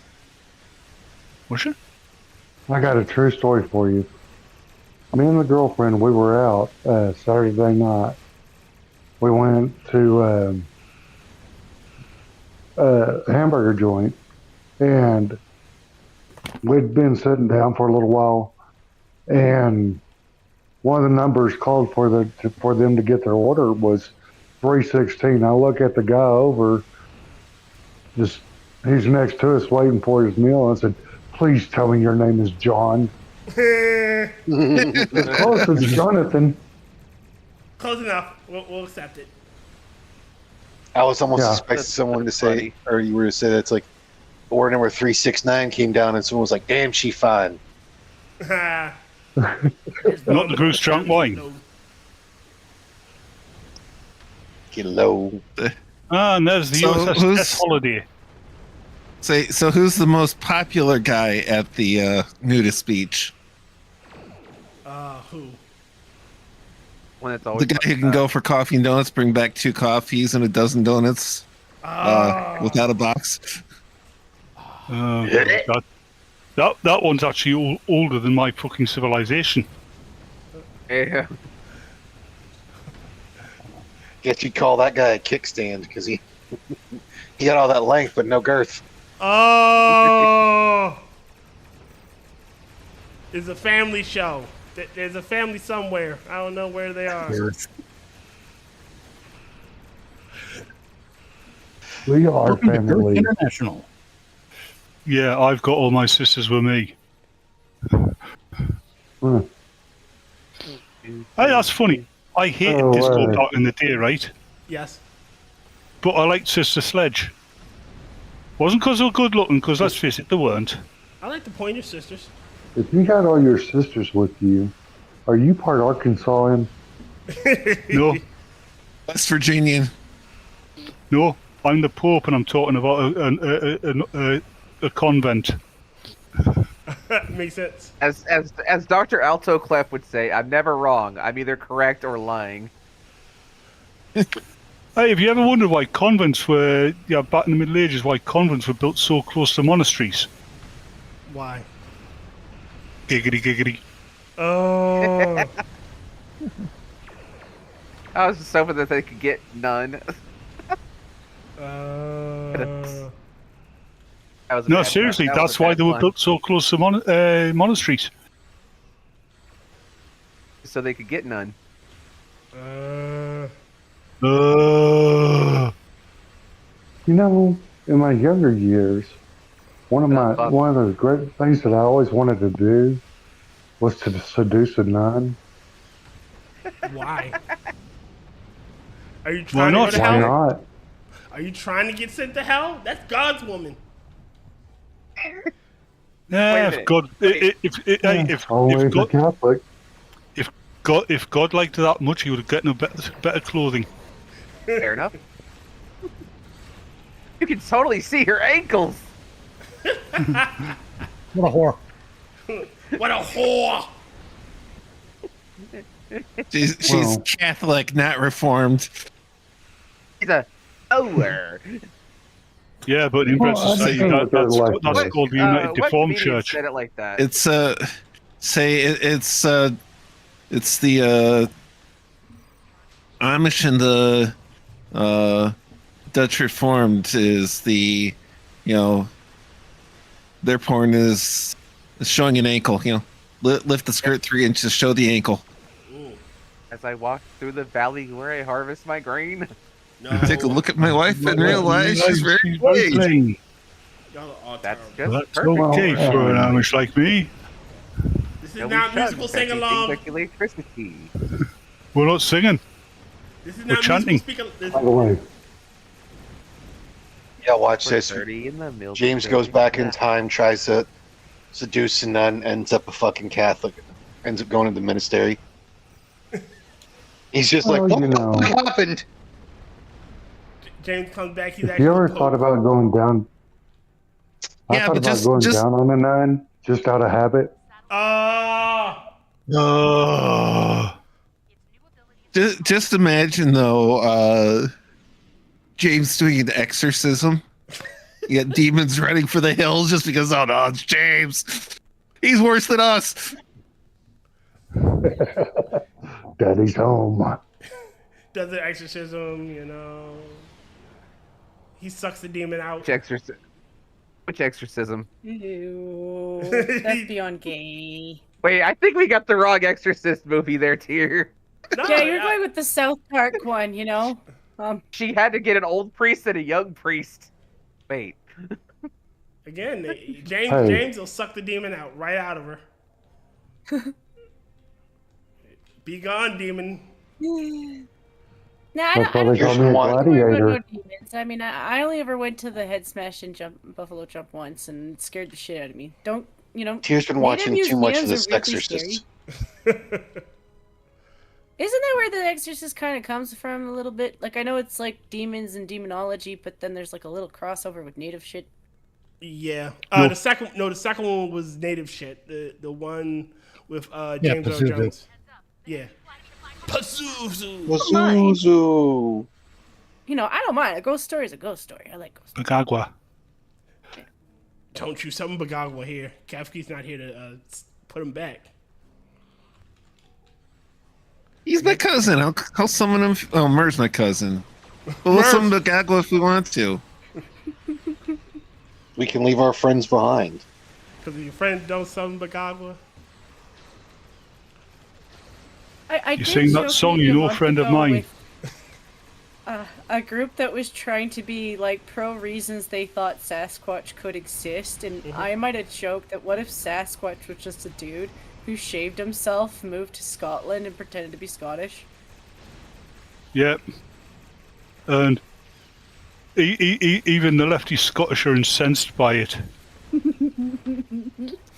Was it? I got a true story for you. Me and the girlfriend, we were out Saturday night. We went to a hamburger joint, and we'd been sitting down for a little while, and one of the numbers called for them to get their order was 316. I look at the guy over, he's next to us waiting for his meal, and I said, "Please tell me your name is John." Close, it's Jonathan. Close enough. We'll accept it. I was almost expecting someone to say, or you were to say that it's like order number 369 came down, and someone was like, "Damn, she fine." Not the Goose Drunk Wine. Get low. And there's the USS Holiday. So who's the most popular guy at the nudist beach? Who? One that's always The guy who can go for coffee and donuts, bring back 2 coffees and a dozen donuts without a box. That one's actually older than my fucking civilization. Yeah. Guess you'd call that guy a kickstand because he got all that length but no girth. Oh! It's a family show. There's a family somewhere. I don't know where they are. We are family. International. Yeah, I've got all my sisters with me. Hey, that's funny. I hated disco back in the day, right? Yes. But I liked Sister Sledge. Wasn't because they were good looking, because let's face it, they weren't. I like the Pointer Sisters. If you got all your sisters with you, are you part Arkansasian? No. West Virginian. No, I'm the Pope, and I'm talking about a convent. Makes sense. As Dr. Alto Clef would say, I'm never wrong. I'm either correct or lying. Hey, have you ever wondered why convents were, back in the Middle Ages, why convents were built so close to monasteries? Why? Giggity, giggity. Oh. I was just hoping that they could get none. No, seriously, that's why they were built so close to monasteries. So they could get none. You know, in my younger years, one of the great things that I always wanted to do was to seduce a nun. Why? Are you trying to go to Why hell? not? Are you trying to get sent to hell? That's God's woman. Yeah, if God, if Always God, a Catholic. if God liked her that much, he would have gotten her better clothing. Fair enough. You can totally see her ankles. What a whore. What a whore. She's Catholic, not Reformed. She's a Ower. Yeah, but in Well, society, that's called the United Deformed Church. Said it like that. It's it's the Amish and the Dutch Reformed is the, their porn is showing an ankle. Lift the skirt 3 inches, show the ankle. As I walk through the valley where I harvest my grain. No. Take a look at my wife and realize she's very plain. That's just That's perfect. okay for an Amish like me. This is not musical sing along. Electricity. We're not singing. This is We're not chanting. musical speak. By the way, Yeah, watch this. 30 in the middle. James goes back in time, tries to seduce a nun, ends up a fucking Catholic, ends up going to the ministry. He's just Well, like, what you the know. fuck happened? James comes back. He's if actually you ever Pope. thought about going down, I Yeah, thought but about going down on a nun just out of habit. Just imagine though, James doing an exorcism. You got demons running for the hills just because, oh no, it's James. He's worse than us. Daddy's home. Does the exorcism, He sucks the demon out. Which exorcism? Ew, that's beyond gay. Wait, I think we got the wrong Exorcist movie there, Tyr. No, Yeah, you're going with the South Park one, She had to get an old priest and a young priest. Wait. Again, Hey. James will suck the demon out, right out of her. Be gone, demon. Nah, That's I why don't they call me a I don't worry gladiator. about no demons. I mean, I only ever went to the head smash and buffalo jump once, and it scared the shit out of me. Don't Tyr's been native watching too much of museums this are really Exorcist. scary. Isn't that where the Exorcist kind of comes from a little bit? Like, I know it's like demons and demonology, but then there's like a little crossover with native shit. Yeah. No. The second one was native shit. The one with Yeah, James Earl Pazuzu. Jones. Yeah. Pazuzu. Pazuzu. I don't mind. A ghost story is a ghost story. I like ghost stories. Bagagwa. Don't you summon Bagagwa here. Kefki's not here to put him back. He's my cousin. I'll summon him. Oh, Mer's my cousin. But we'll summon Bagagwa if we want to. We can leave our friends behind. Because if your friends don't summon Bagagwa. I You did sing that joke song, maybe you a know, month friend of ago mine. with, a group that was trying to be like pro reasons they thought Sasquatch could exist, and I might have joked that what if Sasquatch was just a dude who shaved himself, moved to Scotland, and pretended to be Scottish? Yep. And even the lefty Scottish are incensed by it.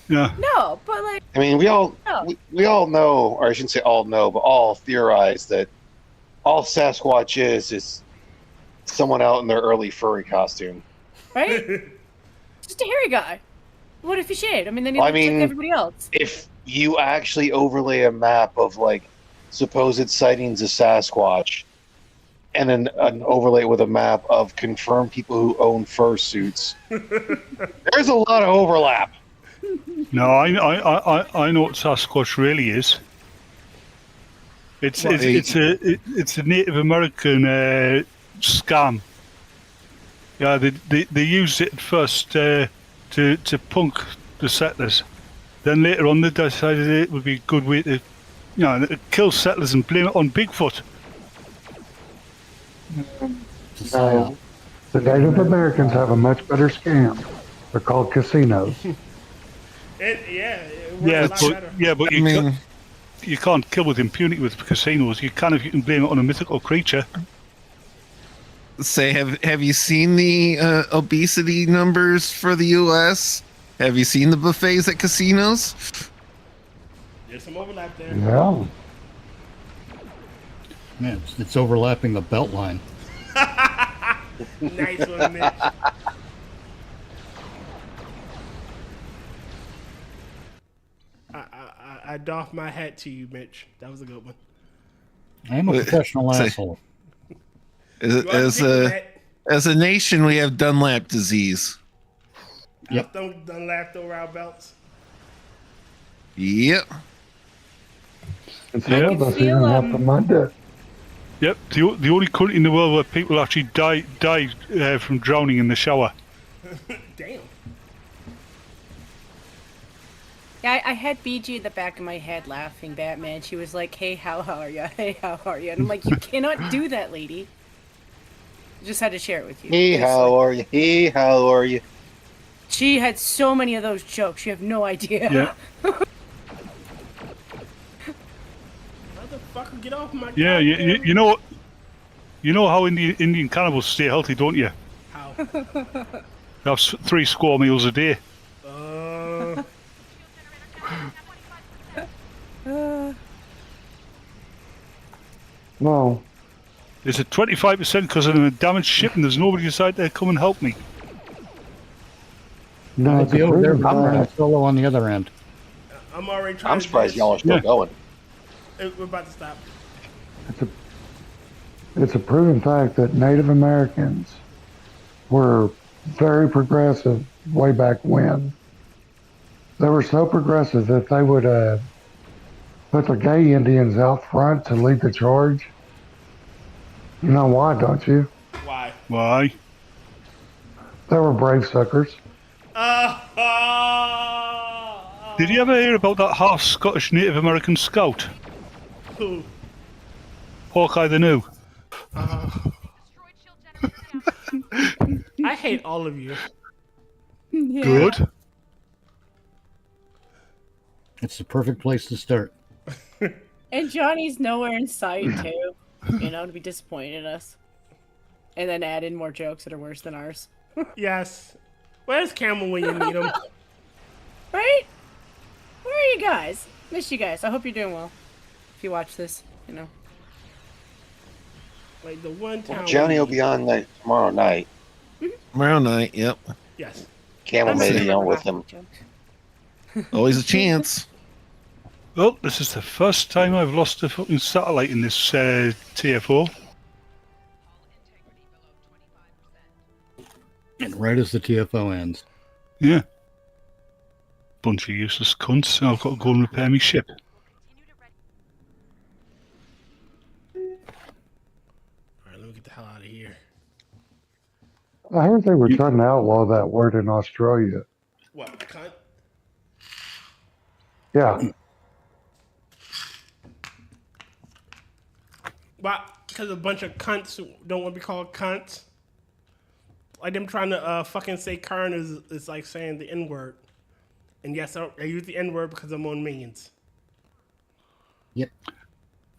Yeah. No, but like, I mean, we all No. we all know, or I shouldn't say all know, but all theorize that all Sasquatch is someone out in their early furry costume. right? Just a hairy guy. What if he shaved? I mean, then he I looks mean, like everybody else. If you actually overlay a map of like supposed sightings of Sasquatch, and then an overlay with a map of confirmed people who own fursuits, there's a lot of overlap. No, I know what Sasquatch really is. It's a Native American scam. Yeah, they used it at first to punk the settlers. Then later on, they decided it would be a good way to, kill settlers and blame it on Bigfoot. No. The Native Americans have a much better scam. They're called casinos. And yeah, but you can't kill with impunity with casinos. You can if you can blame it on a mythical creature. Say, have you seen the obesity numbers for the U.S.? Have you seen the buffets at casinos? There's some overlap there. Yeah. Man, it's overlapping the belt line. Nice one, Mitch. I doff my hat to you, Mitch. That was a good one. I am a professional asshole. As a nation, we have Dunlap disease. Yep. Done laughed over our belts. Yep. It's even after my death. Yep, the only country in the world where people actually die from drowning in the shower. Damn. Yeah, I had BG in the back of my head laughing, Batman. She was like, hey, how are you? Hey, how are you? And I'm like, you cannot do that, lady. Just had to share it with you. Hey, how are you? Hey, how are you? She had so many of those jokes, you have no idea. Yeah. Motherfucker, get off my Yeah, you know how Indian cannibals stay healthy, don't you? How? They have 3 square meals a day. No. It's a 25% because I'm in a damaged ship and there's nobody inside there to come and help me. No, I'd be over there running solo on the other end. I'm already trying. I'm surprised y'all are still going. We're about to stop. It's a proven fact that Native Americans were very progressive way back when. They were so progressive that they would put the gay Indians out front to lead the charge. You know why, don't you? Why? Why? They were brave suckers. Did you ever hear about that half Scottish Native American scout? Who? Hawkeye the New. I hate all of you. Yeah. Good. It's the perfect place to start. And Johnny's nowhere in sight, too. You know, to be disappointed in us. And then add in more jokes that are worse than ours. Yes. Where's Camel when you need him? Right? Where are you guys? Miss you guys. I hope you're doing well. If you watch this, you know. Like the one time. Well, Johnny will be on tomorrow night. Tomorrow night, yep. Yes. Camel may be on with him. Always a chance. Well, this is the first time I've lost a fucking satellite in this TFO. And right as the TFO ends. Yeah. Bunch of useless cunts. I've got to go and repair my ship. Alright, let me get the hell out of here. I heard they were trying to outlaw that word in Australia. What, cunt? Yeah. Why? Because a bunch of cunts don't want to be called cunts. Like them trying to fucking say Kern is like saying the N-word. And yes, I use the N-word because I'm on Minions. Yep.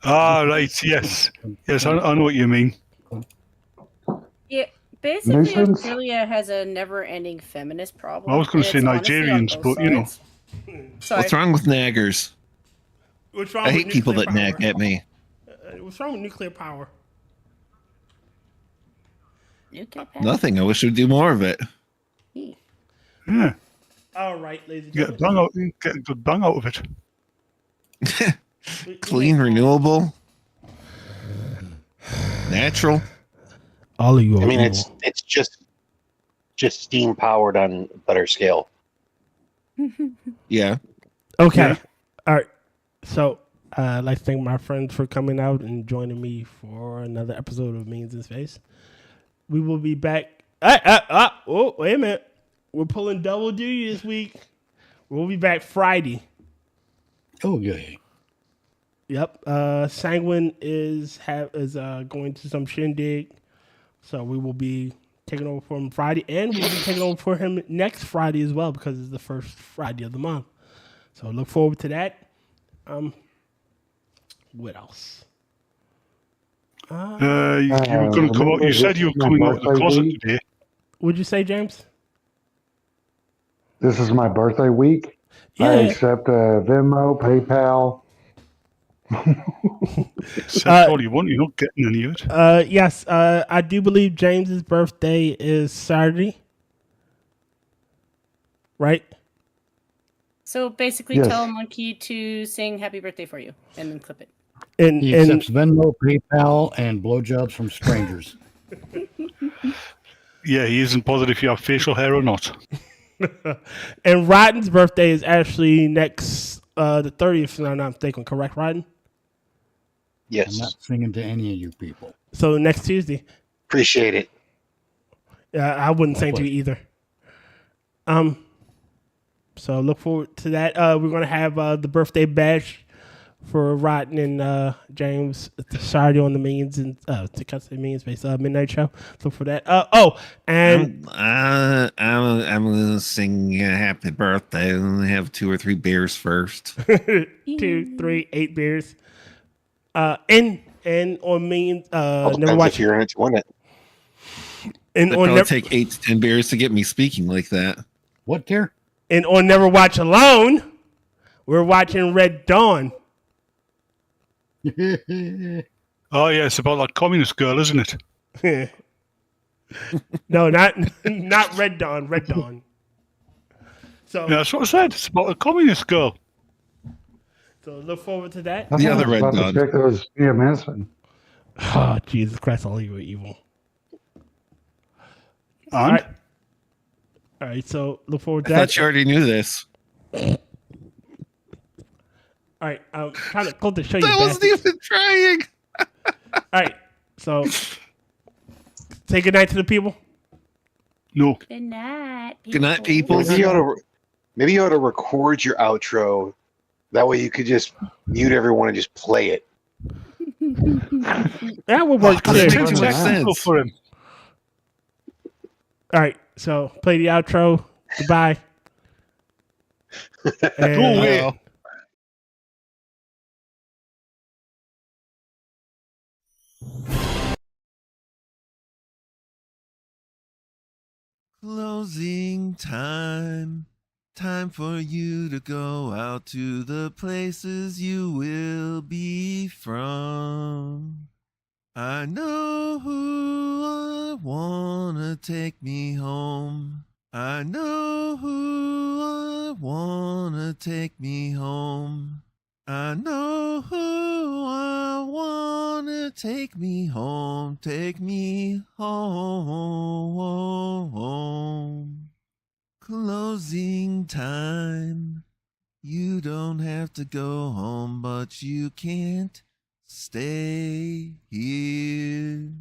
Ah, right, yes. Yes, I know what you mean. Yeah, basically Nations? Australia has a never-ending feminist problem. I was going to say and it's honestly on Nigerians, both but you know. sides. Sorry. What's wrong with naggers? What's wrong I with hate people nuclear that power? nag at me. What's wrong with nuclear power? Nuclear power? Nothing. I wish we'd do more of it. Yeah. All right, ladies and Get a gentlemen. get a good bang out of it. Clean, renewable, natural. All of you. I mean, it's just steam powered on a better scale. Yeah. Okay. Yeah. All right. So, I'd like to thank my friends for coming out and joining me for another episode of Means in Space. We will be back. Oh, wait a minute. We're pulling double duty this week. We'll be back Friday. Oh, yay. Yep. Sanguine is going to some shindig. So we will be taking over for him Friday. And we'll be taking over for him next Friday as well because it's the first Friday of the month. So look forward to that. What else? You were going to come out. You said you were coming out of the closet today. What'd you say, James? This is my birthday week. Yeah. I accept Venmo, PayPal. Accept all you want. You're not getting any of it. Yes. I do believe James's birthday is Saturday. Right? So basically, Yes. tell Monkey to sing "Happy Birthday" for you, and then clip it. And He accepts Venmo, PayPal, and blowjobs from strangers. Yeah, he isn't bothered if you have facial hair or not. And Rodden's birthday is actually next the 30th, if I'm not mistaken. Correct, Rodden? Yes. I'm not singing to any of you people. So next Tuesday. Appreciate it. I wouldn't sing to you either. So look forward to that. We're gonna have the birthday bash for Rotten and James Saturday on the Means and to cut the Means based midnight show. So for that. And I'm gonna sing happy birthday and have 2 or 3 beers first. 2, 3, 8 beers. And on Means never watch. If you're in it to win it. And It'd on probably take 8 to 10 beers to get me speaking like that. What, Tyr? And on Never Watch Alone, we're watching Red Dawn. Oh yeah, it's about that communist girl, isn't it? No, not Red Dawn. Red Dawn. So Yeah, that's what I said. It's about a communist girl. So look forward to that. I The thought other I was Red about to Dawn. check those PMS. Oh, Jesus Christ, all you are evil. And All right, so look forward I to that. thought you already knew this. All right, I'm trying to close the show. That wasn't even trying. All right, so say goodnight to the people. No. Good night. Good night, people. Maybe you ought to record your outro. That way you could just mute everyone and just play it. That would work too. That makes too much sense. For him. All right, so play the outro. Goodbye. Go away. Closing time. Time for you to go out to the places you will be from. I know who I wanna take me home. I know who I wanna take me home. I know who I wanna take me home. Take me home. Closing time. You don't have to go home, but you can't stay here.